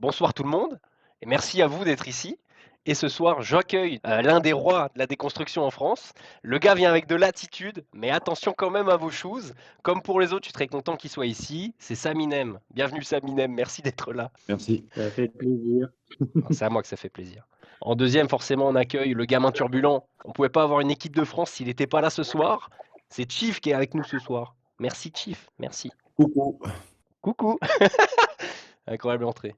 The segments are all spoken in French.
bonsoir tout le monde, et merci à vous d'être ici. Et ce soir, j'accueille l'un des rois de la déconstruction en France. Le gars vient avec de l'attitude, mais attention quand même à vos choses. Comme pour les autres, je suis très content qu'il soit ici. C'est Saminem. Bienvenue Saminem, merci d'être là. Merci. Ça fait plaisir. C'est à moi que ça fait plaisir. En deuxième, forcément, on accueille le gamin turbulent. On pouvait pas avoir une équipe de France s'il n'était pas là ce soir. C'est Chief qui est avec nous ce soir. Merci Chief, merci. Coucou. Coucou. Incroyable entrée.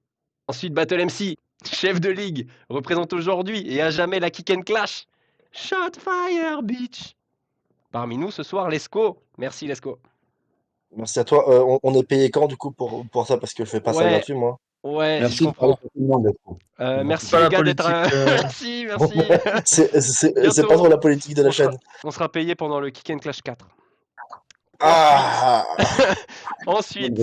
Ensuite, Battle MC, chef de ligue, représente aujourd'hui et à jamais la Kick and Clash. Shot fire, bitch. Parmi nous ce soir, Lesco. Merci Lesco. Merci à toi. On est payé quand du coup pour ça parce que je fais pas ça Ouais, gratuit moi. ouais, Merci je comprends. pour tout le monde, Letko. Merci Pas les la gars d'être. politique, Merci, merci. C'est Bientôt. pas trop la politique de la On sera- chaîne. On sera payé pendant le Kick and Clash 4. Ah Ensuite,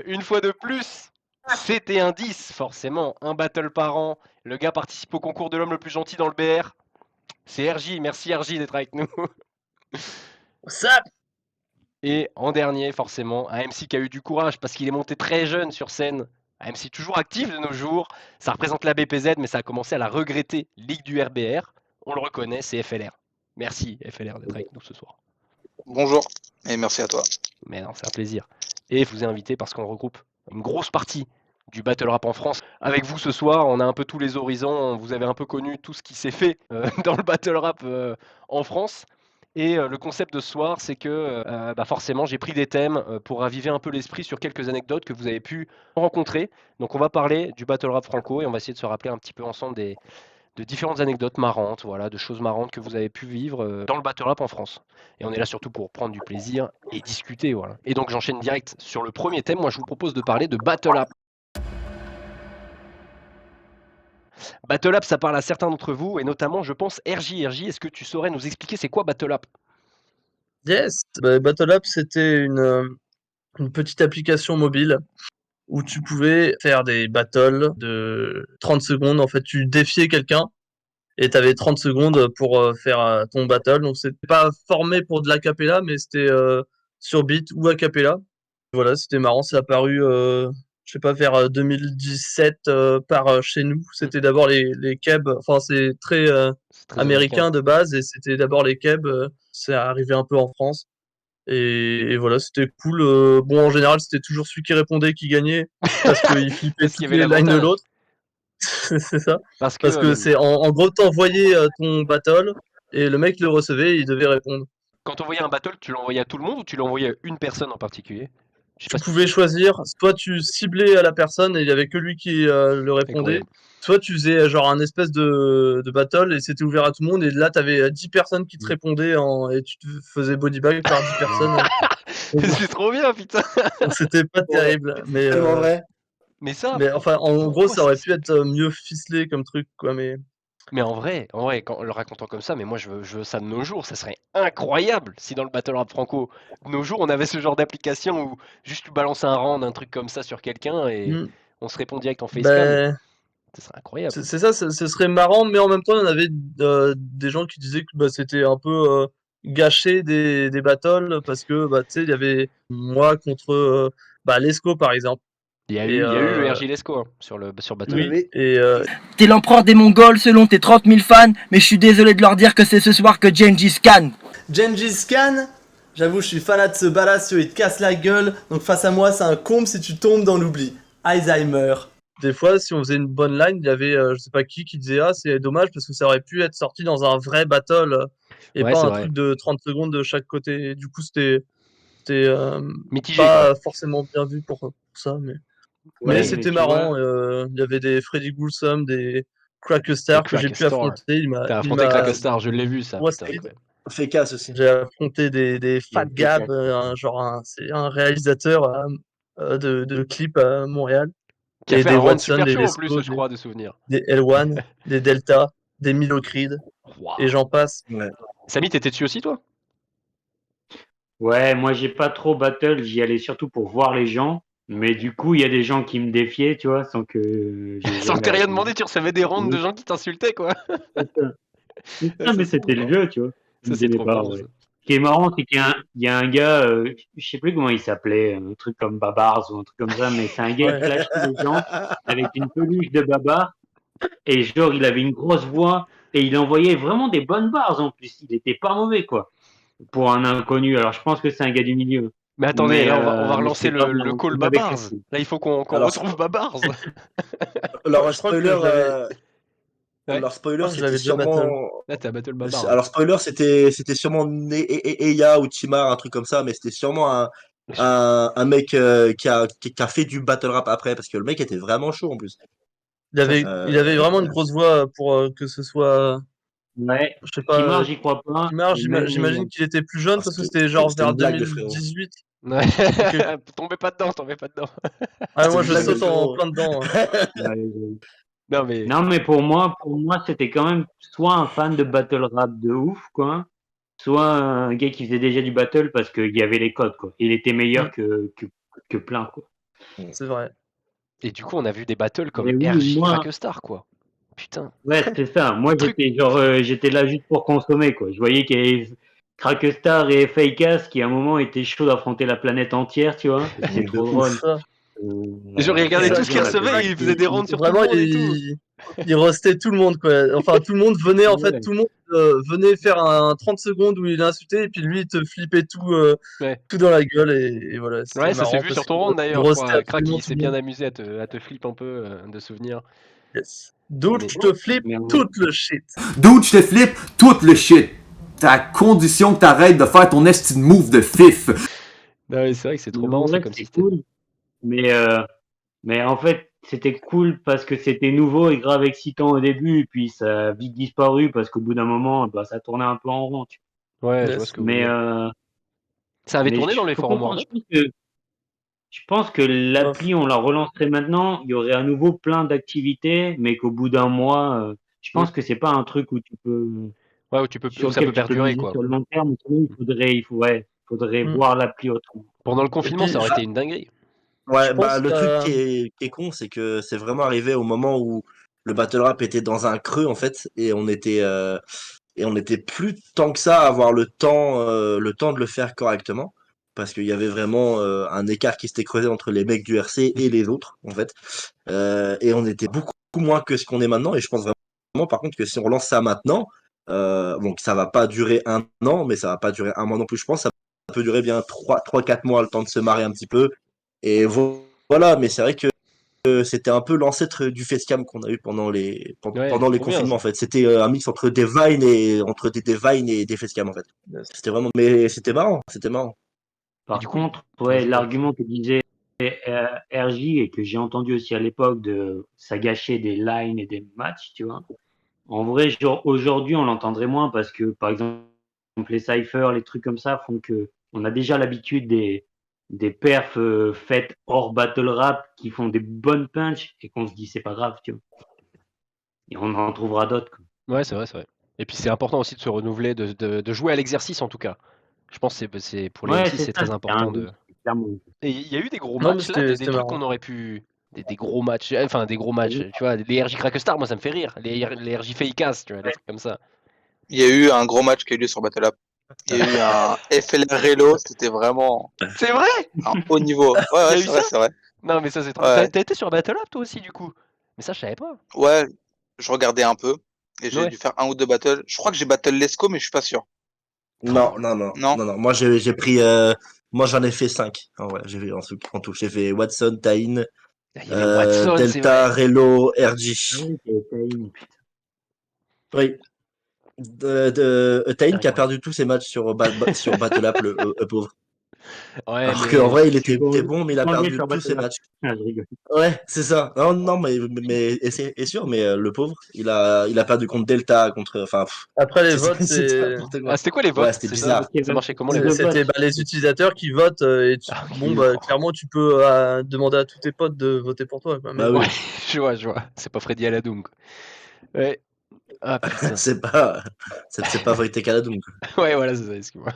une fois de plus, c'était un 10, forcément, un battle par an. Le gars participe au concours de l'homme le plus gentil dans le BR. C'est RJ, merci RJ d'être avec nous. What's up? Et en dernier, forcément, un MC qui a eu du courage parce qu'il est monté très jeune sur scène. Un MC toujours actif de nos jours. Ça représente la BPZ, mais ça a commencé à la regretter Ligue du RBR. On le reconnaît, c'est FLR. Merci FLR d'être avec nous ce soir. Bonjour et merci à toi. Mais non, c'est un plaisir. Et je vous ai invité parce qu'on regroupe une grosse partie du battle rap en France. Avec vous ce soir, on a un peu tous les horizons. Vous avez un peu connu tout ce qui s'est fait dans le battle rap en France. Et le concept de ce soir, c'est que forcément, j'ai pris des thèmes pour raviver un peu l'esprit sur quelques anecdotes que vous avez pu rencontrer. Donc, on va parler du battle rap franco et on va essayer de se rappeler un petit peu ensemble de différentes anecdotes marrantes, voilà, de choses marrantes que vous avez pu vivre dans le battle rap en France. Et on est là surtout pour prendre du plaisir et discuter, voilà. Et donc, j'enchaîne direct sur le premier thème. Moi, je vous propose de parler de battle rap. Battle Rap, ça parle à certains d'entre vous, et notamment, je pense, RJ. RJ, est-ce que tu saurais nous expliquer c'est quoi Battle Rap? Yes, Battle App, c'était une petite application mobile où tu pouvais faire des battles de 30 secondes. En fait, tu défiais quelqu'un et tu avais 30 secondes pour faire ton battle. Donc, c'était pas formé pour de l'acapella, mais c'était sur beat ou acapella. Voilà, c'était marrant. C'est apparu, je sais pas, vers 2017 par chez nous. C'était d'abord les Keb. Enfin, c'est très C'est très américain de base et c'était d'abord les Keb. C'est arrivé un peu en France. Et voilà, c'était cool. Bon, en général, c'était toujours celui qui répondait qui gagnait parce qu'il flippait Parce qu'il y toutes avait les lines de l'avantage. l'autre. C'est ça. Parce Parce que que c'est en gros, t'envoyais ton battle et le mec le recevait et il devait répondre. quand tu envoyais un battle, tu l'envoyais à tout le monde ou tu l'envoyais à une personne en particulier? Je sais Tu pas si pouvais choisir, soit tu ciblais à la personne et il y avait que lui qui le répondait, Incroyable. soit tu faisais genre un espèce de battle et c'était ouvert à tout le monde et là t'avais 10 personnes qui te répondaient et tu te faisais bodybag par 10 personnes. C'est trop bien, putain. Donc c'était pas terrible, mais tellement vrai. Mais ça, mais enfin en gros pourquoi ça aurait c'est pu être mieux ficelé comme truc quoi, mais Mais en vrai, quand, le racontant comme ça, mais moi je veux ça de nos jours, ça serait incroyable si dans le battle rap franco, de nos jours, on avait ce genre d'application où juste tu balances un round, un truc comme ça sur quelqu'un et hmm, on se répond direct en facecam. ben Ça serait incroyable. c'est ça, ce serait marrant, mais en même temps il y en avait des gens qui disaient que bah, c'était un peu gâché des battles parce que bah, tu sais il y avait moi contre Lesco par exemple. Il y a Et, eu RJ Lesco hein, sur Battle Rap. oui, et T'es l'empereur des Mongols selon tes 30 000 fans, mais je suis désolé de leur dire que c'est ce soir que Gengis Khan. Gengis Khan, j'avoue, je suis fanat de ce balassio, il te casse la gueule, donc face à moi, c'est un comble si tu tombes dans l'oubli. Alzheimer. des fois, si on faisait une bonne line, il y avait je sais pas qui disait ah c'est dommage parce que ça aurait pu être sorti dans un vrai battle et Ouais, pas c'est un vrai. truc de 30 secondes de chaque côté. Et du coup, c'était Mitigé, pas forcément bien vu pour ça, mais Ouais, c'était tu marrant. vois, Il y avait des Freddy Goulsum, des Crackestar que j'ai pu Crackestar. affronter. Il T'as m'a affronté Crackestar, je l'ai vu ça. Ouais, Putain, c'était- incroyable. Fécasse aussi. j'ai affronté des Fat Des Gab, Fécasse. c'est un réalisateur de clips à Montréal. Qui a Et fait des un round Watson, super des chaud en plus, Lesco, je crois, de souvenirs. des L1, des Delta, des Milocrid, Waouh. et j'en passe. Ouais. Samy, t'étais dessus aussi, toi? Ouais, moi j'ai pas trop battle, j'y allais surtout pour voir les gens. Mais du coup, il y a des gens qui me défiaient, tu vois, sans que j'ai Sans que jamais t'aies rien répondu. demandé, tu recevais des rounds de gens qui t'insultaient, quoi. C'est ça. Ça, Mais c'est trop c'était le fort. jeu, tu vois. Ça, Ils c'est aimaient trop pas, fort. ouais. Ça. qui est marrant, c'est qu'il y a un gars, je sais plus comment il s'appelait, un truc comme Babars ou un truc comme ça, mais c'est un gars qui clashait les gens avec une peluche de Babar. Et genre, il avait une grosse voix et il envoyait vraiment des bonnes barres en plus. Il était pas mauvais, quoi, pour un inconnu. Alors, je pense que c'est un gars du milieu. Mais attendez, Mais, là, on va mais relancer c'est pas le un call combat avec Babars. Messi. Là, il faut qu'on Alors, retrouve Babars. Alors, Je crois que spoiler, je l'avais- Ouais. alors, je spoiler, crois que je c'était l'avais déjà battle. sûrement. Là, t'as Battle Babars. Alors, spoiler, c'était sûrement Eya ou Timar, un truc comme ça, mais c'était sûrement un mec qui a fait du battle rap après, parce que le mec était vraiment chaud en plus. Il avait vraiment une grosse voix pour que ce soit, Ouais. je sais pas, Timar, j'y crois pas. Timar, Et même j'imagine qu'il était plus jeune parce que c'était genre c'était vers une blague de frérot. 2018. Ouais. Ok. Tombez pas dedans, tombez pas dedans. Ah, C'était moi une je blague de saute en frérot. plein dedans. Hein. Non, mais Non, mais pour moi, c'était quand même soit un fan de battle rap de ouf, quoi, soit un gars qui faisait déjà du battle parce qu'il y avait les codes, quoi. Il était meilleur que plein, quoi. C'est vrai. et du coup, on a vu des battles comme Mais oui, RJ moi, Crackstar, quoi. Putain. ouais, c'est ça. Moi, Truc. j'étais là juste pour consommer, quoi. Je voyais qu'il y avait Crackstar et Fakeas qui, à un moment, étaient chauds d'affronter la planète entière, tu vois. C'était De trop ouf. drôle. Ça. Et genre, il regardait ça, tout ce qu'il on a recevait fait et il faisait des rounds sur tout le Vraiment, monde et tout. il roastait tout le monde, quoi. Enfin, tout le monde venait, en fait, Ouais. tout le monde venait faire un 30 secondes où il insultait et puis lui, il te flippait tout, Ouais. tout dans la gueule et voilà. C'était Ouais, ça s'est marrant vu parce sur ton qu'il round il d'ailleurs, je roastait crois. Crack, absolument il tout s'est le bien monde. amusé à te flip un peu de souvenirs. Yes. Dude, Mais- je te flippe Mais tout le shit. Dude, je te flippe tout le shit. T'as condition que t'arrêtes de faire ton esti de move de fif. Non, mais c'est vrai que c'est trop Mais en marrant, ça, vrai, comme c'est système. cool. Mais en fait, c'était cool parce que c'était nouveau et grave excitant au début, et puis ça a vite disparu parce qu'au bout d'un moment, bah, ça tournait un peu en rond. Ouais, je Yes. vois ce que vous voulez Mais, dire. Ça avait tourné dans les faut forums comprendre. World Je pense que l'appli, on la relancerait maintenant. Il y aurait à nouveau plein d'activités, mais qu'au bout d'un mois, je pense que c'est pas un truc où tu peux, Ouais, où sur ça peut lequel tu peux perdurer, miser quoi. sur le long terme. Sinon, faudrait Mm. voir l'appli autrement. Pendant le Et confinement, puis, ça aurait été une dinguerie. Ouais, je pense le truc que qui est con, c'est que c'est vraiment arrivé au moment où le battle rap était dans un creux en fait, et on était plus tant que ça à avoir le temps de le faire correctement, parce qu'il y avait vraiment un écart qui s'était creusé entre les mecs du RC et les autres en fait, et on était beaucoup moins que ce qu'on est maintenant, et je pense vraiment par contre que si on lance ça maintenant, bon, ça va pas durer un an, mais ça va pas durer un mois non plus, je pense, ça peut durer bien 3-4 mois, le temps de se marrer un petit peu. Et voilà, mais c'est vrai que c'était un peu l'ancêtre du facecam qu'on a eu pendant les Ouais, pendant les trop bien, confinements en ça. fait. C'était un mix entre des vines et des vines et des facecam en fait. yes. C'était vraiment, mais c'était marrant, c'était marrant. Et Par du coup, contre, vas-y, Alex. l'argument que disait RJ et que j'ai entendu aussi à l'époque de ça gâchait des lines et des matchs, tu vois. En vrai, genre aujourd'hui, on l'entendrait moins parce que, par exemple, les cyphers, les trucs comme ça font que on a déjà l'habitude des perfs faites hors battle rap qui font des bonnes punches et qu'on se dit c'est pas grave, tu vois. Et on en trouvera d'autres, quoi. Ouais, c'est vrai, c'est vrai. Et puis c'est important aussi de se renouveler, de jouer à l'exercice en tout cas. Je pense que c'est pour les Ouais, MC, c'est c'est ça, très important de. clairement. Et il y a eu des gros Non, mais matchs là, des c'était trucs marrant. qu'on aurait pu. Des gros matchs, enfin des gros matchs, tu vois, les RJ Crackstar, moi ça me fait rire. Les RJ Fakecast, tu vois, des trucs comme ça. Il y a eu un gros match qui a eu lieu sur Battle App. Il y a eu un FLR Relo, c'était vraiment C'est vrai? un haut niveau. Ouais, Il y a ouais, eu c'est vrai, ça? c'est vrai. Non, mais ça c'est trop. Ouais. T'as été sur Battle Up toi aussi du coup? Mais ça je savais pas. Ouais, je regardais un peu et j'ai Ouais. dû faire un ou deux battles. Je crois que j'ai battle Lesco, mais je suis pas sûr. Non. Non. Moi j'ai pris, moi j'en ai fait 5. Ouais, j'ai fait en tout. J'ai fait Watson, Taïn, Il y avait Watson, c'est Delta, vrai. Relo, Ah RJ. oui, c'est une, putain. Oui. Taïn qui a perdu tous ses matchs sur Battle App, le pauvre. Ouais, Alors mais qu'en vrai, il Tu était peux bon, mais il a changer perdu sur tous ses Battle App. matchs. Ah, je rigole. Ouais, c'est ça. Non, mais et sûr, mais le pauvre, il a perdu contre Delta, enfin, Après les votes, c'était c'est n'importe ah, quoi. c'était quoi les Ouais, votes? c'était C'est ça? bizarre. Ça marchait comment les votes? c'était les utilisateurs qui votent et Ah, ok. bon bah clairement tu peux demander à tous tes potes de voter pour toi quoi. Mais Bah bon. oui, Ouais, je vois. C'est pas Freddy Aladoum, quoi. Ouais. Ah putain. c'est pas Voitek Aladoum, quoi. Ouais, voilà, c'est ça, excuse-moi.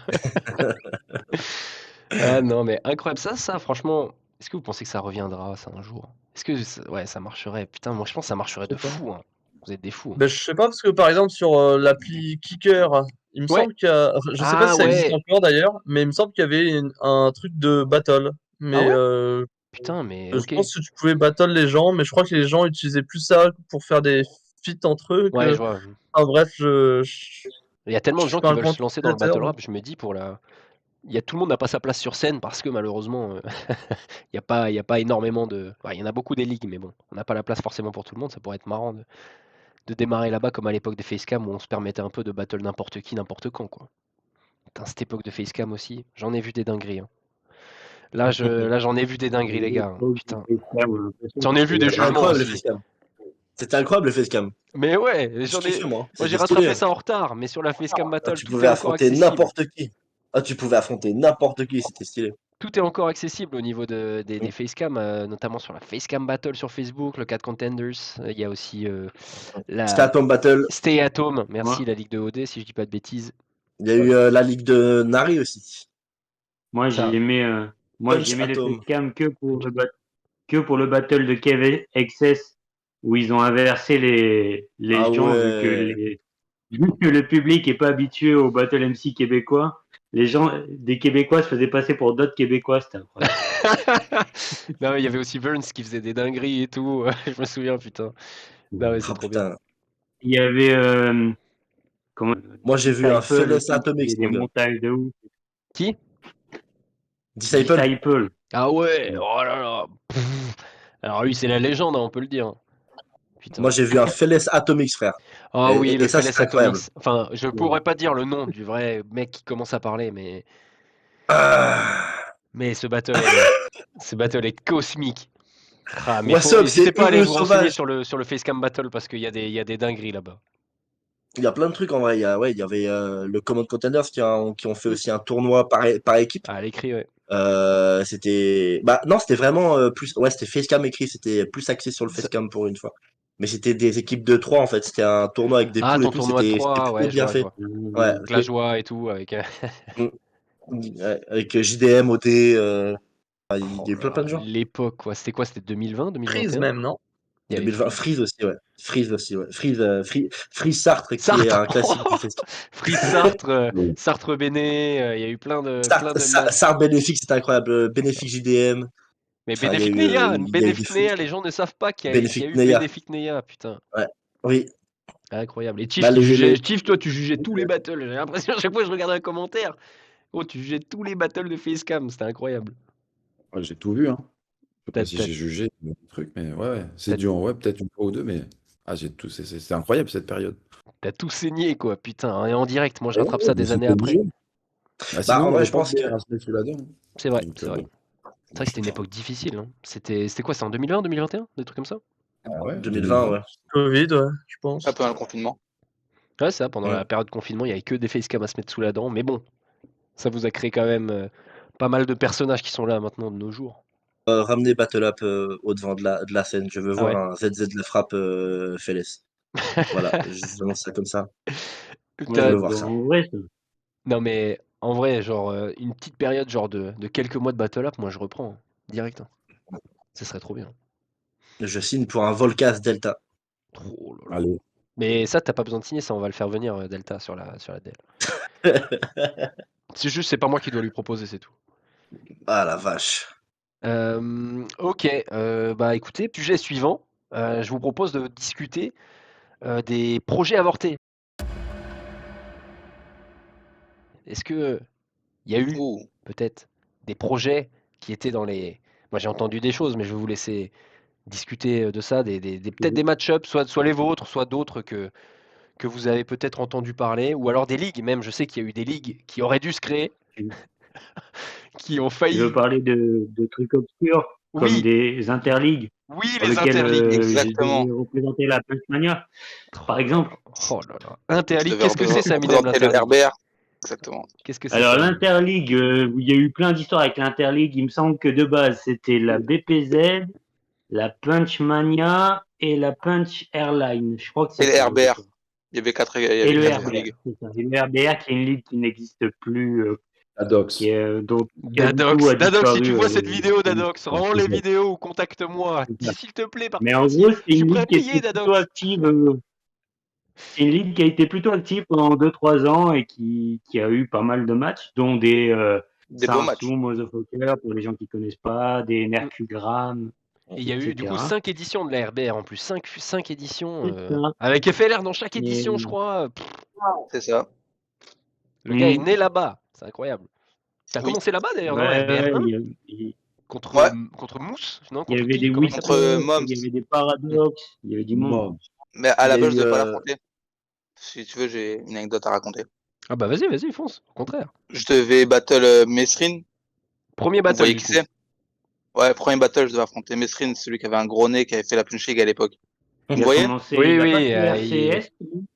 Ah non, mais incroyable. Ça, franchement, est-ce que vous pensez que ça reviendra, ça, un jour? Est-ce que ouais, ça marcherait? Putain, moi, je pense que ça marcherait de Je sais pas. fou, hein. Vous êtes des fous. Ben, je sais pas parce que par exemple sur l'appli Kicker Il me Ouais. semble qu'il y a. Enfin, je sais pas Ah si ça existe ouais. encore d'ailleurs, mais il me semble qu'il y avait un truc de battle. Mais ouais Putain, mais je ok. pense que tu pouvais battle les gens, mais je crois que les gens utilisaient plus ça pour faire des feats entre eux Ouais, que. je vois. Enfin bref, Il y a tellement je de suis gens pas qui un veulent grand se lancer dans le utilisateur. battle rap, je me dis tout le monde n'a pas sa place sur scène parce que malheureusement, il y a pas énormément de. Il y en a beaucoup des ligues, mais bon, on n'a pas la place forcément pour tout le monde. Ça pourrait être marrant de démarrer là-bas comme à l'époque des facecam où on se permettait un peu de battle n'importe qui, n'importe quand, quoi. Putain, cette époque de facecam aussi, j'en ai vu des dingueries, hein. Là, j'en ai vu des dingueries, les gars, hein. Putain. J'en ai vu des C'était jugements incroyable le aussi. facecam. C'était incroyable le facecam. Mais ouais, Je kiffais moi. moi j'ai C'était rattrapé stylé. ça en retard, mais sur la facecam Ah, battle, tu tout est pouvais encore affronter accessible. n'importe qui. Ah, tu pouvais affronter n'importe qui, c'était stylé. Tout est encore accessible au niveau des facecam, notamment sur la facecam battle sur Facebook, le 4 Contenders. Il y a aussi C'était Atom Battle. Stay at Home, merci Ouais. la Ligue de OD, si je dis pas de bêtises. Il y a eu la ligue de Nari aussi. Moi, Ça. j'aimais le Atom. facecam que pour le battle de Kev XS où ils ont inversé les Ah gens ouais. vu que le public est pas habitué au battle MC québécois. Les gens des Québécois se faisaient passer pour d'autres Québécois, c'était incroyable. Non, il y avait aussi Burns qui faisait des dingueries et tout. Je me souviens, putain. Non, ouais, c'est Ah trop bien. putain. Il y avait comment Moi j'ai vu un Disciple Fearless aussi, qui Atomics, faisait mon des gars. montages de ouf. Qui? Disciple. Disciple. Ah ouais, oh là là. Pff. Alors lui, c'est la légende, hein, on peut le dire. Putain. Moi j'ai vu un Fearless Atomics, frère. Ah oui, le Et ça Fearless c'est incroyable. Atomics. Enfin, je pourrais pas dire le nom du vrai mec qui commence à parler, Ah. mais ce battle est cosmique. Ah, mais What's up, n'hésitez c'est pas à aller Heureux vous renseigner Sauvage. sur le Facecam Battle parce qu'il y a des dingueries là-bas. Il y a plein de trucs en vrai. Il y avait le Common Contenders qui ont fait aussi un tournoi par équipe. Ah, à l'écrit, ouais. C'était vraiment plus. Ouais, c'était Facecam écrit. C'était plus axé sur le Facecam pour une fois. Mais c'était des équipes de 3 en fait. C'était un tournoi avec des Ah, poules et ton tout. tournoi de C'était 3, plutôt ouais, je bien vois, je fait. vois. Ouais, Avec la joie et tout, avec. Mm. Ouais, avec JDM, OD. Il y a eu plein de gens. L'époque, quoi. C'était quoi? C'était 2020, Prise 2021? même, non? Il y avait 2020, Freeze aussi, ouais. Freeze aussi, ouais. Freeze Sartre, qui est Sartre! un classique du festival. Freeze Sartre, Sartre Béné, il y a eu plein de matchs. Sartre Bénéfique, c'était incroyable. Bénéfique JDM. Mais Enfin, il y a Bénéfique eu, Neya, il y a eu des Bénéfique fous. Neya, les gens ne savent pas qu'il y a Bénéfique eu Neya. Bénéfique Neya, putain. Ouais. Oui. Incroyable. Et Bah, Chief, toi, tu jugeais tous les battles. J'ai l'impression à chaque fois que je regardais un commentaire. Oh, tu jugeais tous les battles de Facecam, c'était incroyable. Ouais, j'ai tout vu, hein. Je sais pas T'as- si t'as- j'ai jugé le truc, mais ouais, c'est T'as- dur, ouais, peut-être une fois ou deux, mais j'ai tout, c'est incroyable cette période. T'as tout saigné, quoi, putain. Et en direct, moi, je Ouais, rattrape ça mais des années c'était après. obligé. Bah, Sinon, en on vrai, n'aurait je pas pense de que. à se mettre sous la dent. C'est vrai, Donc, c'est vrai. C'est vrai que c'était une époque difficile, hein. C'était quoi, c'est en 2020, 2021? Des trucs comme ça? ouais, 2020, ouais. Covid, ouais, je pense. Un peu un confinement. Ouais, c'est ça, pendant Mm. la période de confinement, il n'y avait que des facecam à se mettre sous la dent. Mais bon, ça vous a créé quand même pas mal de personnages qui sont là maintenant de nos jours. Ramener Battle Up au devant de la scène. Je veux Ah voir ouais. un ZZ de la frappe Félès. Voilà, je lance ça comme ça. Je T'as- veux voir ça. En vrai, ça. Non mais en vrai, genre une petite période genre de quelques mois de battle up, moi je reprends hein, direct, hein. Ça serait trop bien. Je signe pour un Volcas Delta. Oh là là. Allez, Mais ça, t'as pas besoin de signer, ça, on va le faire venir Delta sur la DL. C'est juste, c'est pas moi qui dois lui proposer, c'est tout. Ah la vache. Ok, bah écoutez, sujet suivant, je vous propose de discuter des projets avortés. Est-ce que il y a eu Ouh. peut-être des projets qui étaient dans les... Moi j'ai entendu des choses, mais je vais vous laisser discuter de ça, peut-être des match-ups, soit les vôtres, soit d'autres que vous avez peut-être entendu parler, ou alors des ligues même. Je sais qu'il y a eu des ligues qui auraient dû se créer, qui ont Tu failli. veux parler de trucs obscurs, comme Oui, des interligues, oui, sur les lesquelles interligues. je Exactement. devais représenter la Punchmania, par exemple. Oh là là. Je Interligue, devais qu'est-ce que c'est ça, Midem, représenter le l'Interligue? RBR. Exactement. Qu'est-ce que c'est Alors ça? l'Interligue, il y a eu plein d'histoires avec l'Interligue. Il me semble que de base, c'était la BPZ, la Punchmania et la Punch Airline. Je crois que Et c'est le ça. RBR. Il y avait quatre Et le quatre RBR, ligues. c'est ça. Et le RBR, qui est une ligue qui n'existe plus, Adox. qui a du coup Dadox, Dadox, si tu disparu. vois cette vidéo, Dadox, rends les vidéos ou contacte-moi. C'est ça. S'il te plaît, Mais en gros, c'est je suis une prêt à ligue qui payer, était plutôt Dadox. active. C'est une ligue qui a été plutôt active pendant 2-3 ans et qui a eu pas mal de matchs, dont des Des beaux matchs. Sarsou, Motherfucker, pour les gens qui connaissent pas, des Nercugram, Et il y a eu du coup etc. 5 éditions de la RBR en plus, 5 éditions, C'est ça. avec FLR dans chaque Et- édition, je crois. C'est ça. Le gars est Mhm. né là-bas, c'est incroyable. T'as Oui. commencé là-bas d'ailleurs, non? Ouais, RBR 1 il contre, Ouais. contre Mousse? Non, y contre avait qui? des Comment il Whisper, s'appelle? Contre Moms. il y avait des Paradox, il y avait du monde. Bon. Mais à Il la y a base, je eu, devais pas l'affronter. Si tu veux, j'ai une anecdote à raconter. Ah bah vas-y, fonce, au contraire. Je devais battle Mesrine. Premier Vous battle voyez du qui coup. c'est? Ouais, premier battle, je devais affronter Mesrine, celui qui avait un gros nez, qui avait fait la punch league à l'époque. Vous Il me a voyez? commencé, Oui, il a oui, pas fait RCS, lui?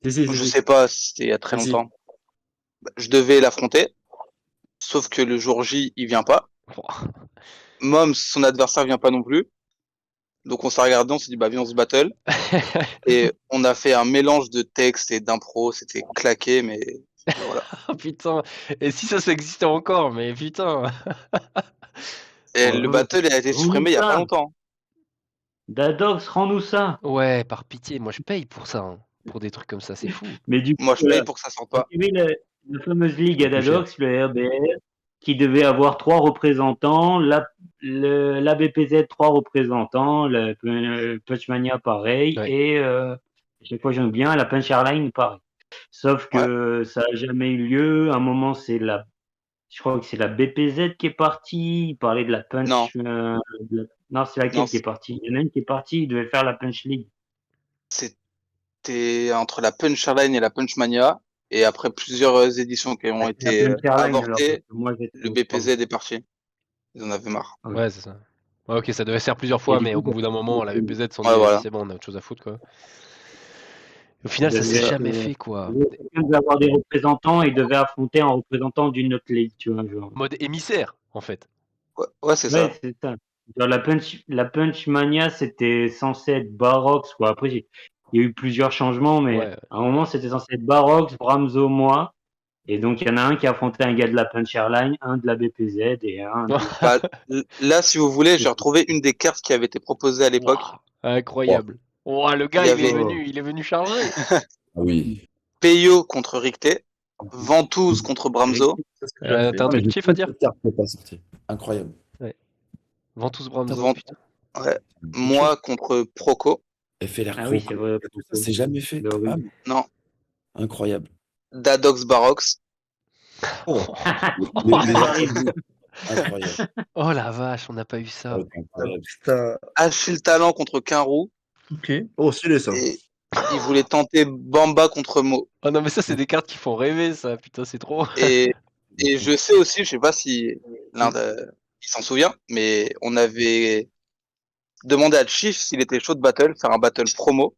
Je sais pas, c'était il y a très Si, si. longtemps. Je devais l'affronter, sauf que le jour J, il vient pas. Moms, son adversaire, vient pas non plus. Donc on s'est regardé, on s'est dit, bah viens, on se battle. Et on a fait un mélange de texte et d'impro, c'était claqué, mais voilà. Oh putain, et si ça existait encore, mais putain. Et Ouais. le battle il a été Rends-nous supprimé il y a pas ça. longtemps. Dadox, rends-nous ça. Ouais, par pitié, moi je paye pour ça, hein, pour des trucs comme ça, c'est fou. Mais du coup, Moi, je paye pour que ça sorte pas. il y avait la fameuse ligue à C'est plus cher. Dadox, le RBR, qui devait avoir 3 représentants, la BPZ 3 représentants, le Punchmania pareil, Ouais. et à chaque fois j'aime bien, la Punch Airline pareil. Sauf que ça a jamais eu lieu. À un moment, je crois que c'est la BPZ qui est partie. Il parlait de la Punch. Non. Non, c'est laquelle Non, qui est partie? Il y en a une qui est partie, il devait faire la Punch League. C'était entre la Punch Airline et la Punch Mania. Et après plusieurs éditions qui ont La été Punch Airline, alors, avortées, parce que moi, j'étais le au BPZ est parti. Ils en avaient marre. Ouais. Ouais, c'est ça. Ouais, ok, ça devait se faire plusieurs Et fois, du mais coup, au bout d'un moment, la VPZ s'en dit, Ouais, vas-y, voilà. c'est bon, on a autre chose à foutre, quoi. Au final, ça s'est jamais fait, quoi. Chacun devait avoir des représentants et devait affronter un représentant d'une autre ligue, tu vois. Genre. Mode émissaire, en fait. Ouais, c'est ça. Ouais, c'est ça. Genre, la Punch Mania, c'était censé être Barox, quoi. Après, il y a eu plusieurs changements, mais Ouais. à un moment, c'était censé être Barox, Bramzo, moi. Et donc, il y en a un qui a affronté un gars de la Punch Airline, un de la BPZ et un de... Bah, là, si vous voulez, j'ai retrouvé une des cartes qui avait été proposée à l'époque. Ouah, incroyable. Oh, le gars, Il y il est avait- il est venu charger. Ah oui. Peyo contre Ricté, Ventouse contre Bramzo. T'as un Ah, mais truc, Chief, à dire? cette carte n'est pas sortie. Incroyable. Ventouse Bramzo, Vent- putain. Ouais. Moi contre Proco. FLR Ah oui, Pro. c'est vrai. Ça s'est jamais fait. Le Ah, Non. incroyable. Dadox Barox. Incroyable. Oh la vache, on n'a pas eu ça. Ah, incroyable. Putain. Achille Talent contre Quinrou. Ok. Oh, c'est ça. Et il voulait tenter Bamba contre Mo. Oh non, mais ça, c'est des cartes qui font rêver, ça. Putain, c'est trop. Et je sais aussi, je sais pas si l'un il s'en souvient, mais on avait demandé à Chief s'il était chaud de battle, faire un battle promo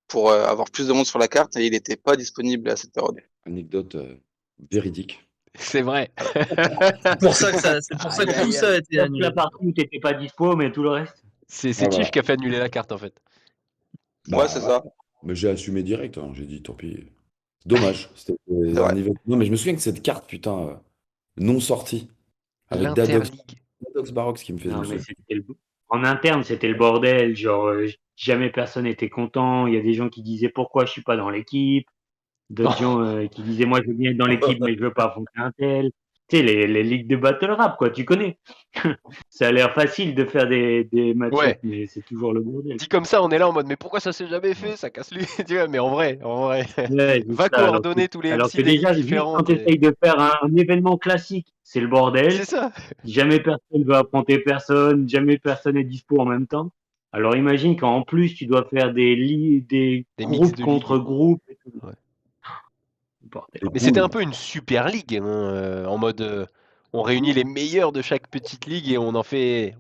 pour avoir plus de monde sur la carte et il n'était pas disponible à cette période. Anecdote véridique. C'est vrai. C'est pour ça que Aïe, tout aïe, ça a été Sauf annulé. la partie où t'étais pas dispo, mais tout le reste. C'est Ah, Chief voilà. qui a fait annuler la carte, en fait. Ouais, c'est ça. Mais j'ai assumé direct. Hein. J'ai dit, tant pis. Dommage. C'était vrai. un niveau. Non, mais je me souviens que cette carte, putain, non sortie. Avec Dadox L'Interligue. Barox qui me faisait Non, le mais souffle. en interne, c'était le bordel. Genre, jamais personne n'était content. Il y a des gens qui disaient pourquoi je suis pas dans l'équipe. D'autres gens qui disaient moi je veux bien être dans l'équipe, mais je veux pas affronter un tel. Tu sais, les ligues de battle rap, quoi, tu connais. Ça a l'air facile de faire des match-ups, Ouais. mais c'est toujours le bordel. Dit comme ça, on est là en mode, mais pourquoi ça s'est jamais fait? Ça casse lui. Tu vois, mais en vrai. Ouais, Va c'est ça, coordonner tous les alors MC que des déjà, ligues juste quand différentes. tu essayes de faire un événement classique, c'est le bordel. C'est ça. Jamais personne veut affronter personne, jamais personne est dispo en même temps. Alors imagine quand en plus tu dois faire des Des mix groupes de contre ligues. groupes. Et tout. Ouais. Bordel. Mais c'était un peu une super ligue, hein, en mode on réunit les meilleurs de chaque petite ligue et on en fait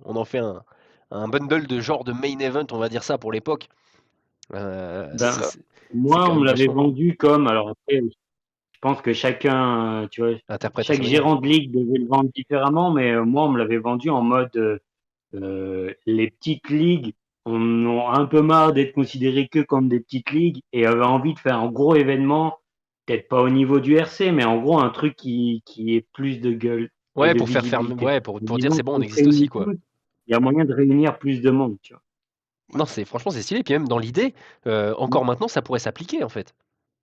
un bundle de genre de main event, on va dire ça pour l'époque. Ben, C'est Moi, quand on même me l'avait vachement vendu comme. Alors après, je pense que chacun, tu vois, interprète à chaque sa manière. gérant de ligue devait le vendre différemment, mais moi, on me l'avait vendu en mode les petites ligues. On a un peu marre d'être considérés que comme des petites ligues et avait envie de faire un gros événement, peut-être pas au niveau du RC, mais en gros un truc qui ait plus de gueule. et Ouais, de pour faire visibilité. ouais, pour dire Disons c'est bon, on qu'on existe aussi, réunit quoi. tous, il y a moyen de réunir plus de monde, tu vois. Non, franchement, c'est stylé. Puis même dans l'idée, encore maintenant, ça pourrait s'appliquer en fait.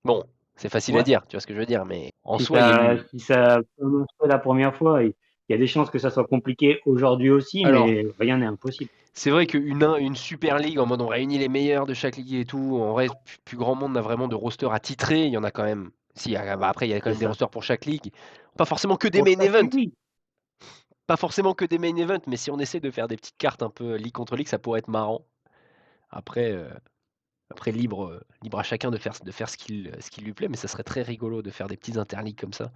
Bon, c'est facile à Ouais. dire, tu vois ce que je veux dire, mais en Si soi, il y a ça, eu. si ça commence la première fois, il y a des chances que ça soit compliqué aujourd'hui aussi, Alors, mais rien n'est impossible. c'est vrai une Super League en mode on réunit les meilleurs de chaque ligue et tout, en vrai, plus grand monde n'a vraiment de roster attitré. Il y en a quand même. Si, après, il y a quand C'est même des ça. rosters pour chaque ligue. Pas forcément que des Pour main chaque events. ligue. Pas forcément que des main events, mais si on essaie de faire des petites cartes un peu ligue contre ligue, ça pourrait être marrant. Après, libre à chacun de faire ce qui lui plaît, mais ça serait très rigolo de faire des petites interligues comme ça.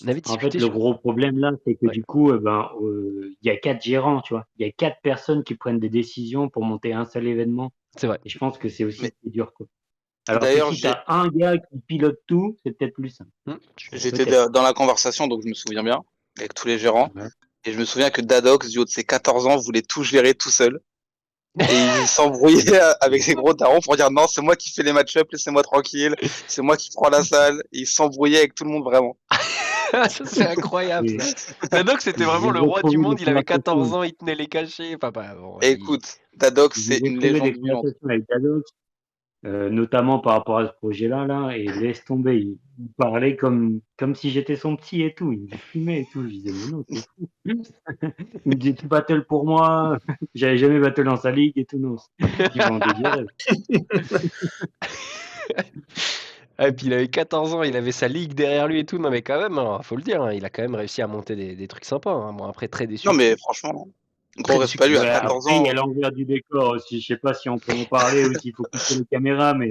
On avait En fait, discuté le sur. gros problème là, c'est que Ouais, du coup, il y a 4 gérants, tu vois. Il y a 4 personnes qui prennent des décisions pour monter un seul événement. c'est vrai. Et je pense que c'est aussi Mais plus dur, quoi. Alors que d'ailleurs, si tu as un gars qui pilote tout, c'est peut-être plus simple. j'étais Peut-être. dans la conversation, donc je me souviens bien, avec tous les gérants. Ouais. Et je me souviens que Dadox, du haut de ses 14 ans, voulait tout gérer tout seul. Et il s'embrouillait avec ses gros darons pour dire non, c'est moi qui fais les match-up, laissez-moi tranquille, c'est moi qui prends la salle. Et il s'embrouillait avec tout le monde vraiment. Ça, c'est incroyable Et ça. Dadox, c'était vraiment j'ai le roi du retrouvé des monde. Il avait 14 conversations. ans, il tenait les cachets. Papa, bon, Et écoute, Dadox, J'ai c'est une retrouvé des légende vivante. conversations avec Dadox, notamment par rapport à ce projet-là, là, et laisse tomber. Il parlait comme si j'étais son petit et tout. Il me fumait et tout. Je disais, mais non, c'est fou. Il me dit, tu battle pour moi. J'avais jamais battle dans sa ligue et tout. Non, il vendait du rêve. Ah, et puis il avait 14 ans, il avait sa ligue derrière lui et tout. Non, mais quand même, hein, faut le dire, hein, il a quand même réussi à monter des trucs sympas. Hein. Bon, après, très déçu. Non, mais franchement, Très gros déçu respect à qu'il lui ait à Ouais, quitté. 14 après, il y a ans. l'envers du décor aussi. Je sais pas si on peut en parler ou s'il faut couper les caméras, mais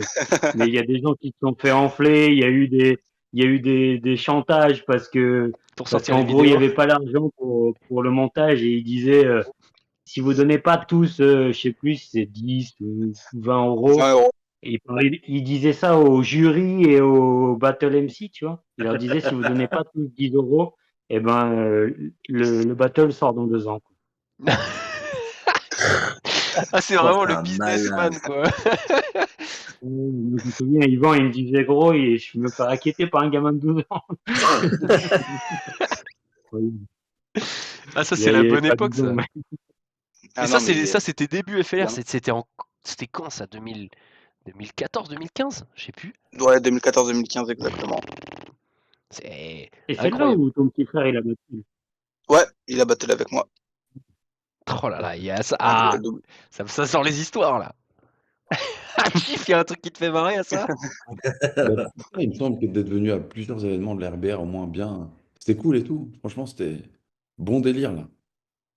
il y a des gens qui se sont fait enfler. Il y a eu des chantages Pour parce sortir les qu'en gros, il n'y vidéos. avait pas l'argent pour le montage et il disait, si vous donnez pas tous, je sais plus si c'est 10 ou 20 euros, 20 euros. et il disait ça au jury et au Battle MC, tu vois. Il leur disait, si vous donnez pas tous 10 euros, eh ben, le Battle sort dans 2 ans, quoi. Ah, c'est Oh, vraiment c'est le un malade. businessman, quoi. Je me souviens, Yvan, il me disait, gros, et je me fais raqueter par un gamin de 12 ans. Ah, ça, Il c'est la y avait bonne pas époque, 12 ans, ça. mais Ah Et non, ça, mais c'était début FLR. clairement. C'était quand ça 2014, 2015? Je sais plus. Ouais, 2014-2015 exactement. C'est et c'est là incroyable. où ton petit frère, il a battu. Ouais, il a battu avec moi. Oh là là, il y a ça. On a fait Ah, le double. ça sort les histoires, là. Ah, Chief, il y a un truc qui te fait marrer à ça? Bah, il me semble que d'être venu à plusieurs événements de l'RBR, au moins bien. C'était cool et tout. Franchement, c'était bon délire, là.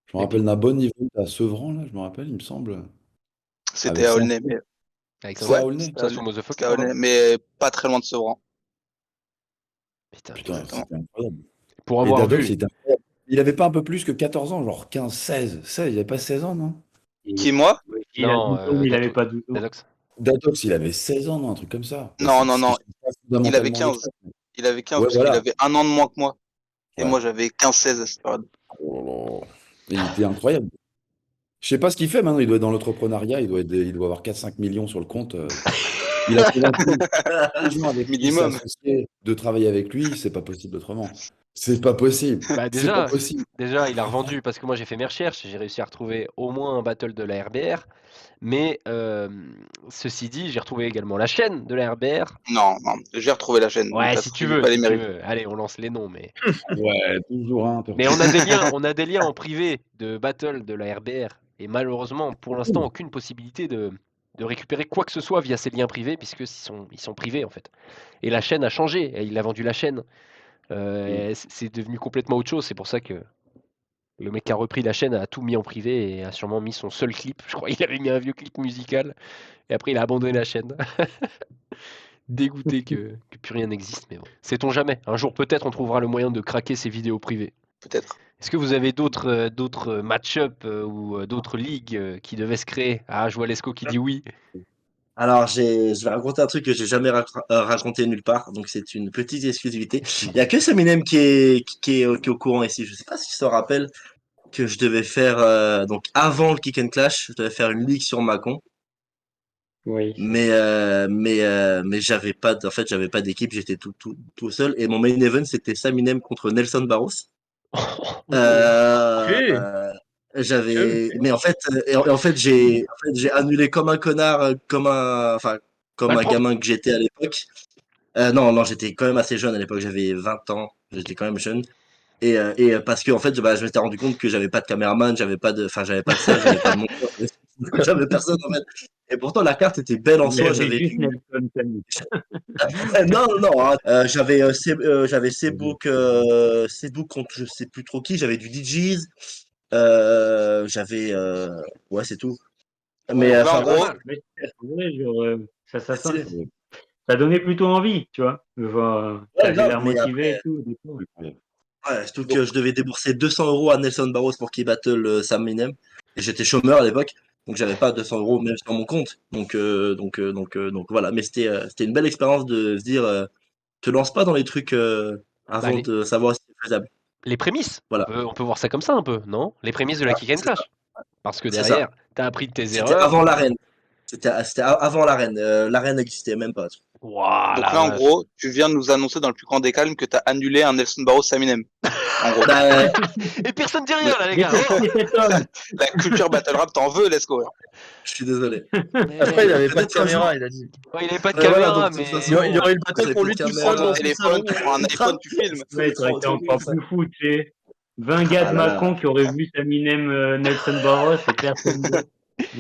Je me Et rappelle puis, d'un bon event à Sevran, là, je me rappelle, il me semble. C'était Avec à Sanson. Aulnay, mais avec C'était ouais, à Aulnay. c'était à Samsung Aulnay. C'était à Motherfucker, Aulnay, non? mais pas très loin de Sevran. Putain, Putain, Exactement. c'était incroyable. pour Et avoir Dadox, vu. il était incroyable. Il avait pas un peu plus que 14 ans, genre 15, 16. 16, il avait pas 16 ans, non? Et Qui, moi? il a Non, 12 ans, mais il avait pas 12 ans. Dadox. Dadox, il avait 16 ans, non, un truc comme ça. Et Non, c'est non, ce qui non. change pas Il avait fondamentalement le 15. truc. Il avait 15 Ouais, parce qu'il voilà. avait un an de moins que moi. Et Ouais. moi, j'avais 15-16 à cette période. Oh là là. Et il était incroyable. Je sais pas ce qu'il fait maintenant, il doit être dans l'entrepreneuriat, il doit avoir 4-5 millions sur le compte. Il a convaincu les gens avec qui Minimum. s'associer de travailler avec lui, c'est pas possible autrement. C'est pas possible. Bah C'est pas déjà, possible. il a revendu parce que moi j'ai fait mes recherches et j'ai réussi à retrouver au moins un battle de la RBR. Mais ceci dit, j'ai retrouvé également la chaîne de la RBR. Non, non. J'ai retrouvé la chaîne, donc Ouais, t'as si tu trouvé veux, pas les si tu mérites. veux. Allez, on lance les noms, mais Ouais, toujours un. mais on a des liens en privé de battle de la RBR et malheureusement pour l'instant aucune possibilité de récupérer quoi que ce soit via ces liens privés puisque ils sont privés en fait. Et la chaîne a changé, et il a vendu la chaîne. C'est devenu complètement autre chose, c'est pour ça que le mec qui a repris la chaîne a tout mis en privé et a sûrement mis son seul clip. Je crois qu'il avait mis un vieux clip musical et après il a abandonné la chaîne. Dégoûté que plus rien n'existe, mais bon. Sait-on jamais. Un jour peut-être on trouvera le moyen de craquer ces vidéos privées. Peut-être. Est-ce que vous avez d'autres match-up ou d'autres ligues qui devaient se créer? Ah, je vois Lesco qui dit oui. Alors, je vais raconter un truc que j'ai jamais raconté nulle part, donc c'est une petite exclusivité. Il y a que Saminem qui est au courant ici. Je sais pas si tu te rappelles que je devais faire, donc avant le Kick and Clash, je devais faire une ligue sur Macon, Oui. mais en fait, j'avais pas d'équipe, j'étais tout seul, et mon main event, c'était Saminem contre Nelson Barros. Ok. Euh, Mais en fait, j'ai annulé comme un connard, Bah, comme le un problème. gamin que j'étais à l'époque. Non, j'étais quand même assez jeune à l'époque, j'avais 20 ans, j'étais quand même jeune. Parce que en fait, je m'étais rendu compte que j'avais pas de caméraman, j'avais pas de ça, j'avais pas de monteur, j'avais personne en fait. Et pourtant, la carte était belle en Il y soi, avait j'avais juste Nelson Samy. non, hein, j'avais Seabook contre je sais plus trop qui, j'avais du DJs, j'avais ouais, c'est tout. Mais Donc là, en enfin bref, gros, Mais en vrai, genre, c'est stylé. ça donnait plutôt envie, tu vois. Genre, Ouais, t'avais grave, l'air mais motivé et tout. Du coup. Incroyable. ouais, surtout que je devais débourser 200 euros à Nelson Barros pour qu'il battle Sam Minem. Et j'étais chômeur à l'époque, donc j'avais pas 200 euros même sur mon compte. Donc voilà. Mais c'était une belle expérience de se dire, te lance pas dans les trucs Bah, avant de savoir si c'est faisable. les prémices, Voilà, on peut voir ça comme ça un peu, non? Les prémices de la Kick and c'est ça. Clash. Parce que C'est ça. derrière, t'as appris de tes C'était erreurs. avant l'arène. C'était avant l'arène. L'arène n'existait même pas. Waouh, donc la là, en vache. gros, tu viens de nous annoncer dans le plus grand des calmes que t'as annulé un Nelson Barros Saminem. En gros, Bah, Et personne dit rien là, les gars. Détestez cet homme. la culture battle rap t'en veux, let's go. je suis désolé. Après, il avait pas de Peut-être qu'un jour. caméra, il a dit. Ouais, il avait pas de Ouais, voilà, caméra, donc de toute mais. Il y façon, aurait eu le battle j'avais pour plus lui de tout Tu seul prends caméra. ton dans son téléphone, salon. tu prends un iPhone, tu filmes. Ouais, ça aurait été encore plus fou, tu sais. 20 gars Ah de là là. Macron qui auraient vu Saminem Nelson Barros et personne d'autre.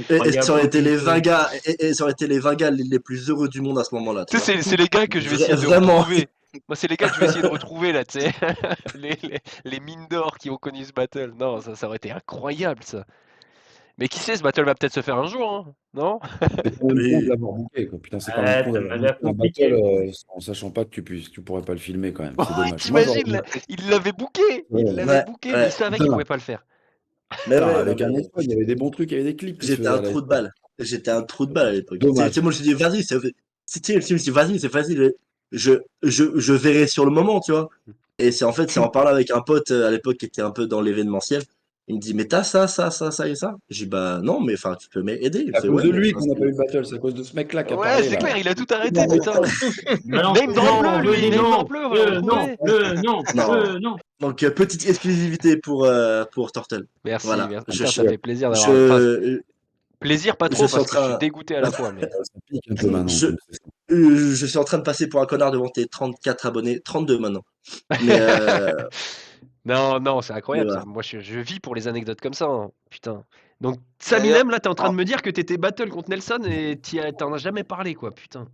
Et ça aurait été les 20 Incroyable. gars, et ça aurait été les 20 gars les plus heureux du monde à ce moment-là, tu Tu vois. sais, c'est les gars que je vais essayer de Vraiment. retrouver. Moi, c'est les gars que je vais essayer de retrouver là, tu sais. Les mines d'or qui ont connu ce battle. Non, ça aurait été incroyable ça. Mais qui sait, ce battle va peut-être se faire un jour, hein, non? C'est quand même con de Oui. l'avoir booké, quoi. Putain, c'est quand même Ouais, con ça d'avoir m'a l'air booké un compliqué. battle en sachant pas que tu pourrais pas le filmer quand même. C'est Ouais, dommage. Moi, j'aurais t'imagines, bien là, fait. il l'avait booké, il Ouais. l'avait Ouais, booké, mais il ouais. savait qu'il Putain, pouvait pas le faire. Mais putain, ouais, non, avec un mais iPhone, il y avait des bons trucs, il y avait des clips qui se j'étais faisaient un à trou de l'époque. balle. J'étais un trou de balle à l'époque. Dommage. Moi, je me suis dit, vas-y, vas-y, c'est facile. Je verrai sur le moment, tu vois. Et c'est en parlant avec un pote à l'époque qui était un peu dans l'événementiel. Il me dit, mais t'as ça et ça. J'ai dit, bah non, mais enfin, tu peux m'aider. Il me C'est à fait, cause ouais, de mais lui enfin, qu'on n'a pas eu le battle, c'est à cause de ce mec-là qui a Ouais, parlé c'est là. clair, il a tout arrêté, putain. Balance Name les drop noms, on le, veut lui, des name noms. drop le, on va le retrouver. Non. Donc, petite exclusivité pour Turtle. Merci, Voilà. merci. Je, Putain, ça fait plaisir d'avoir. Enfin, je, plaisir pas je trop suis en parce que je suis train, dégoûté à la fois, mais. Ça pique un peu maintenant. je, comme c'est ça. je suis en train de passer pour un connard devant tes 34 abonnés, 32 maintenant. Mais, Non, non, c'est mais incroyable ça. voilà. Moi, je vis pour les anecdotes comme ça, hein. Putain. Donc, D'ailleurs, Saminem, là, t'es en train en- de me dire que t'étais battle contre Nelson et t'en as jamais parlé, quoi, putain.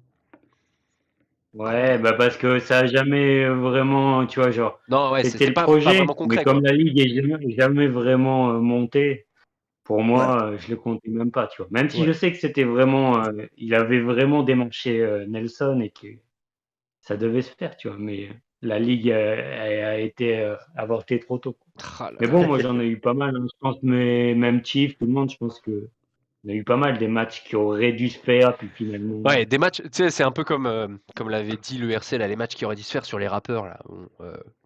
Ouais, bah parce que ça a jamais vraiment, tu vois, genre, Non, ouais, c'était c'est le pas projet, vraiment mais concret, comme quoi. la ligue est jamais vraiment montée, pour Ouais. moi, je le comptais même pas, tu vois. Même si Ouais. je sais que c'était vraiment, il avait vraiment démarché Nelson et que ça devait se faire, tu vois, mais la ligue a été avortée trop tôt. Ah là Mais là. bon, moi j'en ai eu pas mal, hein. Je pense, mais même Chief, tout le monde, je pense que il y a eu pas mal des matchs qui auraient dû se faire, puis finalement. Ouais, des matchs, tu sais, c'est un peu comme l'avait dit le RC, là, les matchs qui auraient dû se faire sur les rappeurs, là. Bon,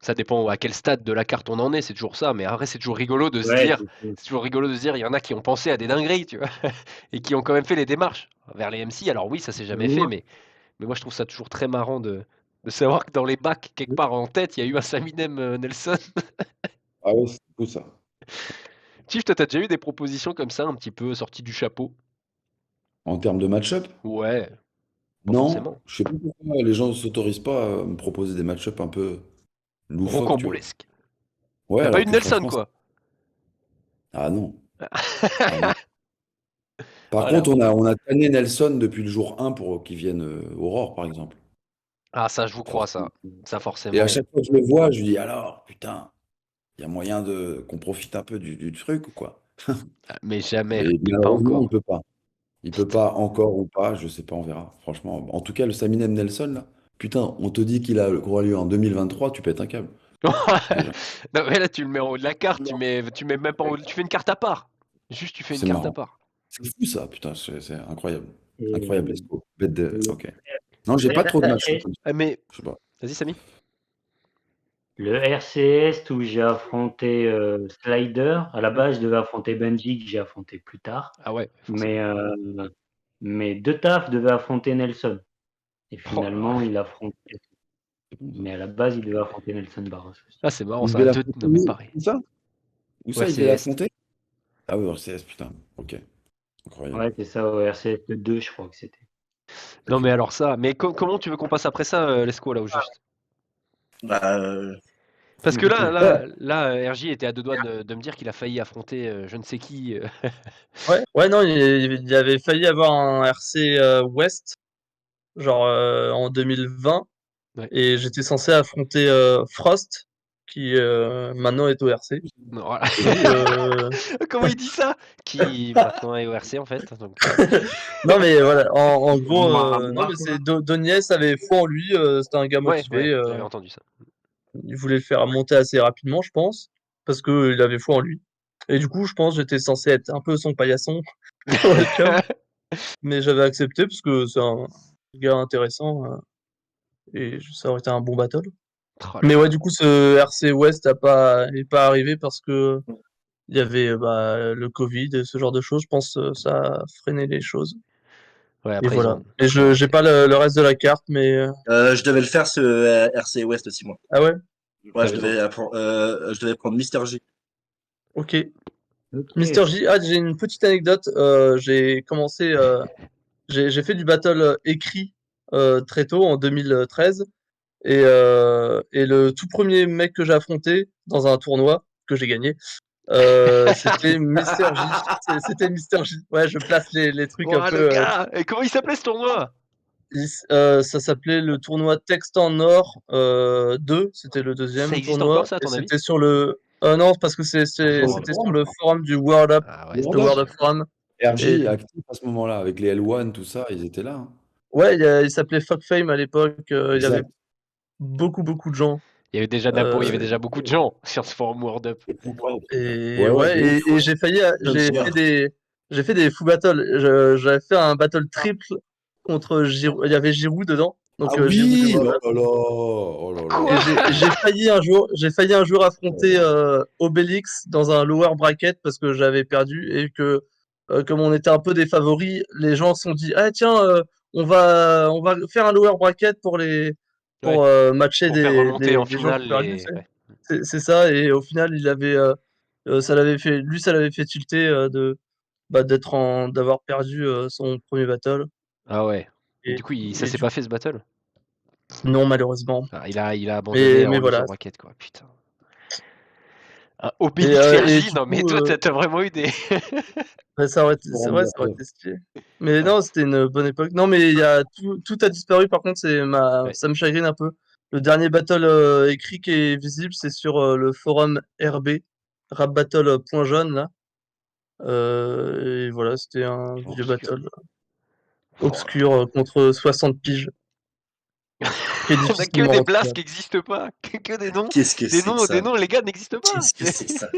ça dépend à quel stade de la carte on en est, c'est toujours ça, mais après, c'est toujours rigolo de se Ouais, dire, il y en a qui ont pensé à des dingueries, tu vois, et qui ont quand même fait les démarches vers les MC. Alors oui, ça s'est jamais fait, mais moi, je trouve ça toujours très marrant de savoir que dans les bacs, quelque part en tête, il y a eu un Saminem Nelson. Ah ouais, c'est cool ça. Chief, toi, t'as déjà eu des propositions comme ça, un petit peu sorties du chapeau? En termes de match-up, Ouais, pas non. forcément. Je sais pas pourquoi les gens ne s'autorisent pas à me proposer des match-up un peu loufoques, tu vois. Rocambolesque. Ouais, T'as pas alors eu de que Nelson, franchement, quoi. ah non. Ah non. Par Voilà. contre, on a tanné Nelson depuis le jour 1 pour qu'il vienne Aurore, par exemple. Ah, ça, je vous crois, ça. Forcément. Ça, Et à forcément. chaque fois que je le vois, je lui dis alors, putain, il y a moyen qu'on profite un peu du truc ou quoi? Mais jamais, Et pas malheureusement, il encore. peut pas. Il peut Putain. pas encore ou pas, je sais pas, on verra. Franchement, en tout cas, le Saminem Nelson, là, putain, on te dit qu'il aura lieu en 2023, tu pètes un câble. Déjà. Non, mais là, tu le mets en haut de la carte, tu mets même pas en haut, tu fais une carte à part. Juste, tu fais une C'est carte à marrant. part. C'est fou ça, putain, c'est incroyable. Et, Incroyable, let's go. Bête de... et- Ok. Non, j'ai pas trop de match. Ah, mais, Je sais pas. vas-y, Samy. Le RCS où j'ai affronté Slider, à la base je devais affronter Benji que j'ai affronté plus tard, Ah ouais, forcément. mais deux taf devait affronter Nelson. Et Oh là finalement là. il affronte. C'est bon, ça. Mais à la base il devait affronter Nelson Barros aussi. Ah, c'est marrant, Il ça devait a deux l'affronter nommés où? pareils. Où ça? Où Au ça, il devait RCS. l'affronter? Ah oui, RCS, putain. Ok. Incroyable. Ouais, c'est ça, au RCS 2, je crois que c'était. Non, mais alors ça. Mais comment tu veux qu'on passe après ça, Lesco, là, au juste? Bah, Parce que là, RJ était à deux doigts de me dire qu'il a failli affronter je ne sais qui. Ouais, non, il avait failli avoir un RC West, genre en 2020, Ouais. et j'étais censé affronter Frost, qui maintenant est au RC. Non, voilà. Et, Comment il dit ça? Qui maintenant est au RC en fait. Donc, non, mais voilà, en gros, Bon, non, mais c'est Donies avait foi en lui, c'était un gars ouais, motivé, j'avais entendu ça. il voulait le faire monter assez rapidement, je pense, parce qu'il avait foi en lui. Et du coup, je pense que j'étais censé être un peu son paillasson pour le job, mais j'avais accepté parce que c'est un gars intéressant et ça aurait été un bon battle. Oh là Mais là. ouais, du coup, ce RC West n'est pas arrivé parce que il y avait le Covid et ce genre de choses. Je pense que ça a freiné les choses. Ouais, Et après, voilà. Et j'ai pas le reste de la carte, mais je devais le faire ce RC West aussi, moi. ah ouais, Ouais, T'avais je devais prendre Mister J. ok. Mister J, ah, j'ai une petite anecdote. J'ai commencé, j'ai fait du battle écrit très tôt en 2013. Et le tout premier mec que j'ai affronté dans un tournoi que j'ai gagné, c'était Mister J. C'était Mister J. Ouais, je place les trucs un Ouah, le peu. gars! Et comment il s'appelait ce tournoi? Ça s'appelait le tournoi Text en Or 2. C'était le Ça deuxième existe tournoi. encore ça, à Et ton avis? c'était sur le. Non, parce que Forum. c'était sur le forum du World Up, Ah ouais, le c'était World chiant. Up Forum. Et RJ actif à ce moment-là, avec les L1, tout ça, ils étaient là. Hein. ouais, il s'appelait Fuck Fame à l'époque. Il y avait Exact. beaucoup de gens. Il y avait déjà Napo, il y avait Euh, déjà beaucoup de gens sur ce forum World Up. C'est incroyable. Et Ouais, ouais, ouais, de ouf. et j'ai fait des full battles. J'avais fait un battle triple contre Giroud. Il y avait Giroud dedans. Donc Ah Giroud du oui! World Oh Up. là là! Oh là là! Quoi? Et j'ai failli un jour affronter Obélix dans un lower bracket parce que j'avais perdu et que comme on était un peu des favoris, les gens se sont dit ah tiens on va faire un lower bracket Ouais, pour matcher pour faire remonter en des gens qui finale ont perdu. les. Ouais. C'est ça, et au final, il avait, ça l'avait fait tilter d'avoir perdu son premier battle. Ah ouais. Et, Du coup, ça et s'est du pas fait ce battle? non, malheureusement. Ah, il a abandonné en Mais loser voilà. bracket quoi, putain. Un Obélix Et RJ? du Non mais coup, toi, t'as vraiment eu des. c'est vrai, ça aurait été stylé. Mais Ouais. non, c'était une bonne époque. Non, mais il y a tout a disparu. Par contre, Ouais. ça me chagrine un peu. Le dernier battle écrit qui est visible, c'est sur le forum RB, rapbattle.jaune là. Et voilà, c'était un vieux battle Oh obscur contre 60 piges, qui est on a que difficilement des blasts qui retrouvable. n'existent pas, que des noms. Qu'est-ce que c'est que Des ça? noms, les gars, n'existent pas. Qu'est-ce que c'est que ça?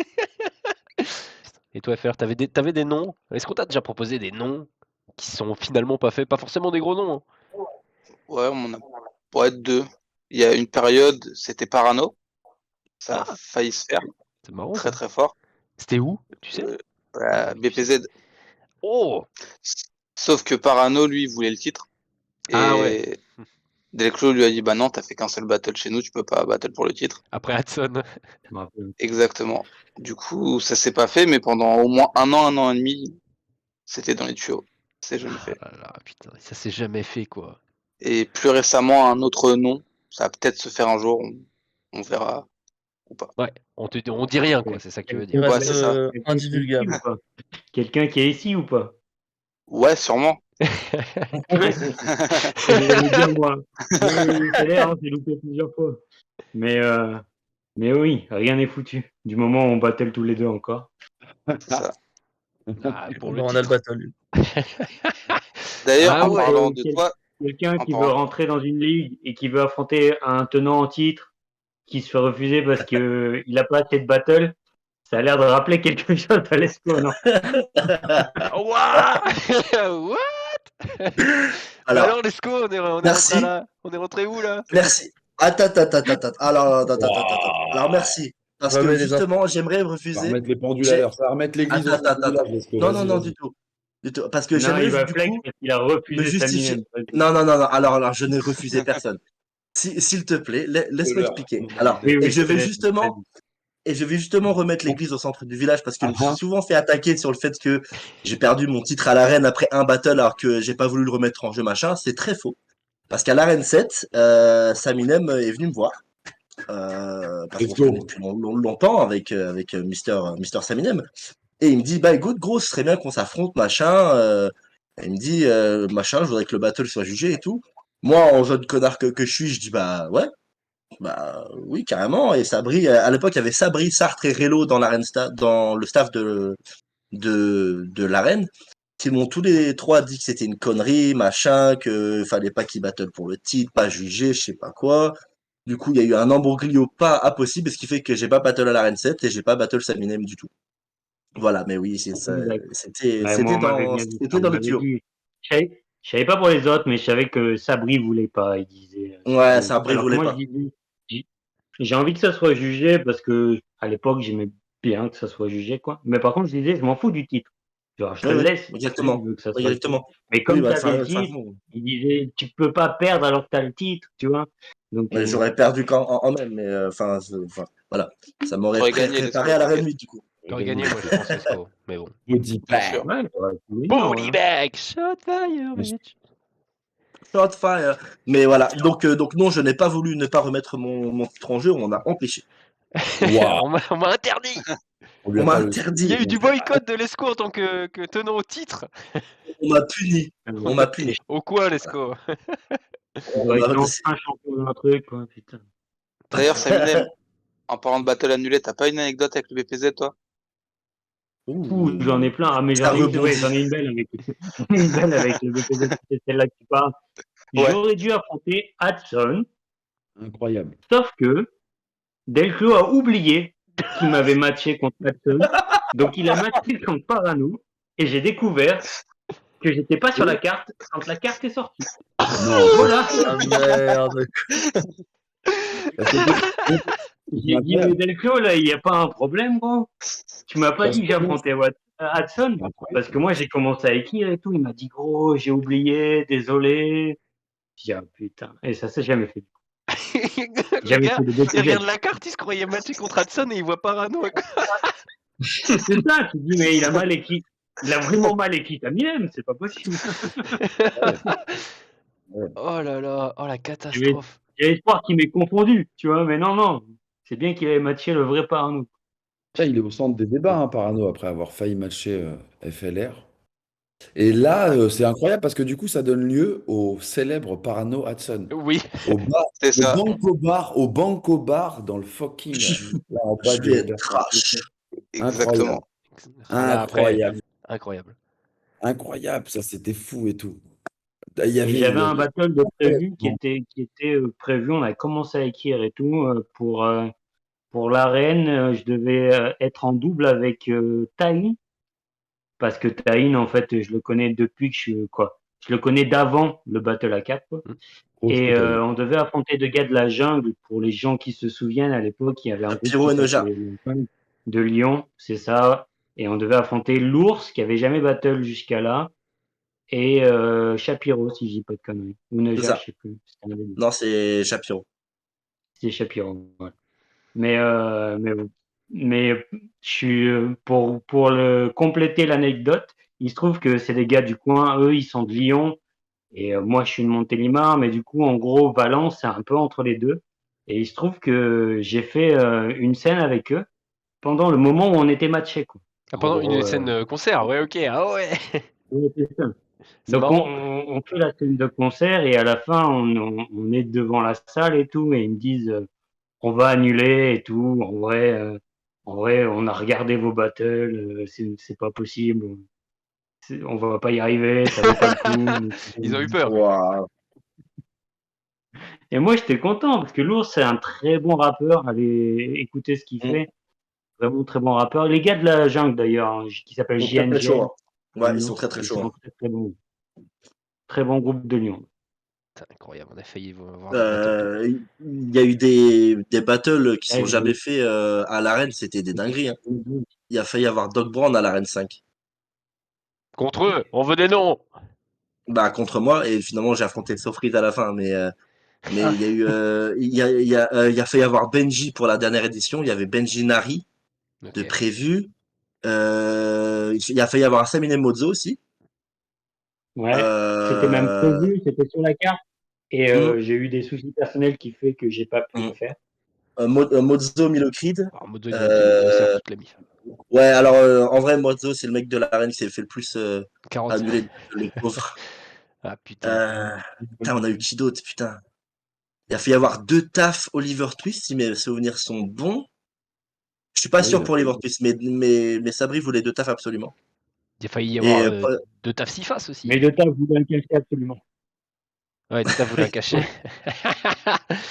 Et toi, FR, t'avais des noms? Est-ce qu'on t'a déjà proposé des noms qui sont finalement pas faits? Pas forcément des gros noms. Hein. Ouais, on en a pour être deux. Il y a une période, c'était Parano. Ça a Ah, failli se faire c'est marrant très ça. très fort. C'était où, tu sais? BPZ. Oh! Sauf que Parano, lui, il voulait le titre. Ah ouais. Et Delclos lui a dit bah non, t'as fait qu'un seul battle chez nous, tu peux pas battle pour le titre. Après Hudson. Je me rappelle. Exactement. Du coup, ça s'est pas fait, mais pendant au moins un an et demi, c'était dans les tuyaux. C'est jamais fait. Ah là là, putain, ça s'est jamais fait quoi. Et plus récemment, un autre nom, ça va peut-être se faire un jour, on verra ou pas. Ouais, on dit rien quoi, c'est ça que tu veux Il dire. Ouais, reste c'est ça. indivulgable. Quelqu'un qui est ici ou pas? Ouais, sûrement. J'allais dire, moi. C'est l'air, hein, j'ai loupé plusieurs fois. Mais oui, rien n'est foutu. Du moment où on battle tous les deux encore. C'est ça. Ah, pour le On a le titre. battle. D'ailleurs, Ah en ouais. parlant de toi, Quelqu'un qui en veut parlant- rentrer dans une ligue et qui veut affronter un tenant en titre qui se fait refuser parce que il a pas assez de battle, ça a l'air de rappeler quelque chose à l'esprit, non? What? What? Alors, Lesco, on est merci. rentré là. On est rentré où là? Merci. Attends. Alors, Alors, merci. Parce Ouais, que mais les justement, j'aimerais Ça va refuser. remettre les pendules à l'heure. Ça va remettre l'église au Attends. centre du village, Lesco. Non, Vas-y, non, vas-y. du tout. Parce que Non, j'aimerais il va du flex coup parce qu'il a me refusé justifier. Saminem. Non. Alors, je n'ai refusé personne. S'il te plaît, laisse-moi expliquer. Alors, Oui, et je vais connais, justement, Et je vais justement remettre l'église au centre du village parce que je me suis souvent fait attaquer sur le fait que j'ai perdu mon titre à l'arène après un battle alors que j'ai pas voulu le remettre en jeu, machin. C'est très faux. Parce qu'à l'arène 7, Saminem est venu me voir. Parce qu'on se connaît depuis longtemps avec Mister Saminem. Et il me dit, bah écoute, gros, ce serait bien qu'on s'affronte, machin. Il me dit, machin, je voudrais que le battle soit jugé et tout. Moi, en jeune connard que je suis, je dis, bah ouais. Bah oui, carrément. Et Sabri, à l'époque, il y avait Sabri, Sartre et Relo dans dans le staff de l'arène. Ils m'ont tous les trois dit que c'était une connerie, machin, que fallait pas qu'ils battle pour le titre, pas juger, je sais pas quoi. Du coup, il y a eu un embroglio pas impossible, ce qui fait que j'ai pas battle à l'arène 7 et j'ai pas battle Saminem du tout. Voilà, mais oui, c'était Moi, on m'avait bien dit, dans on le m'avait tuyau. dit. Je savais pas pour les autres, mais je savais que Sabri voulait pas. Il disait. Ouais, Sabri Alors que voulait moi, je pas. disais, j'ai envie que ça soit jugé parce que à l'époque, j'aimais bien que ça soit jugé, quoi. Mais par contre, je disais, je m'en fous du titre. Genre, je te Oui, le oui, laisse si tu exactement. veux que ça soit jugé. Exactement. Mais Oui, comme bah, tu avais le de toute titre, façon, il disait, tu peux pas perdre alors que tu as le titre, tu vois. Donc, mais j'aurais perdu en même, mais enfin, voilà. Ça m'aurait T'aurais gagné, préparé Lescaut, à la t'inquiète. Reine 8, du coup. T'aurais gagné, moi, je pense, Esco. Mais bon. Body Bien bag. sûr. ouais, oui, Booty ouais. bag, shot fire, bitch. Shot fire. Mais voilà, donc non, je n'ai pas voulu ne pas remettre mon titre en jeu, on m'a empêché. Waouh. On m'a interdit. On lui On a m'a pas le. Il y a interdit, eu du boycott de l'Esco en tant que tenant au titre. on m'a puni, on m'a puni. Au quoi, l'Esco? Il On doit être m'a- enfin champion d'un truc, quoi, putain. D'ailleurs, Saminem, en parlant de battle annulé, t'as pas une anecdote avec le BPZ, toi? Ouh, j'en ai plein. Ah, mais Ça j'en ai une, ouais, rebondit. j'en ai une belle avec, une belle avec le BPZ, c'est celle-là que tu parles. Ouais. J'aurais dû affronter Hudson, Incroyable. sauf que Delclos a oublié qu'il m'avait matché contre Hudson. Donc il a matché contre Parano. Et j'ai découvert que j'étais pas sur la carte quand la carte est sortie. Non. Voilà. Ah merde. J'ai dit, mais Delclos, là, il n'y a pas un problème, gros. Tu m'as pas dit que j'affrontais Hudson. Parce que moi, j'ai commencé à écrire et tout. Il m'a dit, gros, j'ai oublié, désolé. J'ai dit, ah putain. Et ça s'est jamais fait. Le Jamais gars, fait de il BPZ. regarde la carte, il se croyait matché contre Hudson et il voit Parano. C'est ça, tu dis, mais il a mal écrit. Il a vraiment mal écrit Taminem, c'est pas possible. Oh là là, oh la catastrophe. J'ai espoir qu'il m'ait confondu, tu vois, mais non, non. C'est bien qu'il avait matché le vrai Parano. Ça, il est au centre des débats, hein, Parano, après avoir failli matcher FLR. Et là, c'est incroyable parce que du coup, ça donne lieu au célèbre Parano Hudson. Oui. C'est ça. Au Banco Bar dans le fucking. Là, en bas Je vais être trash. Exactement. Là, après, Incroyable. incroyable. Incroyable, ça c'était fou et tout. Et j'avais un battle de prévu qui était prévu, on a commencé à écrire et tout pour l'arène. Je devais être en double avec Taïn, parce que Taïn, en fait, je le connais depuis que je le connais d'avant le battle à 4, quoi. Et on devait affronter deux gars de la jungle. Pour les gens qui se souviennent, à l'époque, il y avait un groupe Pyro et Noja. de Lyon, c'est ça. Et on devait affronter l'ours qui avait jamais battle jusqu'à là. Et Shapiro, si je dis pas de conneries. Ou C'est Neja, ça. je sais plus. C'était un des deux. Non, c'est Shapiro. C'était Shapiro, ouais. Mais je suis pour compléter l'anecdote, il se trouve que c'est des gars du coin, eux ils sont de Lyon et moi je suis de Montélimar, mais du coup en gros Valence c'est un peu entre les deux. Et il se trouve que j'ai fait une scène avec eux pendant le moment où on était matchés, quoi. Ah, pendant En gros, une scène concert, ouais, ok, ah ouais. ouais, c'est ça. C'est Donc marrant. on fait la scène de concert et à la fin on est devant la salle et tout et ils me disent on va annuler et tout. En vrai, on a regardé vos battles, c'est pas possible. On va pas y arriver, ça vaut pas le coup. Ils ont eu peur. Waouh. Et moi, j'étais content parce que l'ours, c'est un très bon rappeur. Allez écouter ce qu'il fait. Vraiment très bon rappeur. Les gars de la jungle d'ailleurs, hein, qui s'appelle Ils sont très, très JNG. chauds, hein. Ouais, ils sont très très Ils chauds, sont hein. très très bons. Très bon groupe de Lyon. Putain, incroyable, on a failli voir des battles. Il y a eu des battles qui sont jamais faits à l'arène, c'était des dingueries, hein. Il a failli y avoir Doc Brown à l'arène 5. Contre eux, on veut des noms. Bah contre moi, et finalement j'ai affronté Sofrid à la fin, mais Mais il y a eu, il a failli y avoir Benji pour la dernière édition. Il y avait Benji Nari de Ok. prévu. Il a failli y avoir un Samine Mozo aussi. Ouais, c'était même Euh, prévu, c'était sur la carte. Et hmm, j'ai eu des soucis personnels qui fait que j'ai pas pu hmm. le faire. Mozo Milocrid. Alors, Mozo, il doit être négocié à toute la mif. Ouais, alors en vrai, Mozo, c'est le mec de l'arène qui s'est fait le plus 40. annuler, le pauvre. Ah putain. Putain, on a eu qui d'autre, putain. Il a fait y avoir 2 tafs Oliver Twist, si mes souvenirs sont bons. Je suis pas Oui, sûr pour Oliver Twist, mais Sabri voulait 2 tafs absolument. Il a failli y Et avoir deux tafs Sifas aussi. Mais le temps, vous voulez le cacher absolument. Ouais, deux tafs voulaient un cacher.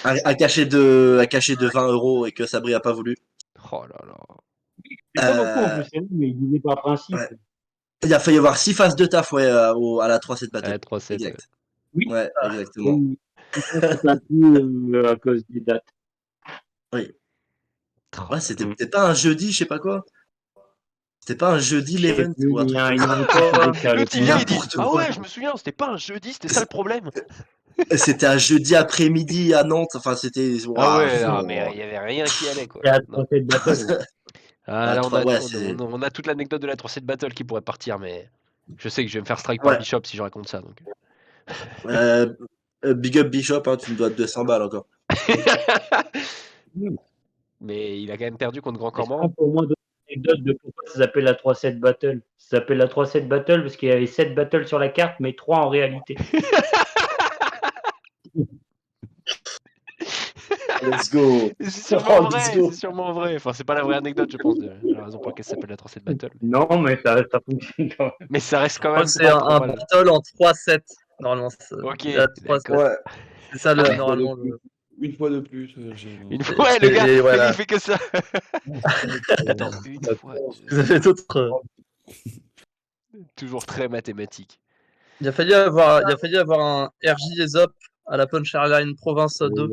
à cacher de 20 € et que Sabri a pas voulu. Oh là là. C'est pas beaucoup en Euh, plus, c'est vrai, mais il disait par principe. ouais. Il a failli y avoir 6 phases de taf, ouais, à la 3-7 Ouais, battle. 3-7. Exact. Oui, Ouais, exactement. oui. C'est pas plus à cause des dates. Oui. Oh Ouais, là c'était là. peut-être pas un jeudi, je sais pas quoi. C'était pas un jeudi Je sais l'event plus, ou un mais truc il y comme a ça. encore qui a le L'autre il vient, il dit N'importe ah quoi. ouais, je me souviens, c'était pas un jeudi, c'était ça le problème. C'était un jeudi après-midi à Nantes. Enfin, c'était. Ah Waouh, ouais, non, mais il y avait rien qui allait quoi. Il y a Non. 37 battles. Ah la là, 3, ouais, on a toute l'anecdote de la 3-7 battle qui pourrait partir, mais je sais que je vais me faire strike par ouais. Bishop si je raconte ça. Donc. Euh, Big up Bishop, hein, tu me dois 200 balles encore. Mais il a quand même perdu contre Grand Est-ce qu'on Corman. peut au moins donner une anecdote de pourquoi ça s'appelle la 3-7 battle? Ça s'appelle la 3-7 battle parce qu'il y avait 7 battles sur la carte, mais 3 en réalité. Let's go. C'est sûrement Oh, vrai, let's go. c'est sûrement vrai. Enfin, c'est pas la vraie anecdote, je pense, de la raison pour laquelle ça s'appelle la 3-7 battle. Non, mais ça fonctionne quand même. Mais ça reste quand Je crois même que c'est pas un, trop un mal. battle en 3-7. Normalement, Ok, il y a 3 d'accord. Ouais. C'est ça, Ouais. normalement. Une fois de plus. Une fois, ouais, le gars, Et voilà. il fait que ça. Attends, une fois, Vous avez d'autres. toujours très mathématique. Il a fallu avoir un RJ Aesop à la Punch Airline Province 2.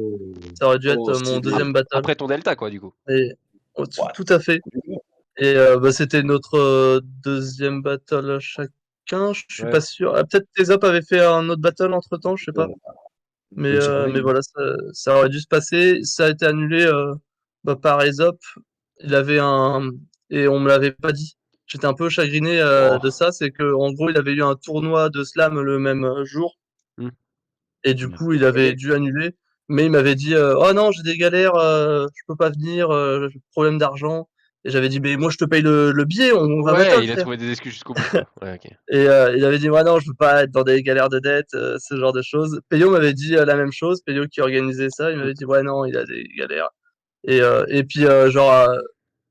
Ça aurait dû être mon stylé. deuxième battle. Après ton delta, quoi, du coup. Et, tout à fait. Et c'était notre deuxième battle chacun. Je suis Ouais. pas sûr. Ah, peut-être Aesop avait fait un autre battle entre temps, je sais pas. Mais voilà, ça aurait dû se passer. Ça a été annulé par Aesop. Il avait et on me l'avait pas dit. J'étais un peu chagriné de ça. C'est que en gros, il avait eu un tournoi de slam le même jour. Hmm. Et du coup, il avait dû annuler. Mais il m'avait dit oh non, j'ai des galères, je peux pas venir, j'ai problème d'argent. Et j'avais dit mais moi je te paye le billet, on va Ouais, battle, il a frère. trouvé des excuses jusqu'au bout, quoi. Ouais, ok. Et il avait dit ouais non, je veux pas être dans des galères de dette, ce genre de choses. Peyo m'avait dit la même chose, Peyo qui organisait ça, il m'avait dit ouais non, il a des galères. Et puis genre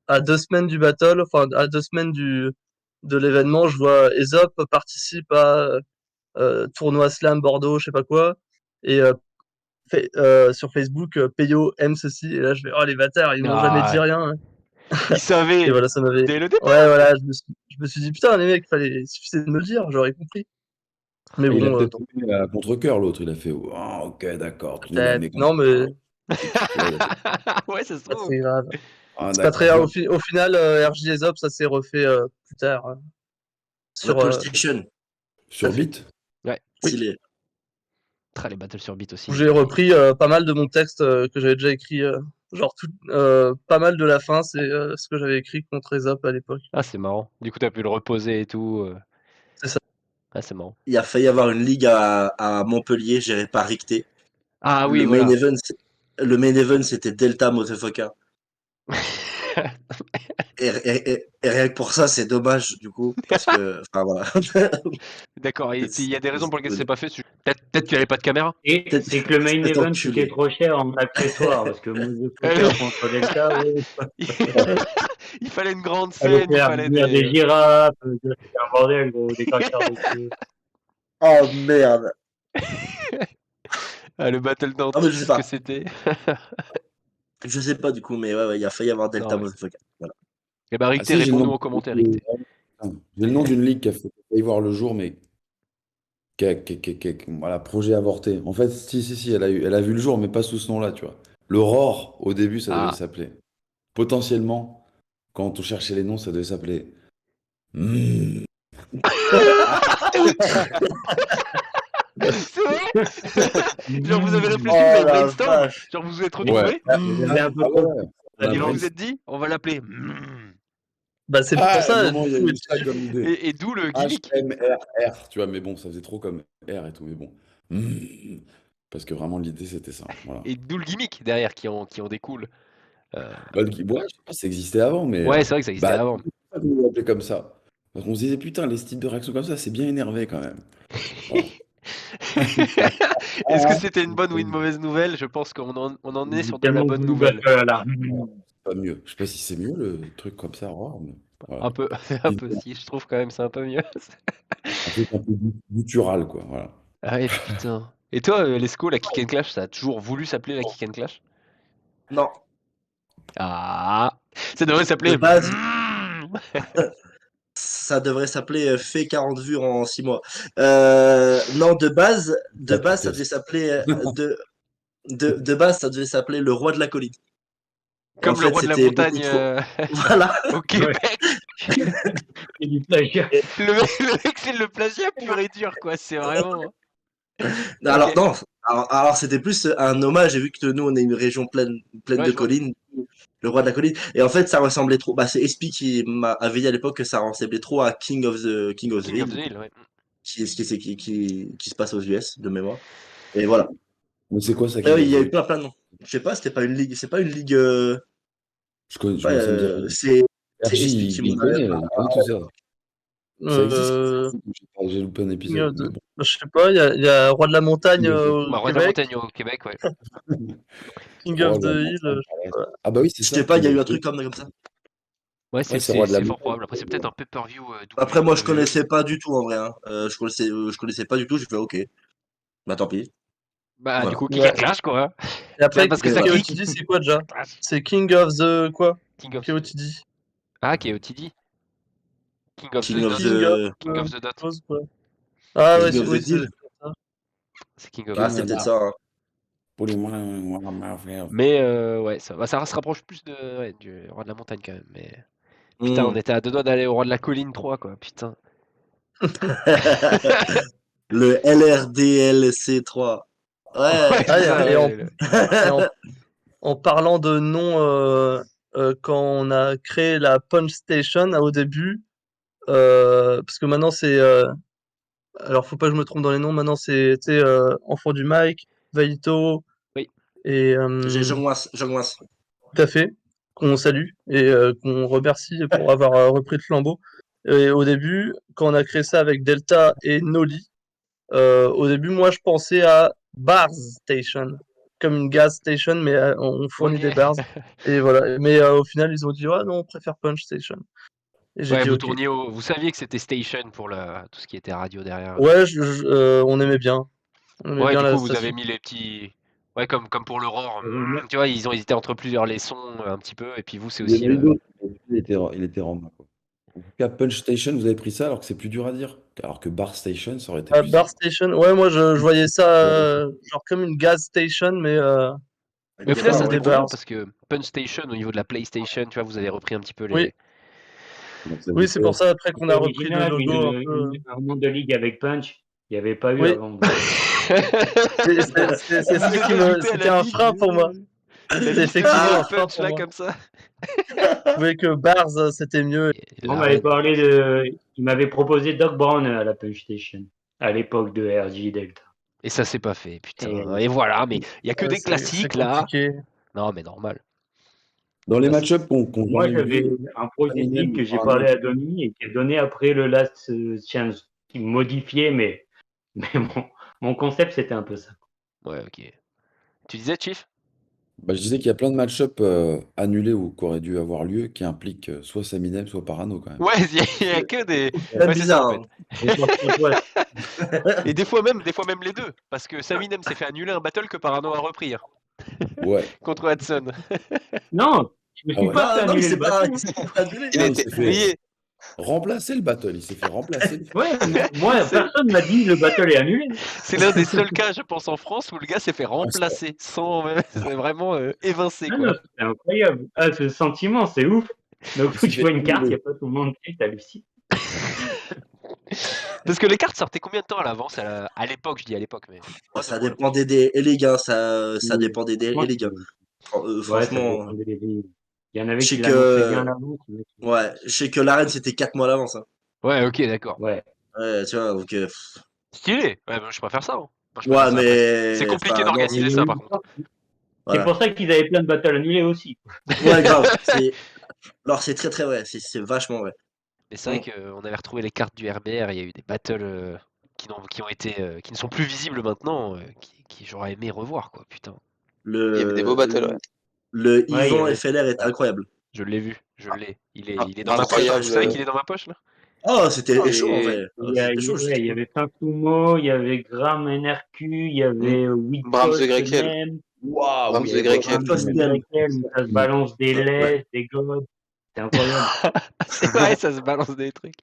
à 2 semaines du battle, enfin à 2 semaines de l'événement, je vois Aesop participe à tournoi slam Bordeaux, je sais pas quoi. Et sur Facebook, Peyo aime ceci. Et là, je vais, oh les bâtards, ils m'ont jamais dit Ah, rien. Hein. il Et savait voilà, ça m'avait. dès le Ouais, départ. voilà, je me suis dit, putain, les mecs, il suffisait de me le dire, j'aurais compris. Mais Il a bon, peut-être fait à contre-cœur, l'autre. Il a fait ah, ok, d'accord, tu nous l'as peut-être. amené comme Non, mais Ouais, ça se pas trouve. très grave. Ah, C'est pas très d'accord. grave. Au final, RJ Aesop, ça s'est refait plus tard. La Sur, PlayStation. Sur Beat. Ouais. Stylé. Tra, les battles sur beat aussi. où j'ai repris pas mal de mon texte que j'avais déjà écrit. Genre, pas mal de la fin, c'est ce que j'avais écrit contre Aesop à l'époque. Ah, c'est marrant. Du coup, t'as pu le reposer et tout. C'est ça. Ah, c'est marrant. Il a failli y avoir une ligue à Montpellier gérée par Ricté. Ah oui, Le voilà. main event, c'était Delta Motherfucker. Et rien que pour ça, c'est dommage, du coup, parce que, enfin, voilà. D'accord, il y a des raisons pour lesquelles c'est pas fait. Peut-être qu'il n'y avait pas de caméra. Et c'est que le main Cet event enculé. coûtait trop cher en accessoires parce que Motherfucker contre Delta, Il fallait une grande fallait scène, il faire fallait venir des girafes, c'était un bordel gros, des caractères de queue. Oh merde. Ah, le battle Ah, mais je d'antique, sais ce pas. que c'était. Je sais pas, du coup, mais ouais, il a failli y avoir Delta Non, ouais. Motherfucker. Voilà. Eh ben, Ah, Ricté, si, j'ai le réponds-nous nom. en commentaire, Ricté. J'ai le nom d'une ligue qui a failli voir le jour, mais voilà, projet avorté. En fait, si, elle a vu le jour, mais pas sous ce nom-là, tu vois. L'Aurore, au début, ça devait Ah, s'appeler. Potentiellement, quand on cherchait les noms, ça devait s'appeler. C'est vrai. Genre vous avez réfléchi, Oh vous avez la brainstorm. vache. Genre vous vous êtes Ouais. retrouvés. J'avais un peu Ah ouais. Et vous Ouais. vous êtes dit, on va l'appeler. Bah, c'est pour Ah, à un ça. moment, il y a du coup, eu ça comme idée. Et d'où le gimmick. HMRR, tu vois, mais bon, ça faisait trop comme R et tout, mais bon. Parce que vraiment, l'idée, c'était ça. Voilà. Et d'où le gimmick derrière qui en découle. Bah, ouais, je sais pas si ça existait avant, mais Ouais, c'est vrai que ça existait bah, avant. c'est pour ça qu'on l'appelait comme ça. Parce qu'on se disait, putain, les styles de réaction comme ça, c'est bien énervé quand même. Voilà. Est-ce que c'était une bonne ou une mauvaise nouvelle? Je pense on en est sur de la tellement bonne voulu nouvelle. Battle là. Pas mieux. Je sais pas si c'est mieux le truc comme ça, rare, mais voilà. Un peu, un peu si, je trouve quand même c'est un peu mieux. Un truc un peu guttural, quoi. Voilà. Ah ouais, putain. Et toi, Lesco, la Kick and Clash, ça a toujours voulu s'appeler la Kick and Clash? Non, Ah, ça devrait de s'appeler. base, ça devrait s'appeler fait 40 vues en 6 mois. Non, de base, ça devait s'appeler de base, ça devait s'appeler le roi de la colline. Et en Comme le fait, roi de la c'était beaucoup montagne trop. Voilà. au Québec. C'est du plagiat. Le mec, c'est le plagiat pur et dur, quoi. C'est vraiment. Alors Ok. non, alors c'était plus un hommage, et vu que nous on est une région pleine Ouais, de je vois. collines, le roi de la colline. Et en fait, ça ressemblait trop. Bah, c'est Espy qui avait dit à l'époque que ça ressemblait trop à King of the King of the Hill, Hill, ouais. qui se passe aux US de mémoire. Et voilà. Mais c'est quoi ça Et qui oui, il y a eu gagne? plein de noms. Je sais pas, c'était pas une ligue, c'est pas une ligue. Moi, ça me dit rien. C'est RJ, Espy qui il m'en avait. il connaît tout ça. Ça existe? Euh, J'ai loupé un King épisode, of mais the- bon. Je sais pas, il y a Roi de la Montagne au Bah, roi de la Québec, montagne au Québec, ouais. King Roi of de the la Hill. montagne, ah bah oui, c'est Je ça. sais pas, il y a King eu un of the truc comme ça. Ouais, Ouais, c'est Roi de la c'est fort montagne. probable. Après, c'est peut-être un pay-per-view Après, moi, je WWE. connaissais pas du tout en vrai. Hein. Je connaissais pas du tout. J'ai fait OK. Bah tant pis. Bah, du Voilà. coup, Kick Ouais. and Clash, quoi. Et après, Parce que ça voilà. kick. KOTD, c'est quoi déjà? C'est King of the quoi? King of. KOTD. Ah, KOTD. King of King the of Dot. King of the King of the Dot. chose, quoi. Ah ouais, King of the oui, c'est Deal. ça. C'est King of Ah, the c'est Dot. peut-être ça. Hein. Mais ouais, ça se rapproche plus du roi de la montagne quand même. Mais putain, on était à 2 doigts d'aller au roi de la colline 3, quoi. Putain. Le LRDLC 3. Ouais. Ouais, c'est ça, et ouais, en parlant de nom, quand on a créé la Punch Station au début, parce que maintenant c'est. Alors faut pas que je me trompe dans les noms, maintenant c'est Enfant du Mike, Vaito Oui. et. J'ai Jean Tout à fait, qu'on salue et qu'on remercie pour avoir repris le flambeau. Et au début, quand on a créé ça avec Delta et Noli, au début, moi, je pensais à Bars Station, comme une gas station, mais on fournit Ok. des bars. Et voilà. Mais au final, ils ont dit, ouais, non, on préfère Punch Station. Et j'ai Ouais, dit, vous ok. tourniez vous saviez que c'était Station pour tout ce qui était radio derrière. Ouais, on aimait bien. On aimait Ouais, bien du la coup, vous avez station. mis les petits. Ouais, comme pour le Roar. Tu vois, ils ont hésité entre plusieurs les sons un petit peu. Et puis vous, c'est Il y aussi en a eu le. d'autres, mais il était random, quoi. En tout cas, Punch Station, vous avez pris ça alors que c'est plus dur à dire. Alors que Bar Station, ça aurait été plus Bar simple. Station, ouais, moi, je voyais ça genre comme une gas station, mais Mais au Des final, bars, ça se ouais. des débrouille bien bars. parce que Punch Station, au niveau de la PlayStation, tu vois, vous avez repris un petit peu Oui, les. Donc, ça oui, vous c'est fait- pour ça après qu'on C'était a repris le original, logo un peu. un monde de ligue avec Punch. Il n'y avait pas eu Oui, avant. c'est On ça vous a qui rajouté à c'était la un liste. frein pour moi. La C'était liste effectivement un de frein Punch pour là, moi. comme ça. Je trouvais que Bars, c'était mieux. Et On la m'avait reine. parlé de. Il m'avait proposé Doc Brown à la Punch Station, à l'époque de RJ Delta. Et ça s'est pas fait, putain. Et Et voilà, mais il y a que des C'est classiques là. compliqué. Non, mais normal. Dans les Ça, c'est- match-ups qu'on moi, jamais j'avais vus, un prototype Eminem que j'ai ou parlé Arnaud, à Donny et qui est donné après le Last Chance, qui modifiait, mais mon concept, c'était un peu ça. Ouais, ok. Tu disais, Chief? bah, je disais qu'il y a plein de match-up annulés ou qui auraient dû avoir lieu qui impliquent soit Eminem, soit Parano quand même. Ouais, il y a que des. Même Ouais, c'est ça bizarre. en fait. Et des fois même les deux. Parce que Saminem s'est fait annuler un battle que Parano a repris hein, Ouais. contre Hudson. Non, je me Ah suis ouais. pas fait Non, annuler le c'est pas. bateau. C'est pas annulé. Il a Non, été s'est fait payé. remplacer le battle. Il s'est fait remplacer. Ouais, moi, personne m'a dit le battle est annulé. C'est l'un des seuls cas, je pense, en France où le gars s'est fait Ah, remplacer sans c'est vraiment évincé Ah quoi. non, c'est incroyable. Ah, ce sentiment, c'est ouf. Donc, Il s'est tu vois fait une carte, il n'y annuler. a pas tout le monde qui t'hallucine. Parce que les cartes sortaient combien de temps à l'avance à l'époque, je dis à l'époque, mais Oh, ça dépendait des et les gars, ça dépendait des Franchement, et les gars. ouais, ça Franchement, dépendait des villes. Il y en avait je sais qui l'annonçaient bien à que l'avance. ouais, je sais que l'arène c'était 4 mois à l'avance. Hein. ouais, ok, d'accord. Ouais. Ouais, tu vois, donc Stylé. Ouais, moi, je préfère ça. Hein. Moi, je ouais, préfère ça. Après, c'est mais compliqué enfin non, d'organiser ça, par contre. C'est voilà. pour ça qu'ils avaient plein de battles annulés aussi. Ouais, grave. Alors c'est très très vrai, c'est vachement vrai. Mais c'est vrai qu'on avait retrouvé les cartes du RBR. Il y a eu des battles qui ont été, qui ne sont plus visibles maintenant, qui j'aurais aimé revoir, quoi. Putain, Il y avait des beaux battles, ouais. Le Ouais, il y Yvan avait- FLR est incroyable. je l'ai vu, je l'ai. Il Ah, est dans ma poche. incroyable. Vous savez qu'il est dans ma poche là. Oh, c'était Et- chaud en vrai. C'était chaud, ouais, il y avait Pinfumo, il y avait Gram NRQ, il y avait Brahms de Whitpost Grekel. même. Waouh, Brahms oui, de Grekel. Brahms de Grekel, où ça se balance des laits, des godes. C'est incroyable. C'est vrai, ça se balance des trucs.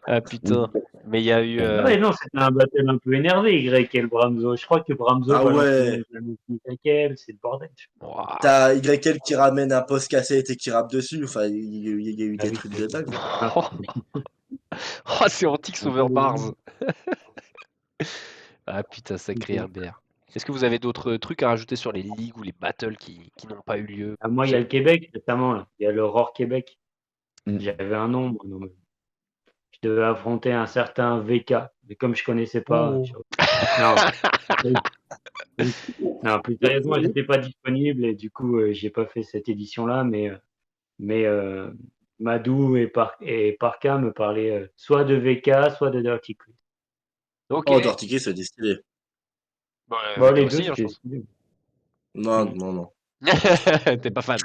Ah putain. Mais il y a eu. Ouais, non, c'était un battle un peu énervé, Grekel, Bramzo. Je crois que Bramzo Ah balance ouais. la musique Grekel, c'est le bordel. Ouah. T'as YL qui ramène un post cassette et qui rappe dessus. Enfin, il y a eu Ah des oui, trucs c'est de dingue. Oh, c'est antique Sauveur Bars. Ah putain, sacré RBR. Est-ce que vous avez d'autres trucs à rajouter sur les ligues ou les battles qui n'ont pas eu lieu? Ah, moi, il y a le Québec, notamment, là. Il y a le Roar Québec. Mm. J'avais un nom, moi, non, mais je devais affronter un certain VK, mais comme je connaissais pas. Oh. Non. Non, plus sérieusement, j'étais pas disponible et du coup, j'ai pas fait cette édition-là, mais Madou et Parka me parlaient soit de VK, soit de Dirty Chris. Ok. Oh, Dortiquet, c'est stylé. Bon, Bon, VK les aussi, deux, hein, je c'était pense. stylé. Non, Mm. non, non. T'es pas fan.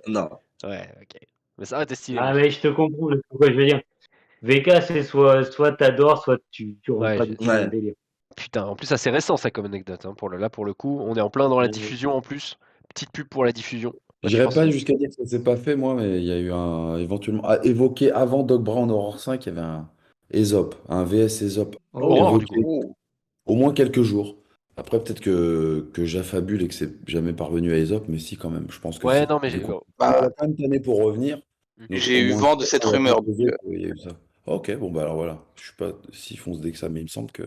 Non. Ouais, ok. Mais ça va, t'es stylé. Ah, moi, mais je te comprends, pourquoi je veux dire. VK, c'est soit t'adores, soit tu rentres Ouais, pas du tout dans le délire. Putain, en plus, ça c'est récent ça comme anecdote. Hein, pour le coup, on est en plein dans la Ouais. diffusion en plus. Petite pub pour la diffusion. Je J'irais pense pas que- jusqu'à dire que ça s'est pas fait, moi, mais il y a eu éventuellement, évoqué avant Doc Brown Horror 5, il y avait un Aesop, un VS Aesop Aurore, du évoqué coup. au moins quelques jours. Après, peut-être que j'affabule et que c'est jamais parvenu à Aesop, mais si, quand même, je pense que Ouais, si. non, mais Vu qu'on Bah, a quand même tanné pour revenir, donc j'ai au eu moins, vent de cette on va rumeur. proposer qu'il y a eu ça. Ok, bon, bah alors voilà, je suis pas si foncé que ça, mais il me semble que,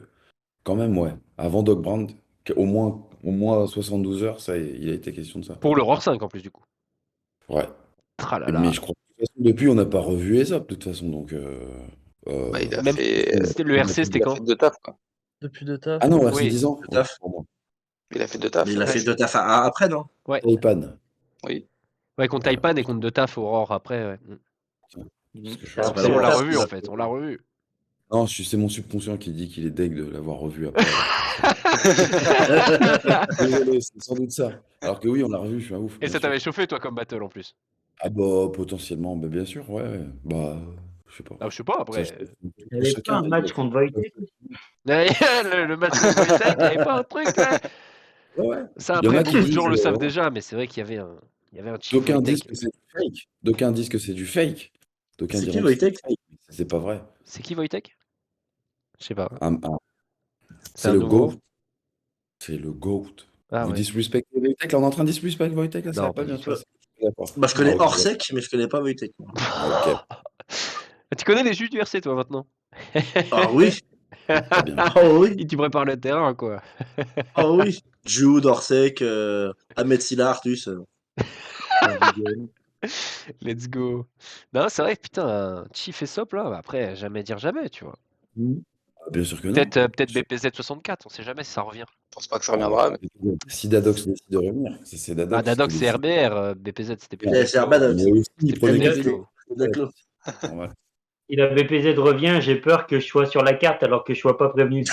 quand même, ouais, avant Doc Brown, au moins 72 heures, ça, il a été question de ça. pour l'Aurore 5 en plus, du coup. Ouais. Mais Tralala. je crois que de toute façon, depuis, on n'a pas revu Aesop, de toute façon, donc. Bah, il a Même- fait. C'était le RC, c'était Il a quand fait deux tafs, quoi. Depuis de taf. Ah non, c'est Oui, 10 ans. de taf. Ouais, pardon. Il a fait deux tafs. Mais il a Ouais. fait deux tafs après, non? Ouais. Taipan. Oui. Ouais, contre Taipan et contre De Taf Aurore après. Ouais. Parce que je C'est sais après pas. Si, on l'a Taf, revu c'est- en fait, on l'a revu. Non, c'est mon subconscient qui dit qu'il est deg de l'avoir revu après. Désolé, c'est sans doute ça. Alors que oui, on l'a revu, je suis un ouf. Et bien ça sûr. t'avait chauffé toi comme battle en plus. Ah bah, potentiellement, bah, bien sûr, ouais. Bah, je sais pas. Ah, je sais pas après. Ça, Il n'y avait pas chacun, un match contre Voitek aussi. le match contre Wojtek, il y avait pas un truc là. Ouais, ouais. Ça Il y en après a qui beaucoup de gens disent, le savent déjà, mais c'est vrai qu'il y avait un cheat D'aucuns disent Wojtek. que c'est du fake. D'aucuns disent que c'est du fake. D'aucuns C'est qui, diront que c'est Wojtek? fake. Mais c'est pas vrai. C'est qui Wojtek? Je sais pas. C'est un le nouveau. GOAT. C'est le GOAT. Ah Vous ouais. disrespectez Wojtek, là on est en train de disrespecter Wojtek, là ça Non, va pas pas bien du se tout. passer. D'accord. Bah, je connais Ah, ok. Orsec, mais je connais pas Wojtek. Ah, ok. Tu connais les juges du RC toi maintenant? Ah oui. Très bien. Ah oui. Et tu prépares le terrain quoi. Ah oui. Jude, Orsec, Ahmed Silla, Artus. Let's go. Non, c'est vrai, putain, un Chief et Sop là, après, jamais dire jamais, tu vois. Ah, bien sûr que non. Peut-être BPZ 64, on sait jamais si ça revient. Je pense pas que ça reviendra. Mais... Si Dadox décide de revenir, c'est Dadox. Ah, Dadox qui c'est décide. RBR, BPZ c'était plus. Ouais, c'est Arbadox. Mais aussi, il C'était prenait plus que Neclo. Neclo. Ouais. Si la BPZ revient, j'ai peur que je sois sur la carte alors que je sois pas prévenu.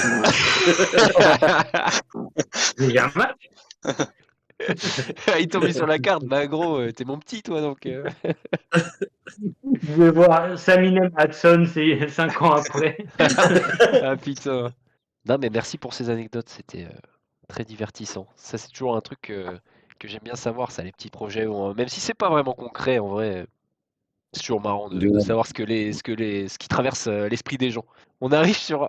J'ai un match. Il tombait sur la carte, bah gros, t'es mon petit toi donc. Je vais voir Saminem Hudson, c'est 5 ans après. Ah putain. Non mais merci pour ces anecdotes, c'était très divertissant. Ça c'est toujours un truc que j'aime bien savoir, ça les petits projets, même si c'est pas vraiment concret en vrai. C'est toujours marrant de savoir ce qui traverse l'esprit des gens. On arrive sur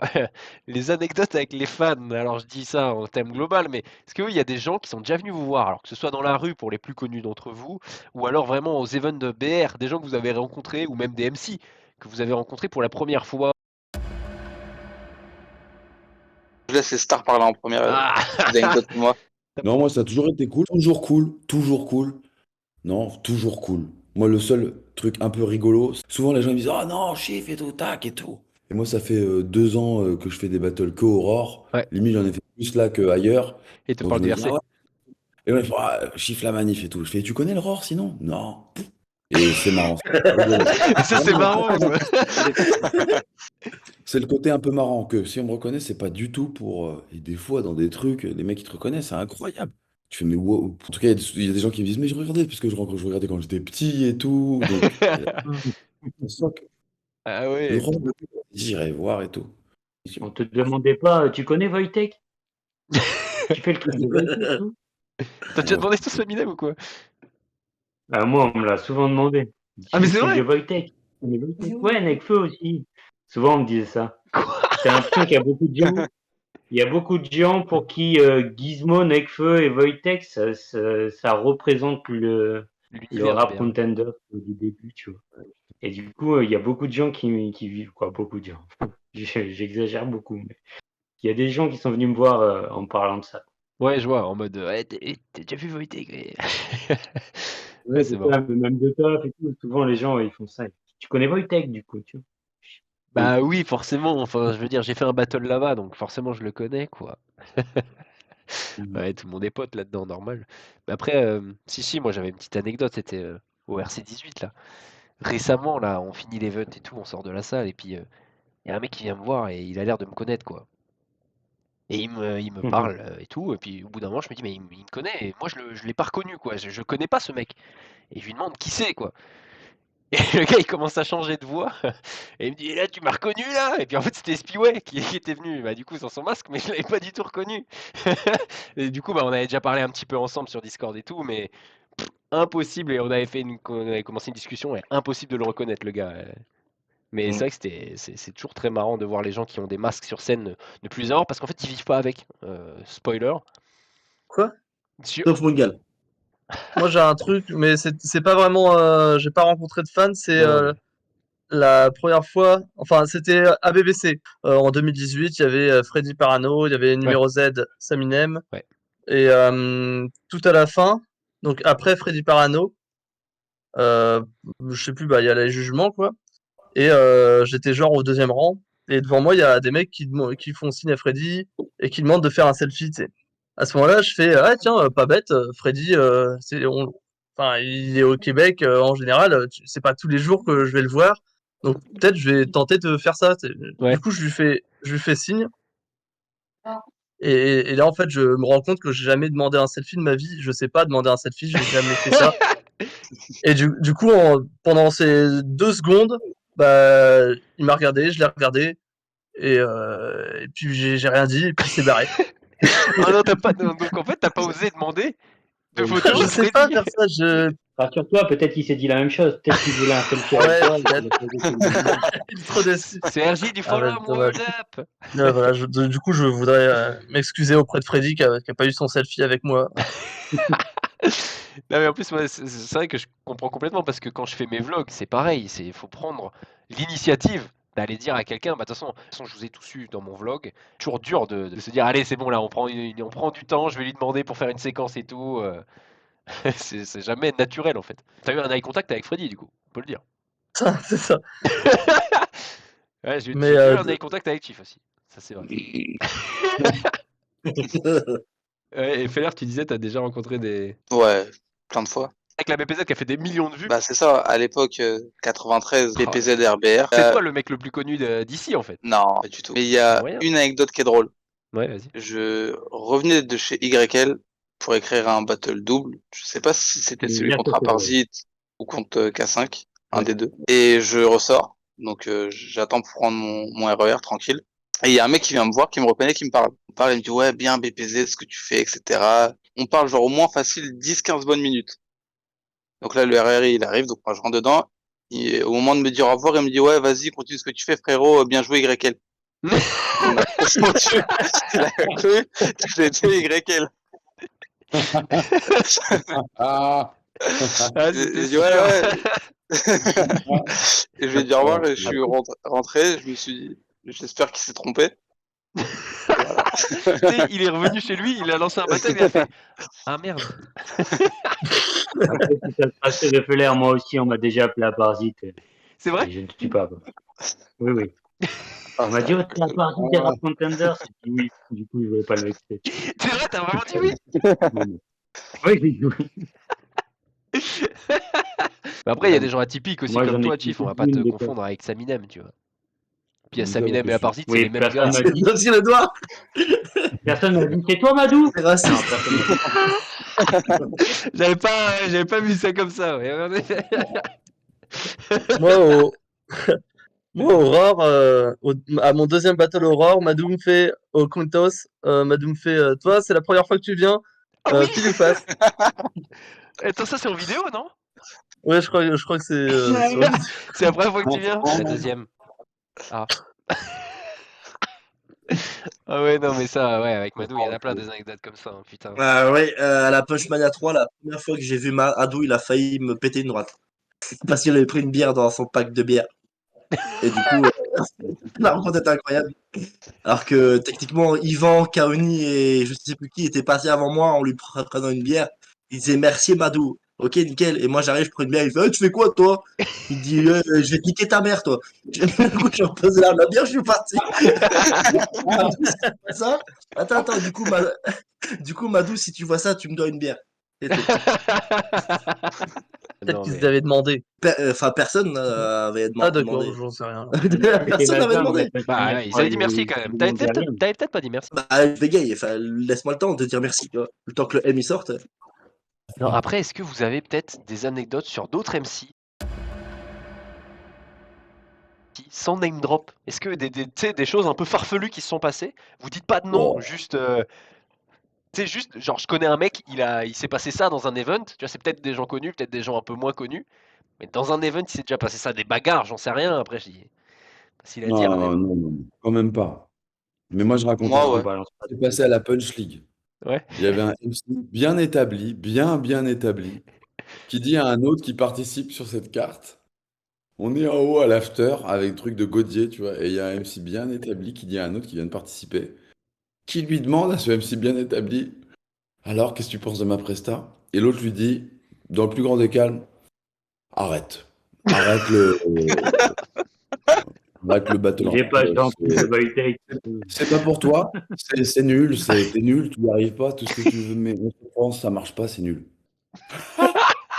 les anecdotes avec les fans. Alors je dis ça en thème global, mais est-ce qu'il y a des gens qui sont déjà venus vous voir, alors que ce soit dans la rue pour les plus connus d'entre vous, ou alors vraiment aux events de BR, des gens que vous avez rencontrés, ou même des MC que vous avez rencontrés pour la première fois? Je laisse les stars parler en première. Ah. Des anecdotes pour moi. Non, moi, ça a toujours été cool. Toujours cool. Toujours cool. Non, toujours cool. Moi, le seul truc un peu rigolo, souvent les gens ils me disent oh non, chiffre et tout, tac et tout. Et moi, ça fait 2 ans que je fais des battles que Aurore. Ouais. Limite, j'en ai fait plus là qu'ailleurs. Et te Donc, parle je me du dis, RC. ah ouais. Et on me fait chiffre la manif et tout. Je fais tu connais l'Aurore sinon? Non. Et c'est marrant. Ça, c'est marrant. quoi. C'est le côté un peu marrant que si on me reconnaît, c'est pas du tout pour. Et des fois, dans des trucs, les mecs qui te reconnaissent, c'est incroyable. Tu fais, mais wow. En tout cas, il y a des gens qui me disent, mais je regardais, puisque je regardais quand j'étais petit et tout. Donc, on sent que Ah ouais. l'Europe, j'irai voir et tout. On te demandait pas, tu connais Wojtek? Tu fais le truc de Wojtek et tout? T'as déjà demandé tout ça, Minem, ou quoi? Bah, moi, on me l'a souvent demandé. Ah, mais c'est Tu vrai? connais Wojtek? Tu connais Wojtek? Ouais, Nekfeu aussi. Souvent, on me disait ça. J'ai l'impression qu'il y a beaucoup de gens. Il y a beaucoup de gens pour qui Gizmo, Nekfeu et Wojtek, ça représente le L'univers rap du BR. contender du début, tu vois. Et du coup, il y a beaucoup de gens qui vivent, quoi, beaucoup de gens. J'exagère beaucoup, mais il y a des gens qui sont venus me voir en parlant de ça. Ouais, je vois, en mode t'as déjà vu Wojtek? Ouais, Ouais, c'est c'est marrant. ça, mais même de taf et tout. Souvent, les gens, ils font ça. Tu connais Wojtek, du coup, tu vois. Bah oui, forcément. Enfin, je veux dire, j'ai fait un battle là-bas, donc forcément, je le connais, quoi. Ouais, tout le monde est pote là-dedans, normal. Mais après, si, moi j'avais une petite anecdote, c'était au RC18 là. Récemment, là, on finit l'event et tout, on sort de la salle, et puis il y a un mec qui vient me voir et il a l'air de me connaître, quoi. Et il me parle et tout, et puis au bout d'un moment, je me dis, mais il me connaît, et moi je l'ai pas reconnu, quoi. Je connais pas ce mec. Et je lui demande qui c'est, quoi. Et le gars, il commence à changer de voix. Et il me dit, et là, tu m'as reconnu, là? Et puis en fait, c'était Spiway qui était venu, bah, du coup, sans son masque, mais je l'avais pas du tout reconnu. Et du coup, bah, on avait déjà parlé un petit peu ensemble sur Discord et tout, mais impossible. Et on avait commencé une discussion, et impossible de le reconnaître, le gars. Mais c'est vrai que c'est toujours très marrant de voir les gens qui ont des masques sur scène ne plus les avoir, parce qu'en fait, ils vivent pas avec. Spoiler. Quoi? Sauf Mungal. Moi, j'ai un truc, mais c'est pas vraiment. J'ai pas rencontré de fans. C'est Non, la première fois. Enfin, c'était à BBC. En 2018, il y avait Freddy Parano, il y avait Numéro Z, Saminem. Ouais. Et tout à la fin, donc après Freddy Parano, je sais plus, bah, il y a les jugements, quoi. Et j'étais genre au deuxième rang. Et devant moi, il y a des mecs qui font signe à Freddy et qui demandent de faire un selfie, tu sais. À ce moment-là, je fais ah tiens, pas bête, Freddy, enfin, il est au Québec en général, c'est pas tous les jours que je vais le voir, donc peut-être je vais tenter de faire ça. Tu sais. Ouais. Du coup, je lui fais signe. Et là, en fait, je me rends compte que j'ai jamais demandé un selfie de ma vie. Je sais pas demander un selfie, j'ai jamais fait ça. Et du coup, pendant ces 2 secondes, bah, il m'a regardé, je l'ai regardé, et puis j'ai rien dit, et puis il s'est barré. Ah non, donc en fait, t'as pas osé demander de photos Je de sais pas Freddy. faire ça, Rassure-toi, peut-être qu'il s'est dit la même chose. Peut-être qu'il voulait un selfie avec Ouais, toi. il est trop déçu. C'est RJ du Ah ouais, follow, mon dommage. WhatsApp. Ouais, voilà, du coup, je voudrais m'excuser auprès de Freddy qui a pas eu son selfie avec moi. Non mais en plus, moi, c'est vrai que je comprends complètement parce que quand je fais mes vlogs, c'est pareil. Il faut prendre l'initiative d'aller dire à quelqu'un, bah de toute façon, je vous ai tous eu dans mon vlog. Toujours dur de se dire, allez, c'est bon là, on prend du temps, je vais lui demander pour faire une séquence et tout. C'est jamais naturel en fait. T'as eu un eye contact avec Freddy du coup, on peut le dire. C'est ça. Ouais, j'ai Mais eu un eye contact avec Chief aussi. Ça c'est vrai. Ouais, et Feller, tu disais, t'as déjà rencontré des. Ouais, plein de fois. Avec la BPZ qui a fait des millions de vues. Bah c'est ça, à l'époque 93, BPZ RBR. C'est toi le mec le plus connu d'ici en fait. Non, pas du tout. Mais il y a Moyen. une anecdote qui est drôle. Ouais, vas-y. Je revenais de chez YL pour écrire un battle double. Je sais pas si c'était celui Bien contre sûr, Aparzit ou contre K5, un Ouais. des deux. Et je ressors, donc j'attends pour prendre mon RER tranquille. Et il y a un mec qui vient me voir, qui me reconnaît, qui me parle. Il me parle, il me dit ouais, bien BPZ, ce que tu fais, etc. On parle genre au moins facile 10-15 bonnes minutes. Donc là, le RRI, il arrive, donc moi je rentre dedans. Et au moment de me dire au revoir, il me dit ouais, vas-y, continue ce que tu fais, frérot, bien joué YL. Il m'a trop senti. Il a cru que j'étais YL. Ah, J'ai dit ouais, ouais. Et je lui ai dit au revoir et je suis rentré. Je me suis dit, j'espère qu'il s'est trompé. Voilà. Tu sais, il est revenu chez lui, il a lancé un battle, il a fait ah merde. Après, si ça se passait de Feller, moi aussi, on m'a déjà appelé à Parasite. C'est vrai? Et je ne suis pas. Quoi. Oui, oui. On m'a dit, oh, t'es à Parasite des Rap Contenders. J'ai dit oui. Du coup, je voulais pas le vexer. C'est vrai, t'as vraiment dit oui? Oui, oui, oui. Mais après, il y a des gens atypiques aussi Moi, comme j'en ai toi, Chief, on va pas une te des confondre avec Saminem, tu vois. Puis il y a Dis ça parce Saminem que et je suis- Aparzit, c'est Oui, les mêmes personne gars. m'a dit. Aussi le doigt. Personne m'a dit, c'est toi, Madou? C'est Non, raciste. personne m'a dit. J'avais pas vu ça comme ça, ouais. Moi, moi, Aurore, à mon deuxième battle Aurore, Madou me fait au Quintos, Madou me fait toi, c'est la première fois que tu viens, Ah oui? pile ou face. Attends, ça c'est en vidéo, non? Ouais, je crois que c'est sur vidéo. C'est la première fois que tu viens? La deuxième. Ah. Ah ouais, non, mais ça, ouais, avec Madou, il y en a plein des anecdotes comme ça, hein, putain. Ouais, à la Punchmania 3, la première fois que j'ai vu Adou, il a failli me péter une droite. Parce qu'il avait pris une bière dans son pack de bière. Et du coup, la rencontre était incroyable. Alors que techniquement, Yvan, Kaoni et je sais plus qui étaient passés avant moi en lui prenant une bière. Il disait merci Madou. Ok, nickel. Et moi j'arrive, je prends une bière, il fait tu fais quoi toi? Il dit je vais te niquer ta mère toi. Du coup, je reposais la bière, je suis parti. Madou, si tu vois ça, attends, du coup, Madou, si tu vois ça, tu me dois une bière. C'est tout. Peut-être Non, qu'ils mais... avaient demandé. Enfin, personne avait Ah demandé. d'accord, j'en sais rien. Personne n'avait demandé. Bah, ouais, ils avaient dit merci quand même. T'avais peut-être pas dit merci. Bah, je bégaye, enfin, laisse-moi le temps de dire merci, tu vois. Le temps que le M il sorte. Non, après, est-ce que vous avez peut-être des anecdotes sur d'autres MC sans name drop? Est-ce que tu sais, des choses un peu farfelues qui se sont passées? Vous dites pas de nom, Oh. juste... Tu sais, juste, genre, je connais un mec, il s'est passé ça dans un event. Tu vois, c'est peut-être des gens connus, peut-être des gens un peu moins connus. Mais dans un event, il s'est déjà passé ça, des bagarres, j'en sais rien. Après, je dis, facile à dire, mais... Non, quand même pas. Mais moi, je raconte un Moi, truc. ouais. Balance pas C'est de- passé à la Punch League. Ouais. Il y avait un MC bien établi, bien établi, qui dit à un autre qui participe sur cette carte. On est en haut à l'after avec truc de Godier, tu vois, et il y a un MC bien établi qui dit à un autre qui vient de participer, qui lui demande à ce MC bien établi, alors qu'est-ce que tu penses de ma presta? Et l'autre lui dit, dans le plus grand des calmes, arrête. Arrête le battle Il est rap. pas gentil, C'est ça va lui faire. c'est pas pour toi, c'est nul, t'es nul, tu n'y arrives pas, tout ce que tu veux, mais on se pense, ça marche pas, c'est nul.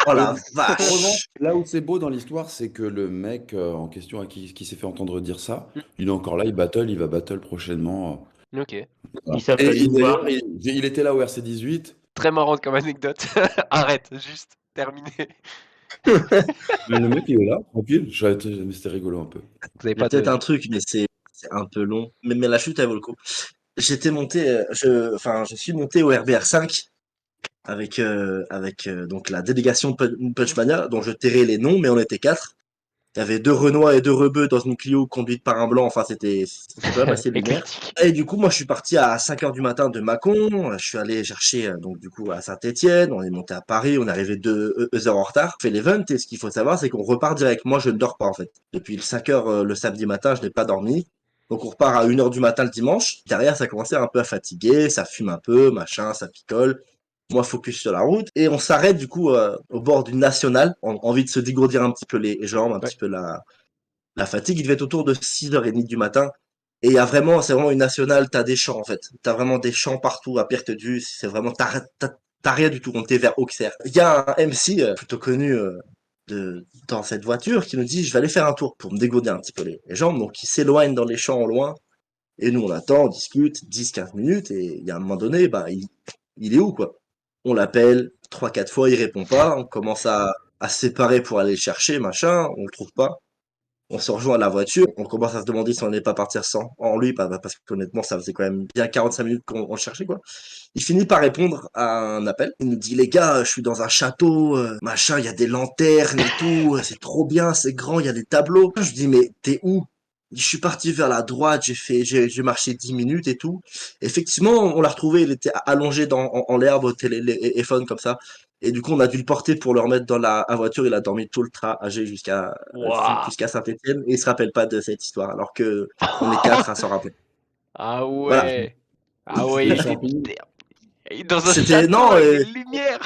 Oh la En vache. revanche, là où c'est beau dans l'histoire, c'est que le mec en question à qui s'est fait entendre dire ça, il est encore là, il va battle prochainement. Ok. Voilà. Il s'appelle Et d'ailleurs, Loupard. il était là au RC18. Très marrante comme anecdote. Arrête, juste, terminé. Mais le mec, il est là, tranquille. Mais c'était rigolo un peu. Vous avez Il y a pas peut-être de... un truc, mais c'est un peu long. Mais la chute, elle vaut le coup. J'étais monté, je suis monté au RBR 5 avec donc la délégation Punchmania, dont je tairai les noms, mais on était 4. Il y avait 2 Renois et 2 Rebeux dans une Clio conduite par un blanc. Enfin, c'était quand même assez lunaire. éclectique. Et du coup, moi, je suis parti à 5 heures du matin de Mâcon. Je suis allé chercher, donc, du coup, à Saint-Étienne. On est monté à Paris. On est arrivé 2 heures en retard. On fait l'event. Et ce qu'il faut savoir, c'est qu'on repart direct. Moi, je ne dors pas, en fait. Depuis 5 heures le samedi matin, je n'ai pas dormi. Donc, on repart à 1 heure du matin le dimanche. Derrière, ça commençait un peu à fatiguer. Ça fume un peu, machin, ça picole. Moi, focus sur la route. Et on s'arrête, du coup, au bord d'une nationale. Envie de se dégourdir un petit peu les jambes, un Ouais. petit peu la fatigue. Il devait être autour de 6h30 du matin. Et il y a vraiment, c'est vraiment une nationale, t'as des champs, en fait. T'as vraiment des champs partout à perte de vue. C'est vraiment, t'as rien du tout. On était vers Auxerre. Il y a un MC plutôt connu dans cette voiture qui nous dit, je vais aller faire un tour pour me dégourdir un petit peu les jambes. Donc, il s'éloigne dans les champs au loin. Et nous, on attend, on discute 10-15 minutes. Et il y a un moment donné, bah, il est où, quoi? On l'appelle 3-4 fois, il répond pas. On commence à se séparer pour aller le chercher, machin. On le trouve pas. On se rejoint à la voiture, on commence à se demander si on n'est pas partir sans en lui, parce qu'honnêtement, ça faisait quand même bien 45 minutes qu'on le cherchait, quoi. Il finit par répondre à un appel. Il nous dit, les gars, je suis dans un château, machin, il y a des lanternes et tout, c'est trop bien, c'est grand, il y a des tableaux. Je dis, mais t'es où? Je suis parti vers la droite, j'ai marché 10 minutes et tout. Effectivement, on l'a retrouvé, il était allongé en l'herbe au téléphone comme ça. Et du coup, on a dû le porter pour le remettre dans la voiture. Il a dormi tout le trajet Waouh. jusqu'à Saint-Étienne et il se rappelle pas de cette histoire, alors que on est 4 à s'en rappeler. Ah Voilà. ouais. Ah ouais, il Des était champignons. dans un C'était château non, avec des lumières.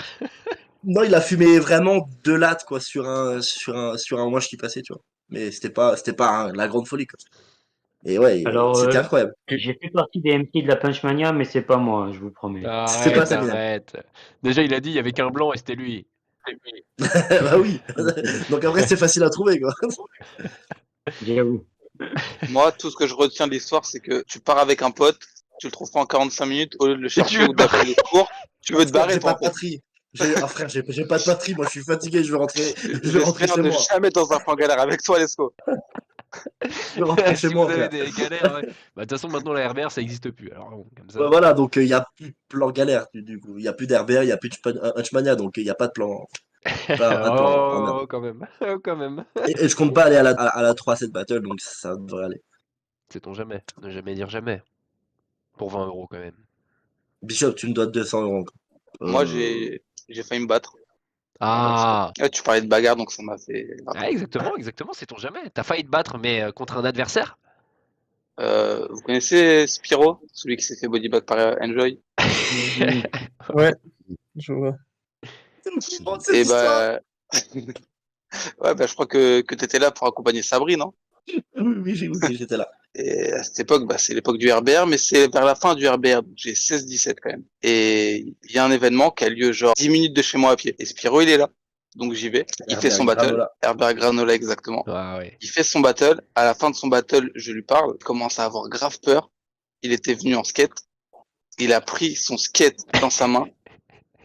non, il a fumé vraiment 2 lattes quoi sur un wash qui passait, tu vois. Mais c'était pas la grande folie quoi. Et ouais, Alors, c'était incroyable. j'ai fait partie des MC de la Punchmania, mais c'est pas moi, je vous promets. C'était pas Arrête, terminé. arrête. Déjà, il a dit il y avait qu'un blanc et c'était lui. Bah oui. Donc après c'est facile à trouver quoi. J'avoue. Moi, tout ce que je retiens de l'histoire, c'est que tu pars avec un pote, tu le trouves pas en 45 minutes, au lieu de le tu chercher veux ou te d'appeler barrer. le secours, tu veux te barrer, J'ai toi, pas en de fait. batterie. Frère, j'ai pas de batterie, moi je suis fatigué, je veux rentrer J'espère chez ne moi. jamais être dans un plan galère avec toi, Lesco. Je veux rentrer chez Si vous moi, avez frère. des galères, ouais. Bah, de toute façon, maintenant, la RBR, ça existe plus. Alors, bon, comme Ouais, ça. voilà, donc il y a plus de plan galère du coup. Il y a plus d'RBR, il y a plus de Hunchmania, donc il y a pas de plan. Pas de plan en merde. Oh, quand même. Oh, quand même. Et je compte pas aller à la 3-7 battle, donc ça devrait aller. Sait-on jamais. Ne jamais dire jamais. Pour 20 € quand même. Bishop, tu me dois 200 €. Moi, j'ai failli me battre. Ah. Ouais, tu parlais de bagarre, donc ça m'a fait. Ah, exactement, exactement, sait-on jamais. T'as failli te battre, mais contre un adversaire. Vous connaissez Spyro, celui qui s'est fait bodybag par Enjoy? Ouais, je vois. Bon, cette Et histoire. bah, ouais, bah, je crois que t'étais là pour accompagner Sabri, non? Oui, oui, j'étais là. Et à cette époque, bah, c'est l'époque du RBR, mais c'est vers la fin du RBR, donc j'ai 16-17 quand même. Et il y a un événement qui a lieu genre 10 minutes de chez moi à pied. Et Spyro, il est là. Donc j'y vais. Il fait RBR son battle. Granola. RBR Granola, exactement. Ah ouais. Il fait son battle. À la fin de son battle, je lui parle. Il commence à avoir grave peur. Il était venu en skate. Il a pris son skate dans sa main.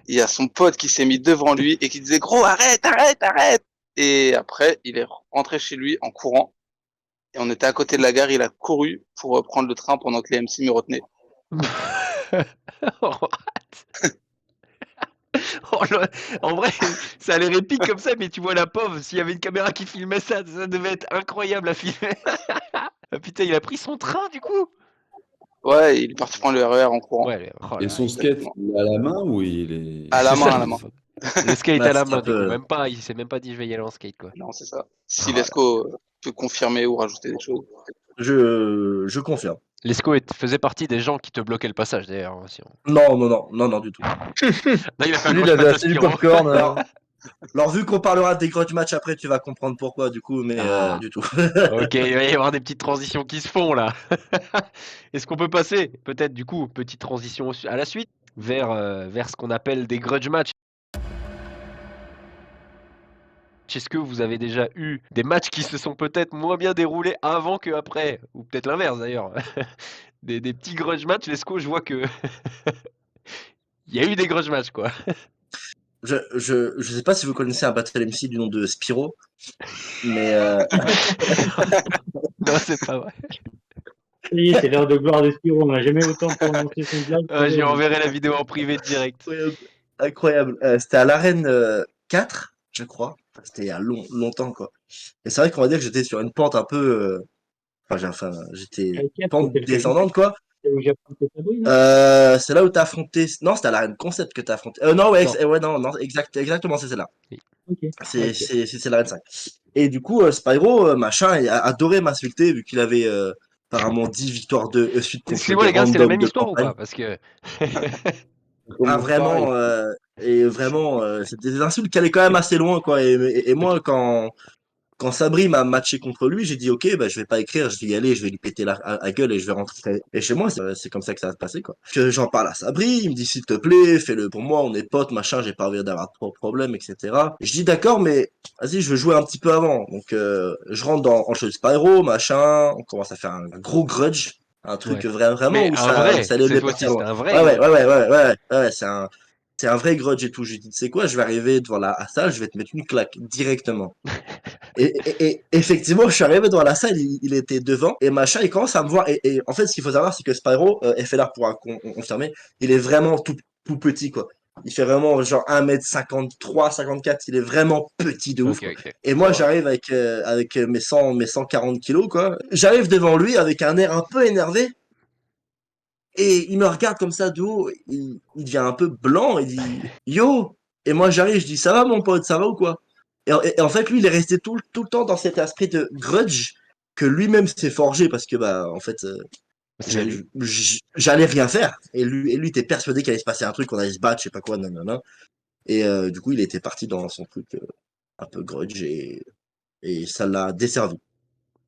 Il y a son pote qui s'est mis devant lui et qui disait gros, arrête, arrête, arrête. Et après, il est rentré chez lui en courant. Et on était à côté de la gare. Il a couru pour prendre le train pendant que les MC me retenaient. Oh, en vrai, ça a l'air épique comme ça, mais tu vois la pauvre, s'il y avait une caméra qui filmait ça, ça devait être incroyable à filmer. Ah putain, il a pris son train du coup. Ouais, il est parti prendre le RER en courant. Ouais, oh Et là, son skate, il est à la main ou il est. À la c'est main, ça. à la main. Le skate Ouais, à la c'était un main, du coup, peu. même pas, il s'est même pas dit je vais y aller en skate quoi. Non, c'est ça. Si Oh là. Lesco peut confirmer ou rajouter des choses. Je confirme. Lesco faisait partie des gens qui te bloquaient le passage d'ailleurs. Hein, si on- Non, du tout. Là, il a fait un Lui, il croche avait patte à acheté du Spyro. popcorn. Alors, vu qu'on parlera des grudge match après, tu vas comprendre pourquoi, du coup, mais Ah. du tout. Ok, il va y avoir des petites transitions qui se font là. Est-ce qu'on peut passer, peut-être du coup, petite transition à la suite, vers ce qu'on appelle des grudge match. Est-ce que vous avez déjà eu des matchs qui se sont peut-être moins bien déroulés avant que après? Ou peut-être l'inverse d'ailleurs. Des petits grudge match, Lesco, je vois que il y a eu des grudge match quoi. Je sais pas si vous connaissez un Battle MC du nom de Spyro, mais Non, c'est pas vrai. Ça y est, c'est l'heure de gloire de Spyro. On n'a jamais autant prononcé son blague. Je lui enverrai la vidéo en privé direct. incroyable. C'était à l'arène 4, je crois. Enfin, c'était il y a longtemps, quoi. Et c'est vrai qu'on va dire que j'étais sur une pente un peu. J'étais pente descendante, quoi. C'est où j'ai affronté Sabri, non C'est là où t'as affronté. Non, c'était à l'arène concept que t'as affronté. Non, ouais, non, exactement, c'est celle-là. Ok. C'est l'arène 5. Et du coup, Spyro, machin, il a adoré m'insulter vu qu'il avait apparemment 10 victoires de suite contre Excusez-moi des les gars, c'est la randoms même de histoire ou campagne. pas? Parce que Ah, vraiment, et vraiment, c'était des insultes qui allaient quand même assez loin, quoi. Et moi, quand Sabri m'a matché contre lui, j'ai dit, ok, bah, je vais pas écrire, je vais y aller, je vais lui péter la gueule et je vais rentrer. Et chez moi, c'est comme ça que ça va se passer, quoi. Que j'en parle à Sabri, il me dit, s'il te plaît, fais-le pour moi, on est potes, machin, j'ai pas envie d'avoir trop de problèmes, etc. Et je dis, d'accord, mais vas-y, je veux jouer un petit peu avant. Donc, je rentre en jeu de Spyro, machin, on commence à faire un gros grudge. Un truc ouais. vraiment Mais où un ça vrai, allait cette partir fois-ci, loin. c'était un vrai Ouais, grudge. c'est un vrai grudge et tout. Je lui dis, tu sais quoi, je vais arriver devant la salle, je vais te mettre une claque directement. Et effectivement, je suis arrivé devant la salle, il était devant, et machin, il commence à me voir. Et en fait, ce qu'il faut savoir, c'est que Spyro, FLR pourra confirmer, il est vraiment tout petit, quoi. Il fait vraiment genre 1m53, 54, il est vraiment petit de ouf, Ok, quoi. ok. Et moi, Ouais. j'arrive avec mes 140 kilos, quoi. J'arrive devant lui avec un air un peu énervé, et il me regarde comme ça de haut, il devient un peu blanc, il dit Yo! Et moi j'arrive, je dis Ça va mon pote, ça va ou quoi? Et en fait, lui, il est resté tout le temps dans cet esprit de grudge que lui-même s'est forgé parce que, bah, en fait, J'allais rien faire. Et lui était persuadé qu'il allait se passer un truc, qu'on allait se battre, je sais pas quoi, nanana. Et du coup, il était parti dans son truc un peu grudge et ça l'a desservi.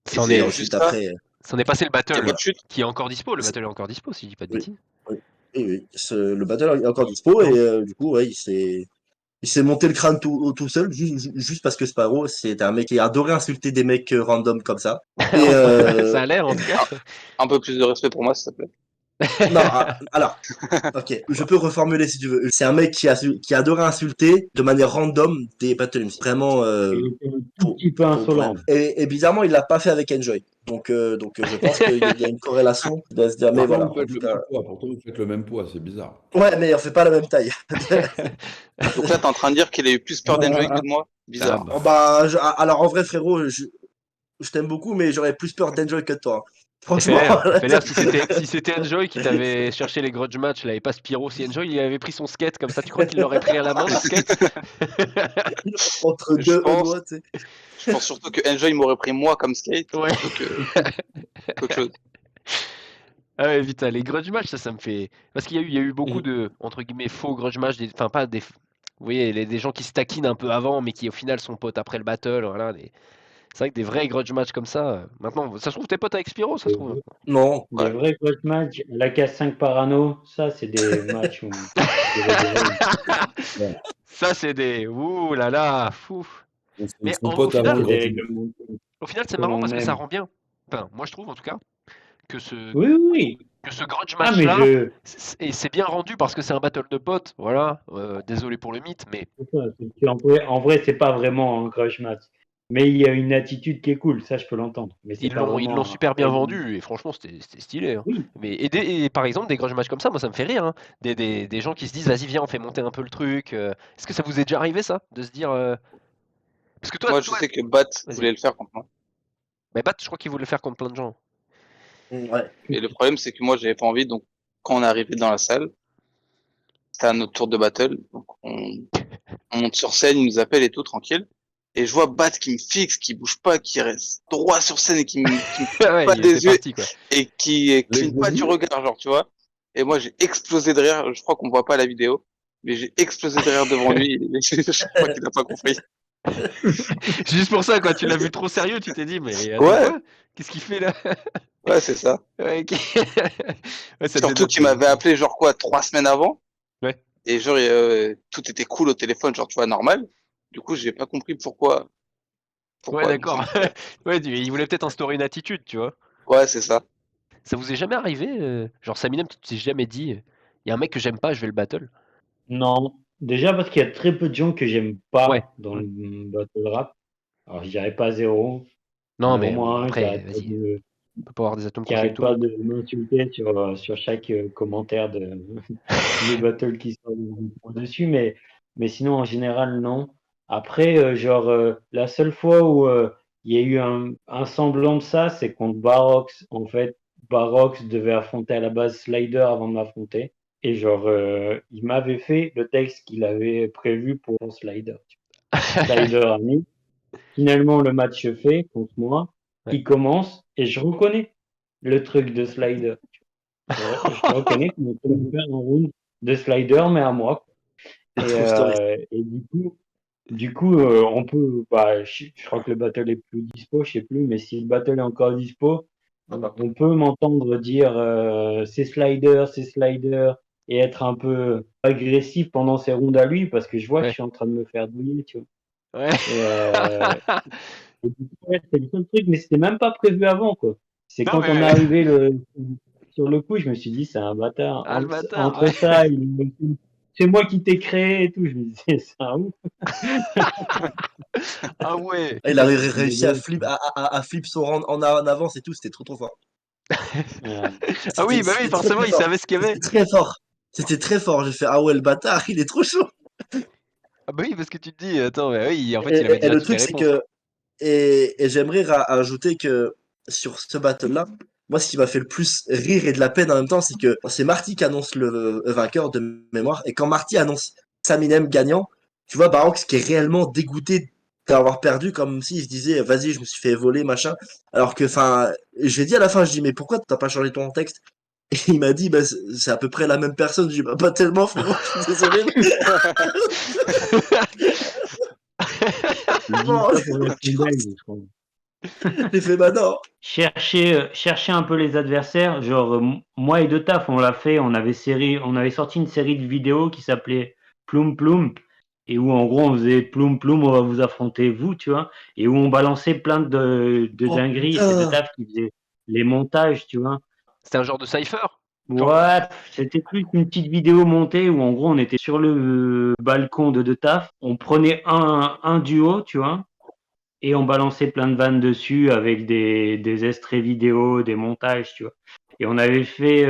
Ça en Et est, ensuite, juste ça, après, ça en est passé le t'as battle coup de chute. qui est encore dispo. Le battle est encore dispo, si je dis pas de Oui. bêtises. oui, le battle est encore dispo Non. et du coup, ouais, il s'est monté le crâne tout seul, juste parce que Sparrow, c'est un mec qui adorait insulter des mecs random comme ça. Et Ça a l'air en tout cas. Un peu plus de respect pour moi, s'il te plaît. non, alors, ok, je peux reformuler si tu veux. C'est un mec qui adorait insulter de manière random des Battle MC. Vraiment, Il était un tout petit peu insolent. et bizarrement, il l'a pas fait avec Enjoy. Donc je pense qu'il y a une corrélation de se dire, mais Pourtant, voilà. vous faites le même poids, c'est bizarre. Ouais, mais on fait pas la même taille. Donc là, t'es en train de dire qu'il a eu plus peur d'Enjoy que de moi? Bizarre. Ah, bah. Oh, bah, alors en vrai, frérot, je t'aime beaucoup, mais j'aurais plus peur d'Enjoy que de toi. Franchement. Fais l'air, si c'était Enjoy qui t'avait cherché les grudge match, là, et pas Spyro, si Enjoy il avait pris son skate comme ça, tu crois qu'il l'aurait pris à la main le skate? Entre Je deux pense- doigts, tu sais. Je pense surtout que Enjoy m'aurait pris moi comme skate Ouais. plutôt qu'autre chose. Ah ouais, vite, les grudge match, ça me fait. Parce qu'il y a eu beaucoup de, entre guillemets, faux grudge match, enfin pas des. Vous voyez, des gens qui se taquinent un peu avant, mais qui au final sont potes après le battle, voilà. C'est vrai que des vrais grudge match comme ça. Maintenant, ça se trouve, t'es pote avec Spyro, ça se trouve. Non. Des vrais grudge matchs, la K5 Parano, ça c'est des matchs où. Ça, c'est des. Ouh là là, fou. Mais Son au pote avant final, le Des gros. règlements Au final, c'est que marrant l'on parce que ça aime. rend bien. Enfin, moi je trouve en tout cas que ce, Oui, oui. que ce grudge Ah, mais match-là, et c'est bien rendu parce que c'est un battle de potes, voilà. Désolé pour le mythe, mais c'est ça, c'est que en vrai, c'est pas vraiment un grudge match. Mais il y a une attitude qui est cool, ça je peux l'entendre. Mais c'est ils pas l'ont vraiment super bien vendu et franchement c'était stylé, hein. Oui. Mais et par exemple des grudge match comme ça, moi ça me fait rire, hein. Des gens qui se disent vas-y viens on fait monter un peu le truc. Est-ce que ça vous est déjà arrivé ça de se dire parce que toi, Moi, je sais que Bat vas-y. voulait le faire contre moi. Mais Bat, je crois qu'il voulait le faire contre plein de gens. Ouais. Et le problème, c'est que moi, j'avais pas envie. Donc, quand on est arrivé dans la salle, c'était à notre tour de battle. Donc, on monte sur scène, il nous appelle et tout, tranquille. Et je vois Bat qui me fixe, qui bouge pas, qui reste droit sur scène et qui me Ouais, pas il des était yeux parti quoi. et qui cligne pas du regard, genre, tu vois. Et moi, j'ai explosé de rire. Je crois qu'on voit pas la vidéo, mais j'ai explosé de rire devant lui. Et je crois qu'il a pas compris. Juste pour ça, quoi, tu l'as vu trop sérieux, tu t'es dit, mais attends, Ouais. quoi? Qu'est-ce qu'il fait là? Ouais, c'est ça. Ouais, ok. Ouais, ça devait Surtout être qu'il m'avait appelé, genre quoi, 3 semaines avant. Ouais. Et genre, tout était cool au téléphone, genre, tu vois, normal. Du coup, j'ai pas compris pourquoi. Ouais, d'accord. Ouais, il voulait peut-être instaurer une attitude, tu vois. Ouais, c'est ça. Ça vous est jamais arrivé, genre Saminem, tu t'es jamais dit, il y a un mec que j'aime pas, je vais le battle? Non. Déjà parce qu'il y a très peu de gens que j'aime pas Ouais. dans le battle rap. Alors je dirais pas zéro, Non, mais au mais moins un après, vas-y, on peut pas avoir des atomes qui crochus avec arrête tout. pas de m'insulter sur chaque commentaire de battle qui sort dessus, mais sinon en général non. Après, la seule fois où il y a eu un semblant de ça, c'est contre Barox. En fait, Barox devait affronter à la base Slider avant de m'affronter. Et il m'avait fait le texte qu'il avait prévu pour Slider. Slider a mis. Finalement, le match se fait contre moi. Ouais. Il commence et je reconnais le truc de Slider. Je reconnais qu'on peut faire un round de Slider, mais à moi. Et du coup, on peut. Bah, je crois que le battle est plus dispo, je sais plus, mais si le battle est encore dispo, on peut m'entendre dire c'est Slider, et être un peu agressif pendant ces rounds à lui, parce que je vois que je suis en train de me faire douiller, tu vois. Ouais. Et du coup, ouais, c'est le seul truc, mais c'était même pas prévu avant, quoi. C'est Non, quand mais on est arrivé sur le coup, je me suis dit, c'est un bâtard. Ah, le bâtard, Entre ouais. ça, c'est moi qui t'ai créé et tout. Je me disais, c'est un ouf. Ah ouais. Il a réussi à flip son round en avance et tout, c'était trop fort. Ah oui, bah oui, C'était forcément, très il fort. savait ce qu'il y avait. C'était très fort. C'était très fort. J'ai fait, ah ouais, le bâtard, il est trop chaud. Ah bah oui, parce que tu te dis, attends, bah oui, en fait, il avait Et déjà le toutes les truc, c'est réponses. que. Et j'aimerais ajouter que sur ce battle-là, moi, ce qui m'a fait le plus rire et de la peine en même temps, c'est que c'est Marty qui annonce le vainqueur de mémoire. Et quand Marty annonce Saminem gagnant, tu vois Barox qui est réellement dégoûté d'avoir perdu comme s'il se disait vas-y, je me suis fait voler, machin. Alors que, enfin, je lui ai dit à la fin, je dis mais pourquoi t'as pas changé ton texte? Et il m'a dit, bah, c'est à peu près la même personne. Je dis, bah, pas tellement, frérot, je suis désolé. Il dit Bon, ça pour être une blague, je crois. j'ai fait, bah non. Chercher un peu les adversaires. Genre, moi et De Taf, on l'a fait. On avait sorti une série de vidéos qui s'appelait Ploum Ploum. Et où, en gros, on faisait Ploum Ploum, on va vous affronter, vous, tu vois. Et où on balançait plein de Oh, dingueries. Et c'est De putain. Taf qui faisait les montages, tu vois. C'était un genre de cypher? Ouais, c'était plus une petite vidéo montée où, en gros, on était sur le balcon de Taf. On prenait un duo, tu vois. Et on balançait plein de vannes dessus avec des extraits vidéo, des montages, tu vois. Et on avait fait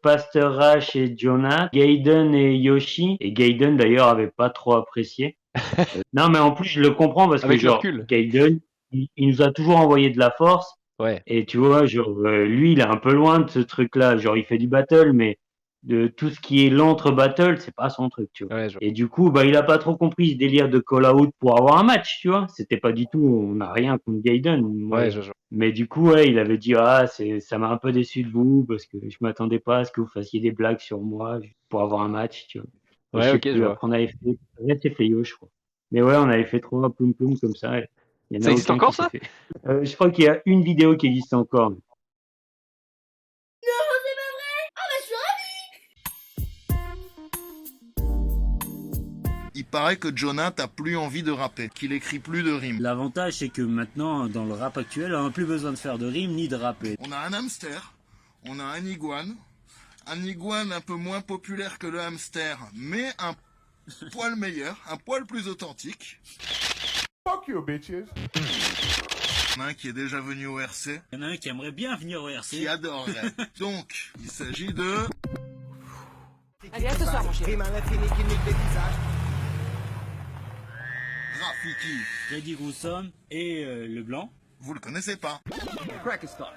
Pasteur Rash et Jonah, Gaiden et Yoshi. Et Gaiden, d'ailleurs, avait pas trop apprécié. Non, mais en plus, je le comprends parce que, Avec le genre, recul. Gaiden, il nous a toujours envoyé de la force. Ouais. Et tu vois, genre, lui, il est un peu loin de ce truc-là. Genre, il fait du battle, mais de tout ce qui est l'entre-battle, c'est pas son truc, tu vois. Ouais, Et du coup, bah, il a pas trop compris ce délire de call-out pour avoir un match, tu vois. C'était pas du tout, on n'a rien contre Gaiden. Ouais, je vois. Mais du coup, ouais, il avait dit, ah, ça m'a un peu déçu de vous parce que je m'attendais pas à ce que vous fassiez des blagues sur moi pour avoir un match, tu vois. Et je Ouais, sais ok, je plus, vois. après, on avait fait, ouais, c'est fait Yo, je crois. Mais ouais, on avait fait 3 ploum ploum comme ça. Et il y en Ça a existe aucun encore, qui s'est ça? fait. Je crois qu'il y a une vidéo qui existe encore. Il paraît que Jonah n'a plus envie de rapper, qu'il écrit plus de rimes. L'avantage, c'est que maintenant, dans le rap actuel, on n'a plus besoin de faire de rimes ni de rapper. On a un hamster, on a un iguane un peu moins populaire que le hamster, mais un poil meilleur, un poil plus authentique. Fuck you, bitches. Il y en a un qui est déjà venu au RC. Il y en a un qui aimerait bien venir au RC. Qui adorerait. Donc, il s'agit de... Allez, à ce soir, mon chéri. Rafiki. Freddy Roussom et le blanc. Vous le connaissez pas. Crackestar.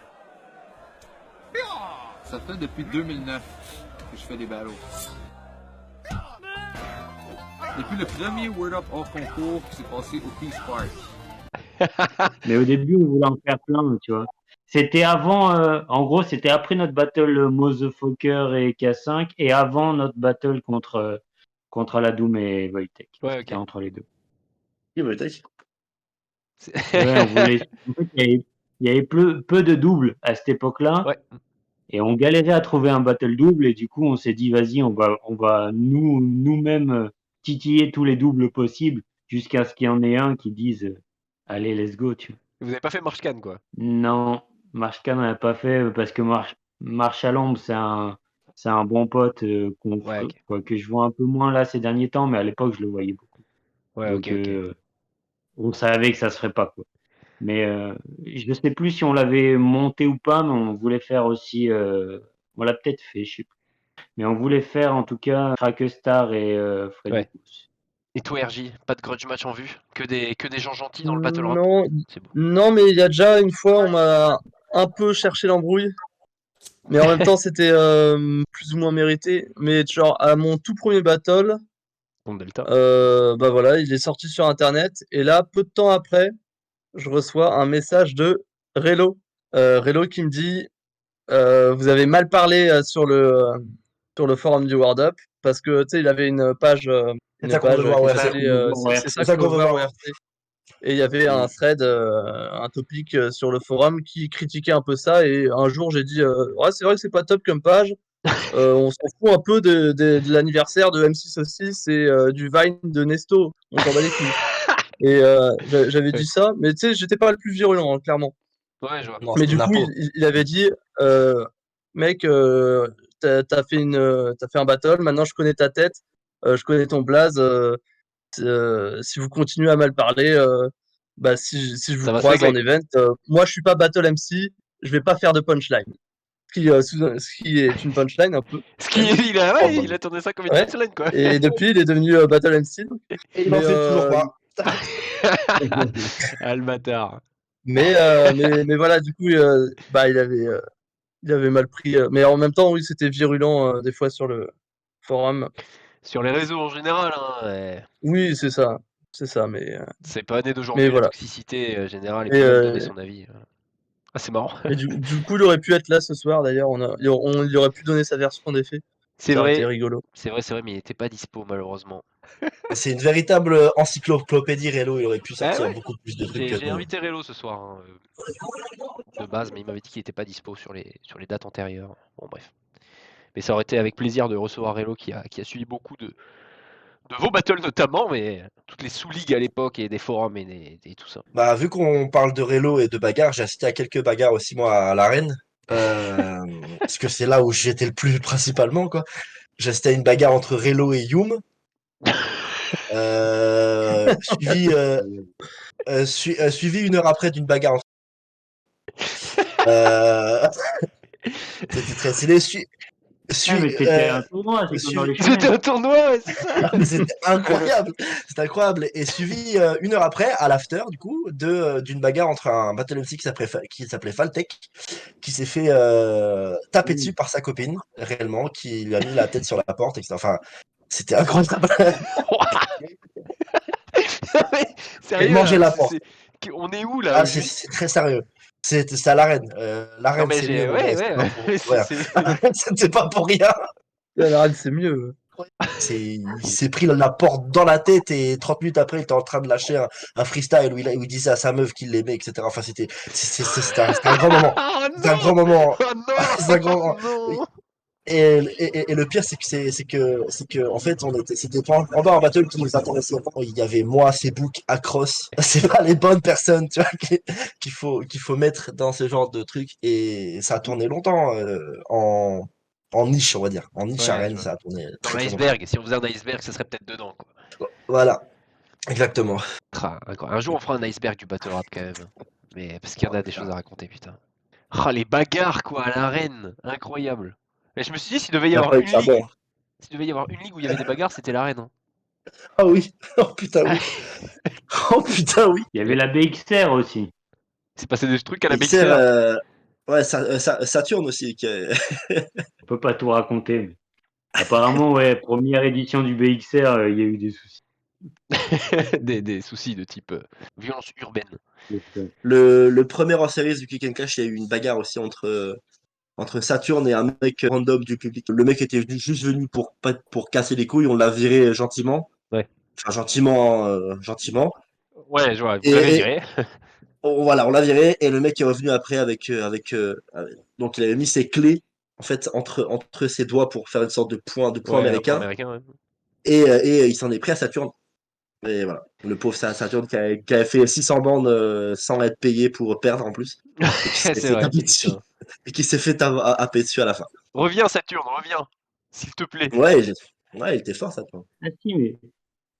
Ça fait depuis 2009 que je fais des battles. Depuis le premier Word Up hors concours qui s'est passé au Peace Park. Mais au début, on voulait en faire plein, tu vois. C'était avant, en gros, c'était après notre battle Motherfucker et K5 et avant notre battle contre la Doom et Wojtek. Ouais, C'était ok. entre les deux. Qui Wojtek? Ouais, on voulait. En fait, il y avait peu de doubles à cette époque-là. Ouais. Et on galérait à trouver un battle double et du coup, on s'est dit, vas-y, on va nous-mêmes titiller tous les doubles possibles jusqu'à ce qu'il y en ait un qui dise, allez, let's go, tu vois. Vous avez pas fait Marshcan, quoi. Non, Marshkan n'a pas fait parce que Marshalamb, c'est un bon pote Ouais, ok. quoi, que je vois un peu moins là ces derniers temps, mais à l'époque, je le voyais beaucoup. Ouais, Donc, ok. on savait que ça se ferait pas, quoi. Mais je sais plus si on l'avait monté ou pas, mais on voulait faire aussi. On l'a peut-être fait, je sais plus. Mais on voulait faire en tout cas Crackestar et Freddy Ouais. Goose. Et toi, RJ, pas de grudge match en vue? Que des gens gentils dans le battle rap? Non, C'est beau. non, mais il y a déjà une fois, on m'a un peu cherché l'embrouille. Mais en même temps, c'était plus ou moins mérité. Mais genre, à mon tout premier battle, Bon, Delta. bah voilà, il est sorti sur Internet. Et là, peu de temps après, je reçois un message de Relo. Relo qui me dit vous avez mal parlé sur le forum du World Up. Parce que, tu sais, il avait une page C'est ça qu'on veut voir qui au RC. s'appelait c'est ça qu'on veut voir au RC. Et il y avait un thread, un topic sur le forum qui critiquait un peu ça. Et un jour, j'ai dit ouais, c'est vrai que c'est pas top comme page. On s'en fout un peu de l'anniversaire de M606 et du Vine de Nesto. On s'en bat les couilles. Et j'avais dit ça, mais tu sais, j'étais pas le plus virulent, hein, clairement. Ouais, je vois. Non, Mais c'est du coup, n'importe. il avait dit mec, t'as fait un battle, maintenant je connais ta tête, je connais ton blaze. Si vous continuez à mal parler, bah si je vous Ça va se croise en régler. event, moi je suis pas battle MC, je vais pas faire de punchline. Ce qui est une punchline un peu. Ce qui, il a, Oh, ouais, bah. il a tourné ça comme une Ouais. punchline, quoi. Et depuis, il est devenu battle MC. Donc. Et il en Mais, fait toujours pas. Ah, le bâtard. Mais voilà, du coup, bah il avait mal pris. Mais en même temps, oui, c'était virulent des fois sur le forum. Sur les réseaux en général, hein. Ouais. Oui, c'est ça. C'est ça, mais C'est pas né d'aujourd'hui, mais la voilà. toxicité générale, et Et puis même donner son avis. Ah, c'est marrant. et du coup, il aurait pu être là ce soir d'ailleurs, il aurait pu donner sa version des faits. C'est Ça aurait été vrai, rigolo. c'est vrai, mais il était pas dispo malheureusement. C'est une véritable encyclopédie Relo, il aurait pu Bah sortir ouais, beaucoup plus de trucs que j'ai nous. invité Relo ce soir, hein, de base, mais il m'avait dit qu'il était pas dispo sur les dates antérieures. Bon, bref. Mais ça aurait été avec plaisir de recevoir Relo qui a suivi beaucoup de vos battles notamment, mais toutes les sous-ligues à l'époque et des forums et tout ça. Bah, vu qu'on parle de Relo et de bagarres, j'ai assisté à quelques bagarres aussi, moi, à l'arène. Parce que c'est là où j'étais le plus principalement, quoi. J'ai assisté à une bagarre entre Relo et Yum. Suivi, suivi 1 heure après d'une bagarre entre... C'était très stylé. mais c'était un tournoi, c'est comme dans les C'était un tournoi, ouais, c'est ça. C'était incroyable, c'était incroyable. Et suivi 1 heure après, à l'after, du coup, d'une bagarre entre un Battle MC qui s'appelait Faltech, qui s'est fait taper dessus par sa copine, réellement, qui lui a mis la tête sur la porte, etc. Enfin, c'était incroyable. Sérieux, manger là, la porte. On est où là Ah, c'est très sérieux. C'est à l'arène. L'arène, mais c'est mieux. ouais, C'était pas pour rien. L'arène, c'est mieux. Il s'est pris la porte dans la tête et 30 minutes après, il était en train de lâcher un freestyle où il disait à sa meuf qu'il l'aimait, etc. Enfin, c'était un grand moment. C'était un grand moment. C'est un grand moment. Et le pire, c'est que, en fait, c'était pendant un battle qui nous intéressait. Il y avait moi, Sebuk, Across. C'est pas les bonnes personnes, tu vois, qu'il faut mettre dans ce genre de truc. Et ça a tourné longtemps, en niche, on va dire. En niche arène, ça a tourné dans très, très l'iceberg. Si on faisait un iceberg, ça serait peut-être dedans, quoi. Voilà. Exactement. Un jour, on fera un iceberg du battle rap quand même. Mais parce qu'il y en a des choses à raconter, putain. Ah, les bagarres, quoi, à l'arène. Incroyable. Mais je me suis dit, s'il devait y avoir une ligue. S'il devait y avoir une ligue où il y avait des bagarres, c'était l'arène. Hein. Ah oui. Oh putain, oui. Oh putain, oui. Il y avait la BXR aussi. C'est passé des trucs à la BXR. Ouais, Saturne aussi. On peut pas tout raconter. Mais... Apparemment, ouais, première édition du BXR, il y a eu des soucis. des soucis de type violence urbaine. Le premier en série du Kick and Clash, il y a eu une bagarre aussi entre Saturne et un mec random du public. Le mec était juste venu pour casser les couilles, on l'a viré gentiment. Ouais. Enfin, gentiment. Ouais, je vois, vous l'avez viré. Voilà, on l'a viré, et le mec est revenu après avec donc il avait mis ses clés, en fait, entre ses doigts pour faire une sorte de point américain. Ouais. Et il s'en est pris à Saturne. Et voilà, le pauvre Saturne qui avait fait 600 bandes sans être payé pour perdre en plus. Et qui s'est fait taper dessus à la fin. Reviens Saturne, reviens, s'il te plaît. Ouais, il était fort Saturne. Ah si, mais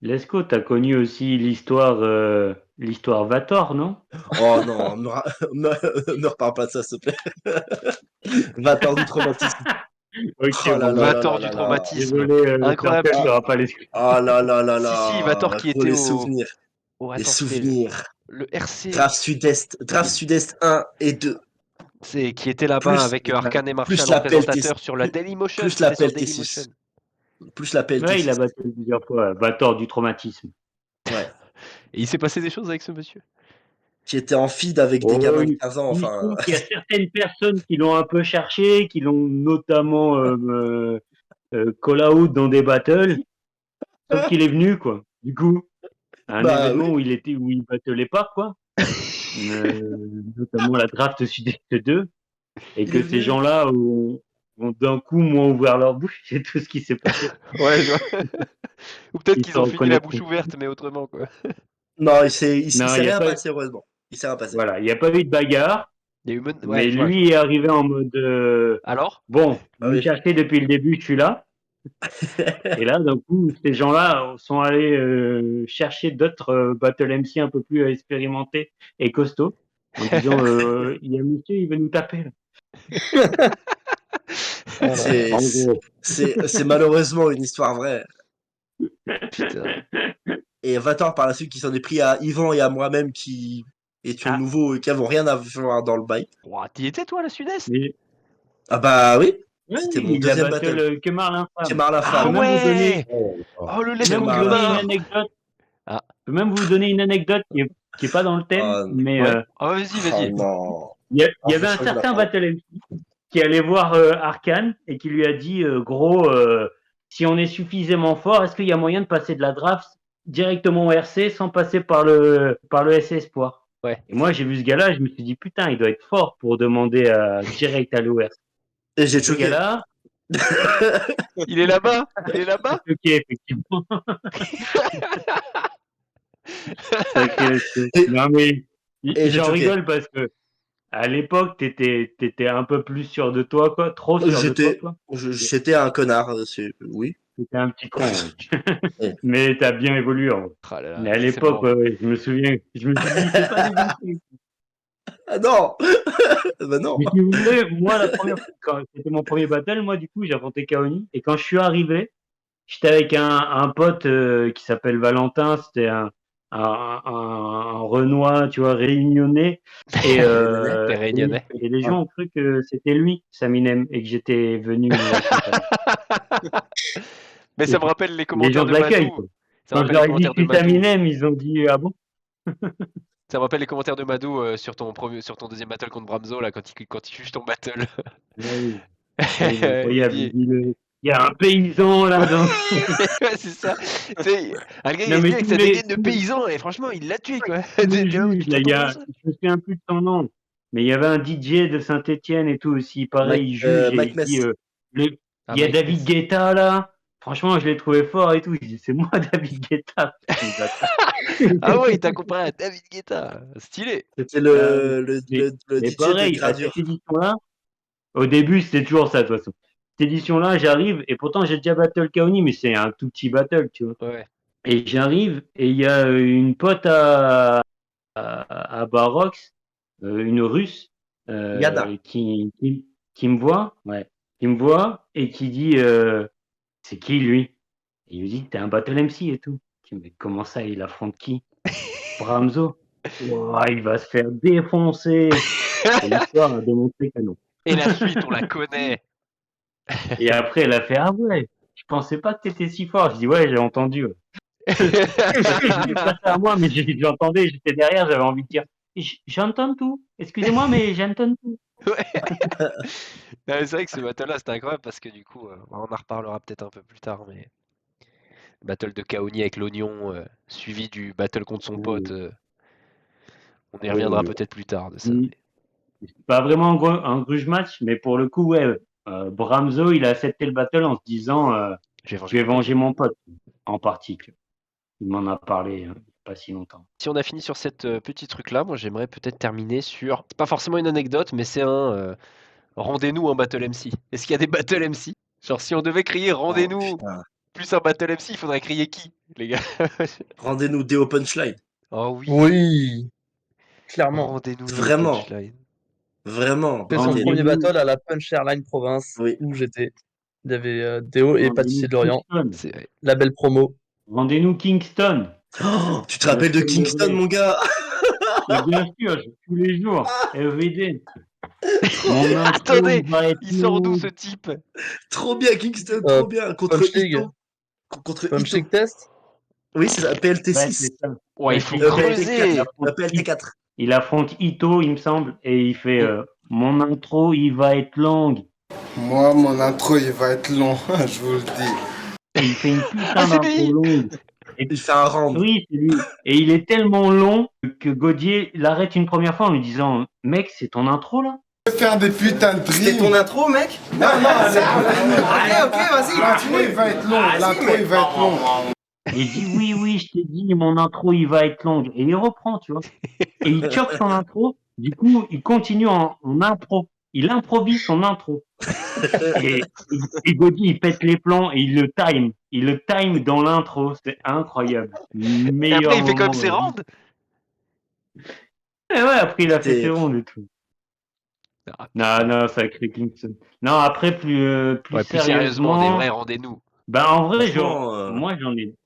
Lescaut, t'as connu aussi l'histoire Vator, non? Oh non, ne reparle pas de ça, s'il te plaît. Vator du traumatisme. Ok, oh là là Vator là du là traumatisme. Désolé, incroyable. Oh là là là là. Si, Vator qui était les au... souvenirs. Les souvenirs. Le RC. Draft Sud-Est 1 et 2. C'est qui était là-bas avec Arcane et Marshall en présentateur sur la Dailymotion. Plus la T6. Plus la T6. Ouais, il a battu plusieurs fois. Vator du traumatisme. Ouais. Et il s'est passé des choses avec ce monsieur? Qui était en feed avec des gamins de 15 ans. Enfin... Il y a certaines personnes qui l'ont un peu cherché, qui l'ont notamment call out dans des battles. Sauf qu'il est venu, quoi. Du coup, à un événement où il battlait pas, quoi. Notamment la draft Sud-Est 2. Et que ces gens-là ont d'un coup moins ouvert leur bouche. C'est tout ce qui s'est passé. Ouais, je vois. Ou peut-être qu'ils ont fini la bouche ouverte, mais autrement, quoi. Non, il s'est rien passé, heureusement. Il s'est rien passé. Voilà, il n'y a pas eu de bagarre. Il y a eu mais lui est arrivé en mode. Alors bon, vous me cherchez depuis le début, je suis là. Et là, d'un coup, ces gens-là sont allés chercher d'autres battle MC un peu plus expérimentés et costauds. En disant il y a un monsieur, il va nous taper. Là. C'est malheureusement une histoire vraie. Putain. Et Vator par la suite qui s'en est pris à Yvan et à moi-même qui étions nouveaux et qui n'avons rien à voir dans le bail. Wow, t'y étais toi à la Sud-Est? Ah bah oui. Ouais, c'était mon deuxième battle. Kemar l'infâme. Kemar l'infâme. Ah ouais. Oh le laisse une anecdote. Ah. Je peux même vous donner une anecdote qui est pas dans le thème, mais Ouais. Ah, vas-y. non. il y avait un certain Battle MC qui allait voir Arcane et qui lui a dit gros, si on est suffisamment fort, est-ce qu'il y a moyen de passer de la draft directement au RC sans passer par le SC Espoir? Ouais. Et moi j'ai vu ce gars-là, je me suis dit putain, il doit être fort pour demander direct à l'ORC. Et j'ai Ce choqué. gars-là, Il est là-bas. Ok, effectivement. Non mais Et j'ai j'en choqué. rigole parce que à l'époque t'étais un peu plus sûr de toi, quoi, trop sûr de toi. J'étais un connard, oui. T'étais un petit con, ouais. Mais t'as bien évolué. En vrai. Ah là là, Mais à c'est l'époque, marrant. je me souviens, je me suis dit, c'est pas des bons trucs. Ah non. Bah non. Mais si vous voulez, moi, quand c'était mon premier battle, moi, du coup, j'ai affronté Kaoni. Et quand je suis arrivé, j'étais avec un pote qui s'appelle Valentin. C'était un Renoir, tu vois, réunionnais. Et, T'es réunionnais. et les gens ont cru que c'était lui, Saminem, et que j'étais venu. Mais ça me rappelle les Les commentaires gens de de l'accueil, Madou. quoi. Ça me Quand je rappelle leur les ai dit commentaires de que c'est Madou. Saminem, ils ont dit ah bon. Ça me rappelle les commentaires de Madou sur ton deuxième battle contre Bramzo là quand il juge ton battle. Oui. Incroyable. Il Il y a un paysan là-dedans. ouais, c'est ça. Tu sais, le gars il Non, est mais venu avec sa dégaine de paysan et franchement il l'a tué quoi. tous les T'es là, juges, tu là, t'attends à ça. je me souviens plus de son nom, mais il y avait un DJ de Saint-Etienne et tout aussi, pareil, il juge et Mike il dit, Mess. Ah, il y a Mike David Mess. Guetta là. Franchement, je l'ai trouvé fort et tout. Il dit, c'est moi David Guetta. Ah ouais, il t'a comparé à David Guetta. Stylé. C'était le Mais DJ de pareil, à Gradure. cette édition-là, au début, c'était toujours ça, de toute façon. Cette édition-là, j'arrive, et pourtant, j'ai déjà battle Kaoni, mais c'est un tout petit battle, tu vois. Ouais. Et j'arrive, et il y a une pote à Barox, une russe, Yada. qui me voit, qui me voit, et qui dit, c'est qui lui? Et il lui dit, t'es un battle MC et tout. Je dis, mais comment ça, il affronte qui? Bramzo. Ouah, il va se faire défoncer. Et l'histoire a démontré que non. Et la suite, on la connaît. Et après, elle a fait, ah ouais, je pensais pas que t'étais si fort. Je dis, ouais, j'ai entendu. Ouais. J'ai pas ça à moi, mais j'entendais, j'étais derrière, j'avais envie de dire, j'entends tout. Excusez-moi, mais j'entends tout. Ouais. Non, c'est vrai que ce battle-là, c'était incroyable parce que du coup, on en reparlera peut-être un peu plus tard, mais battle de Kaoni avec l'oignon, suivi du battle contre son pote. On y reviendra peut-être plus tard de ça. Mais... C'est pas vraiment un gruge match, mais pour le coup, ouais, Bramzo, il a accepté le battle en se disant, je vais venger mon pote, en particulier. Il m'en a parlé pas si longtemps. Si on a fini sur cette petit truc-là, moi j'aimerais peut-être terminer sur, c'est pas forcément une anecdote, mais c'est un rendez-nous en Battle MC. Est-ce qu'il y a des Battle MC? Genre si on devait crier rendez-nous plus un Battle MC, il faudrait crier qui, les gars? Rendez-nous Déo Punchline. Oh oui. Oui, clairement. Rendez-nous Vraiment. Punchline. Vraiment. Fait son premier battle à la Punch Airline Province où j'étais. Il y avait Déo et Pâtissier de Lorient. La belle promo. Rendez-nous Kingston. Oh, tu te rappelles de Kingston, mon gars? Bien sûr, tous les jours. everyday. Attendez, il sort d'où ce type? Trop bien, Kingston, trop bien. Contre Punch League. Ito. Contre Punch Ito. League Test. Oui, c'est ça, PLT6. Ouais, il faut creuser. PLT4. Il affronte Ito, il me semble, et il fait mon intro, il va être longue. Moi, mon intro, il va être long, je vous le dis. Et il fait une putain d'intro longue. Et il fait un round. Oui, c'est lui. Et il est tellement long que Gaudier l'arrête une première fois en lui disant mec, c'est ton intro là? Faire des putains de dreams. C'est ton intro, mec? Non, allez, ok, vas-y. L'intro, il va être long. L'intro, il va être long. Il dit oui, je t'ai dit, mon intro, il va être long. Et il reprend, tu vois. Et il choque son intro. Du coup, il continue en impro. Il improvise son intro. et Gaudi, il pète les plans et il le time. Il le time dans l'intro. C'est incroyable. Et après, il fait comme ses rounds. Et ouais, après, il a fait ses rounds et tout. Non, sacré Kingston. Non, après, plus sérieusement, des vrais rendez-nous. Ben, en vrai, moi,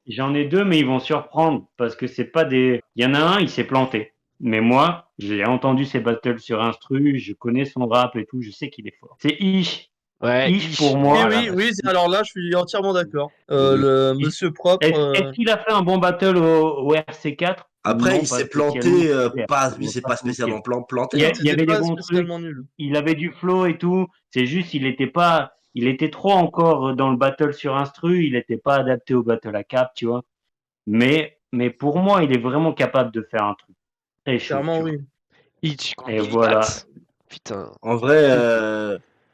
j'en ai deux, mais ils vont surprendre parce que c'est pas des. Il y en a un, il s'est planté. Mais moi, j'ai entendu ses battles sur Instru, je connais son rap et tout, je sais qu'il est fort. C'est Ish. Ouais, Ish pour moi. Oui, alors là, je suis entièrement d'accord. Le monsieur propre. Est-ce qu'il a fait un bon battle au RC4? Après, Non, il pas s'est spécialement. planté, il On va s'est pas pas se mentir. spécialement planté. Il y, Hein. il y avait des pas bons trucs. spécialement nul. Il avait du flow et tout. C'est juste, il était trop encore dans le battle sur instru. Il n'était pas adapté au battle à cap, tu vois. Mais pour moi, il est vraiment capable de faire un truc très chaud. Clairement, tu vois. oui. Itch contre Et Billy voilà. Bat. Putain. En vrai,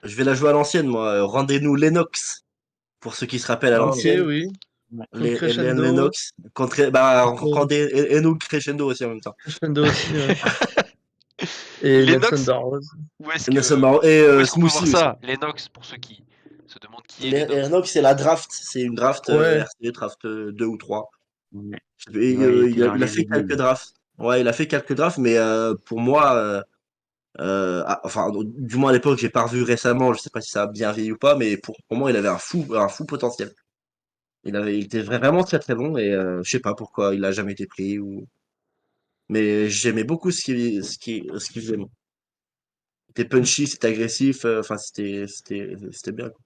je vais la jouer à l'ancienne, moi. Rendez-nous Lennox, pour ceux qui se rappellent à Ok, l'ancienne. oui. Les Crescendo. Lennox. Rendez-nous Crescendo aussi en même temps. Crescendo aussi, ouais. Et Lennox, Nelson Barrows. où est-ce Nelson que Barrows et où est-ce qu'on peut voir Smoothie aussi. ça? Lennox, pour ceux qui se demandent qui est Lennox. Lennox, c'est la draft. C'est une draft Ouais. RC, draft 2 ou 3. Ouais. Et, Ouais, il a fait quelques drafts. Ouais, il a fait quelques drafts, mais pour moi, enfin, du moins à l'époque, j'ai pas revu récemment. Je sais pas si ça a bien vieilli ou pas, mais pour moi, il avait un fou potentiel. Il était vraiment très très bon et je sais pas pourquoi il a jamais été pris ou. Mais j'aimais beaucoup ce qu'il faisait. Moi. C'était punchy, c'était agressif. Enfin, c'était bien. Quoi.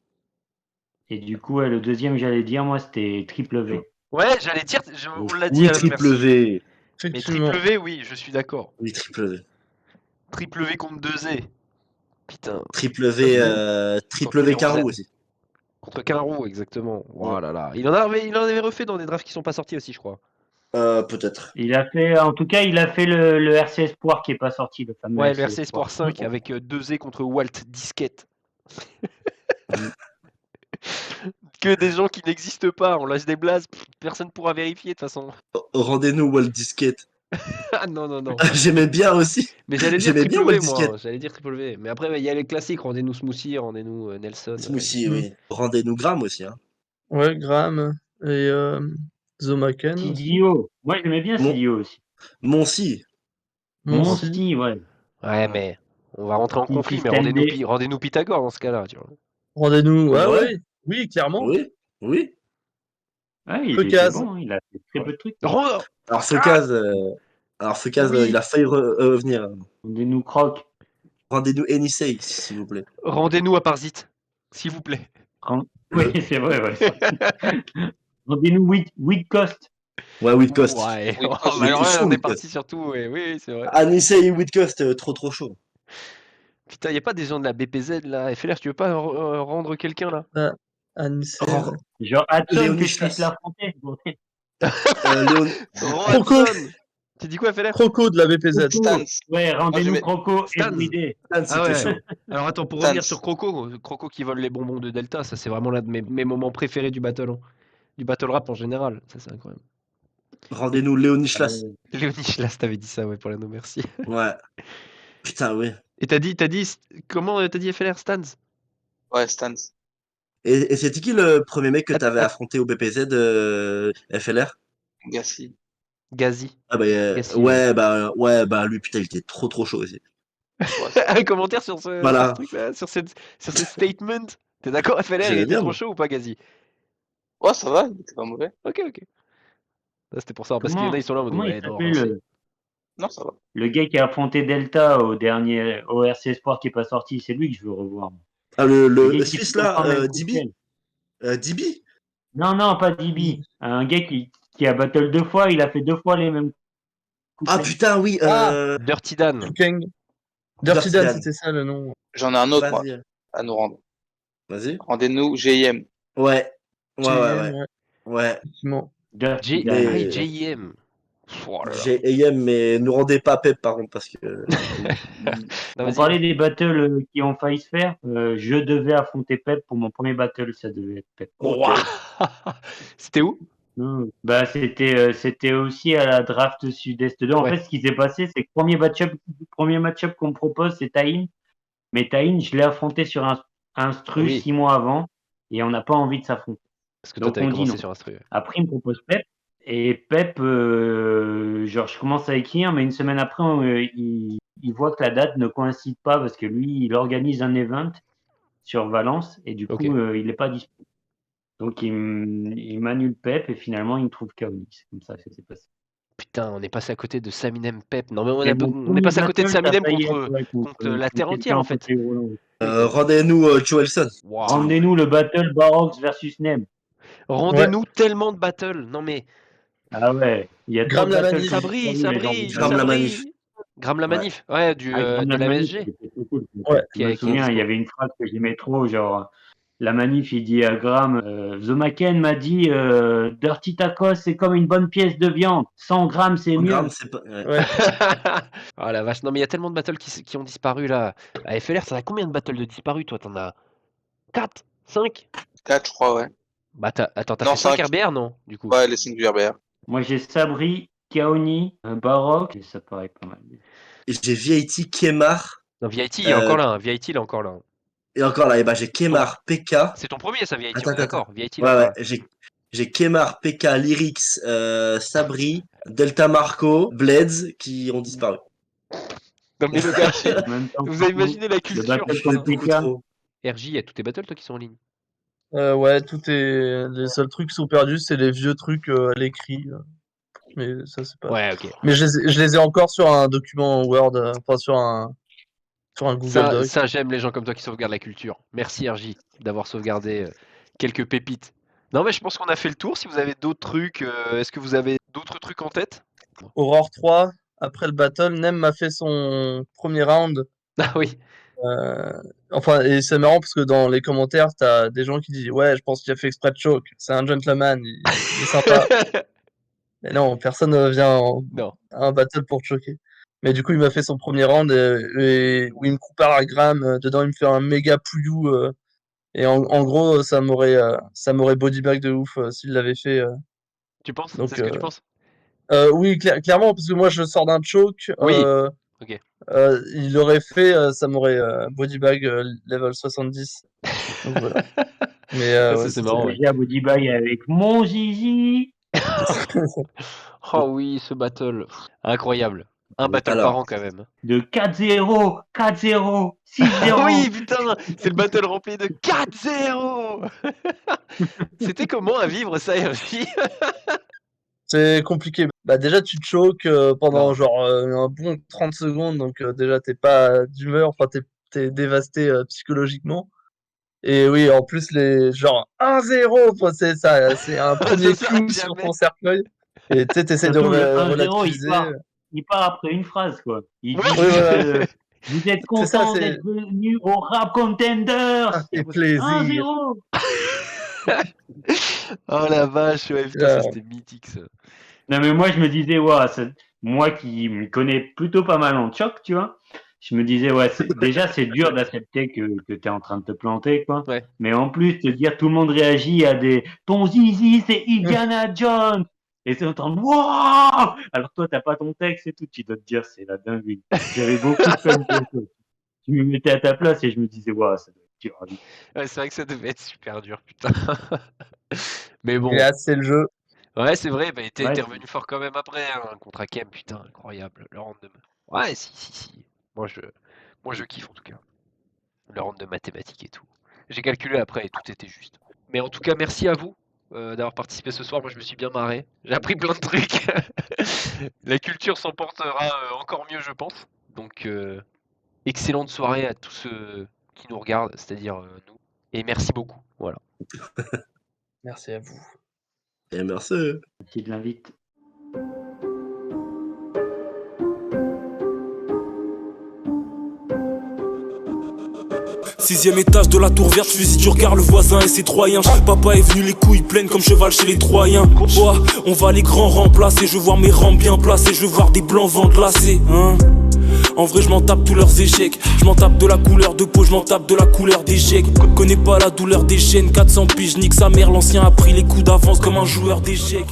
Et du coup, le deuxième, j'allais dire, moi, c'était Triple V. Ouais, j'allais dire, on l'a dit Oui, à la Triple merci. V. Mais Effectivement. Triple V, oui, je suis d'accord. Oui, Triple V. Triple V contre 2Z. Putain. Triple V Carreau aussi. Contre Carreau, exactement. Oh là là. Il en avait refait dans des drafts qui sont pas sortis aussi, je crois. Peut-être. En tout cas, il a fait le RC Espoir qui est pas sorti, le fameux Ouais, le RC Espoir 5 Ouais. avec 2Z contre Walt Disquette. Que des gens qui n'existent pas, on lâche des blazes, personne pourra vérifier de toute façon. Rendez-nous Walt Disquette. Ah non. J'aimais bien aussi. Mais j'allais dire J'aimais bien Triple Walt V, moi. Disquette. J'allais dire Triple V. Mais après, il y a les classiques. Rendez-nous Smoothie, rendez-nous Nelson. Smoothie, oui. Rendez-nous Gram aussi. Hein. Ouais, Graham et Zomaken. CDO. Moi, j'aimais bien CDO aussi. Monsi. Monsi, ouais. Ouais, mais on va rentrer en conflit, mais rendez-nous Pythagore dans ce cas-là, tu vois. Rendez-nous. Ouais. Ouais. Oui, clairement. Oui. Ouais, il Peu était case. bon, il a fait très peu de trucs. Alors, Feucase, Oui. il a failli revenir. Rendez-nous Croc. Rendez-nous Enisei, s'il vous plaît. Rendez-nous à Parasite, s'il vous plaît. Oui, c'est vrai, ouais. Rendez-nous Whitcost. Ouais, Whitcost. Ouais, Il alors était chaud, on est Whitcost. parti surtout, oui, c'est vrai. Anisei et Whitcost, trop chaud. Putain, y a pas des gens de la BPZ là, FLR, tu veux pas rendre quelqu'un là? Anissé. Genre Hudson Léonie que je Schlas. puisse l'affronter. Croco. Tu dis quoi, FLR? Croco de la BPZ. Stance. Ouais, rendez-nous Croco Stans. everyday. Ah ouais. Alors attends, pour revenir sur Croco qui vole les bonbons de Delta, ça c'est vraiment l'un de mes moments préférés du battle rap en général. Ça c'est incroyable. Rendez-nous Léonie Schlas. Léonie Schlas, t'avais dit ça, ouais, pour l'anneau, merci. Ouais. Putain, oui. Et t'as dit, comment t'as dit FLR, Stans? Ouais, Stance. Et c'était qui le premier mec que t'avais affronté au BPZ FLR? Gassi. Gazi. Ah bah, Gassi, ouais, bah lui, putain, il était trop chaud aussi. Un commentaire sur ce, Voilà. sur ce truc-là, sur ce statement. T'es d'accord, FLR, il J'aimais était bien, trop moi. chaud ou pas, Gazi? Ouais, ça va, il était pas mauvais. Ok. Ça, c'était pour ça, parce qu'il y en a, ils sont là en mode, Comment il ouais, non, s'appelle rincé. Non, ça va. le gars qui a affronté Delta au RC Espoir qui est pas sorti, c'est lui que je veux revoir. Ah, Le le gars qui Suisse fait là, quand même DB DB Non, pas DB. Un gars qui a battle 2 fois, il a fait 2 fois les mêmes coups. Ah putain, oui. Dirty Dan. Dirty Dan, c'était ça le nom. J'en ai un autre, moi, Vas-y. à nous rendre. Vas-y. Rendez-nous GIM. Ouais. JM, Ouais. Effectivement. JIM. Oh là là. JIM, mais nous rendez pas Pep par contre, parce que. On parlait des battles qui ont failli se faire. Je devais affronter Pep pour mon premier battle, ça devait être Pep. Wow. C'était où? Bah, c'était aussi à la draft Sud-Est 2. En fait, ce qui s'est passé, c'est que premier match-up qu'on me propose, c'est Taïn. Mais Taïn, je l'ai affronté sur un instru 6 mois avant et on n'a pas envie de s'affronter. Parce que toi, Donc t'avais on dit commencé non. sur instru. Après, il me propose Pep. Et Pep, genre, je commence à écrire, mais une semaine après, il voit que la date ne coïncide pas parce que lui, il organise un event sur Valence et du coup, il n'est pas disponible. Donc, il m'annule Pep et finalement, il me trouve Kaoli. C'est comme ça que ça s'est passé. putain, on est passé à côté de Saminem Pep. Non, mais Et mon on est premier passé à côté de battle, t'as Saminem failli contre, être, ouais, contre la terre entière, quelqu'un en fait. contre Roland. Rendez-nous Joelson. Waouh. Rendez-nous le battle Barox versus Nem. Rendez-nous tellement de battles. Non, mais Ah ouais, il y a Graham trop de la battles manif. que j'ai ça pas vu, les gens brille, disent. Graham la manif. Graham la Ouais. manif. Ouais, du, Graham de la la manif, MSG. c'était trop cool. Ouais. Je me souviens, il y avait une phrase que j'aimais trop, genre la manif, il dit à Graham, The Macken m'a dit Dirty Tacos, c'est comme une bonne pièce de viande. 100 grammes, c'est mieux. Gramme, c'est pas. Ouais. Ouais. Oh la vache, non mais il y a tellement de battles qui ont disparu là. À FLR, ça a combien de battles de disparus toi? T'en as 4? 5? 4, je crois, ouais. Bah attends, t'as Non, fait 5 5. RBR non? Du coup. Ouais, les 5 du RBR. Moi, j'ai Sabri, Kaoni, Barox, et ça paraît pas mal. Et j'ai VIT, Kemar. Non, VIT il est encore là, hein. VIT il est encore là. Hein. Et encore là, j'ai Kemar, PK. C'est ton premier ça, VIT, Attends, on est d'accord. VIT il est Ouais, encore ouais. là. J'ai Kemar, PK, Lyrics, Sabri, Delta Marco, Blades qui ont disparu. Non mais le gars, En même temps, vous avez imaginé la le culture. battle C'est contre beaucoup PK, trop. RJ, il y a tous tes battles toi qui sont en ligne. Ouais, tout est. Les seuls trucs qui sont perdus, c'est les vieux trucs à l'écrit. Mais ça, c'est pas. Ouais, ok. Mais je les ai encore sur un document Word, enfin sur un Google Doc. Ça j'aime les gens comme toi qui sauvegardent la culture. Merci RJ d'avoir sauvegardé quelques pépites. Non mais je pense qu'on a fait le tour. Si vous avez d'autres trucs, est-ce que vous avez d'autres trucs en tête? Aurore 3, après le battle, Nem m'a fait son premier round. Ah oui. Enfin, et c'est marrant parce que dans les commentaires, t'as des gens qui disent ouais, je pense qu'il a fait exprès de choke. C'est un gentleman, il est sympa. Mais non, personne ne vient à un battle pour choquer. Mais du coup, il m'a fait son premier round et où il me compare à Graham. Dedans, il me fait un méga pouillou. Et en gros, ça m'aurait bodybag de ouf s'il l'avait fait. Tu penses? Donc, C'est ce que tu penses? oui, clairement, parce que moi, je sors d'un choke. Oui. Ok. Il aurait fait, ça m'aurait bodybag level 70. Donc voilà. Mais ouais, c'est marrant. déjà bodybag avec mon zizi. Oh oui, ce battle. Incroyable. Un battle Alors. par an quand même. De 4-0, 4-0, 6-0. Oui, putain, c'est le battle rempli de 4-0. C'était comment à vivre ça, RJ? C'est compliqué. Bah déjà tu te choques pendant genre un bon 30 secondes, donc déjà t'es pas d'humeur, enfin t'es dévasté psychologiquement. Et oui, en plus les genre 1-0, enfin, c'est ça, c'est un premier coup sur ton cercueil. Et tu sais, t'essaies de Surtout, le 1-0, relativiser. il part après une phrase, quoi. Il dit voilà. vous êtes content d'être venu au Rap Contenders. Ça fait plaisir. 1-0. Oh la vache, ouais, putain, ça c'était mythique ça. Non mais moi je me disais, ouais, moi qui me connais plutôt pas mal en choc, tu vois, je me disais, ouais, déjà c'est dur d'accepter que t'es en train de te planter, quoi. Ouais. Mais en plus, te dire tout le monde réagit à des ton zizi, c'est Indiana Jones. Et c'est entendre waouh. Alors toi t'as pas ton texte et tout, tu dois te dire c'est la dinguerie. J'avais beaucoup de peine pour ça. Je me mettais à ta place et je me disais, waouh, ça doit être dur. Ouais, c'est vrai que ça devait être super dur, putain. Mais bon. Et là, c'est le jeu. Ouais, c'est vrai, bah, t'es Ouais. revenu fort quand même après, hein, contre Hakem, putain, incroyable. Le round de. Ouais, si. Moi je kiffe en tout cas. Le round de mathématiques et tout. J'ai calculé après et tout était juste. Mais en tout cas, merci à vous d'avoir participé ce soir. Moi, je me suis bien marré. J'ai appris plein de trucs. La culture s'en portera encore mieux, je pense. Donc, excellente soirée à tous ceux qui nous regardent, c'est-à-dire nous. Et merci beaucoup. Voilà. Merci à vous. Et merci. Merci de l'invite. Sixième étage de la tour verte, fusil du regard, le voisin et ses Troyens. Papa est venu les couilles pleines comme cheval chez les Troyens. Bois, on va les grands remplacer, je veux voir mes rangs bien placés, je veux voir des blancs vents glacés, hein. En vrai je m'en tape tous leurs échecs. Je m'en tape de la couleur de peau, je m'en tape de la couleur des chèques. Connais pas la douleur des chaînes, 400 piges, nique sa mère, l'ancien a pris les coups d'avance comme un joueur d'échecs.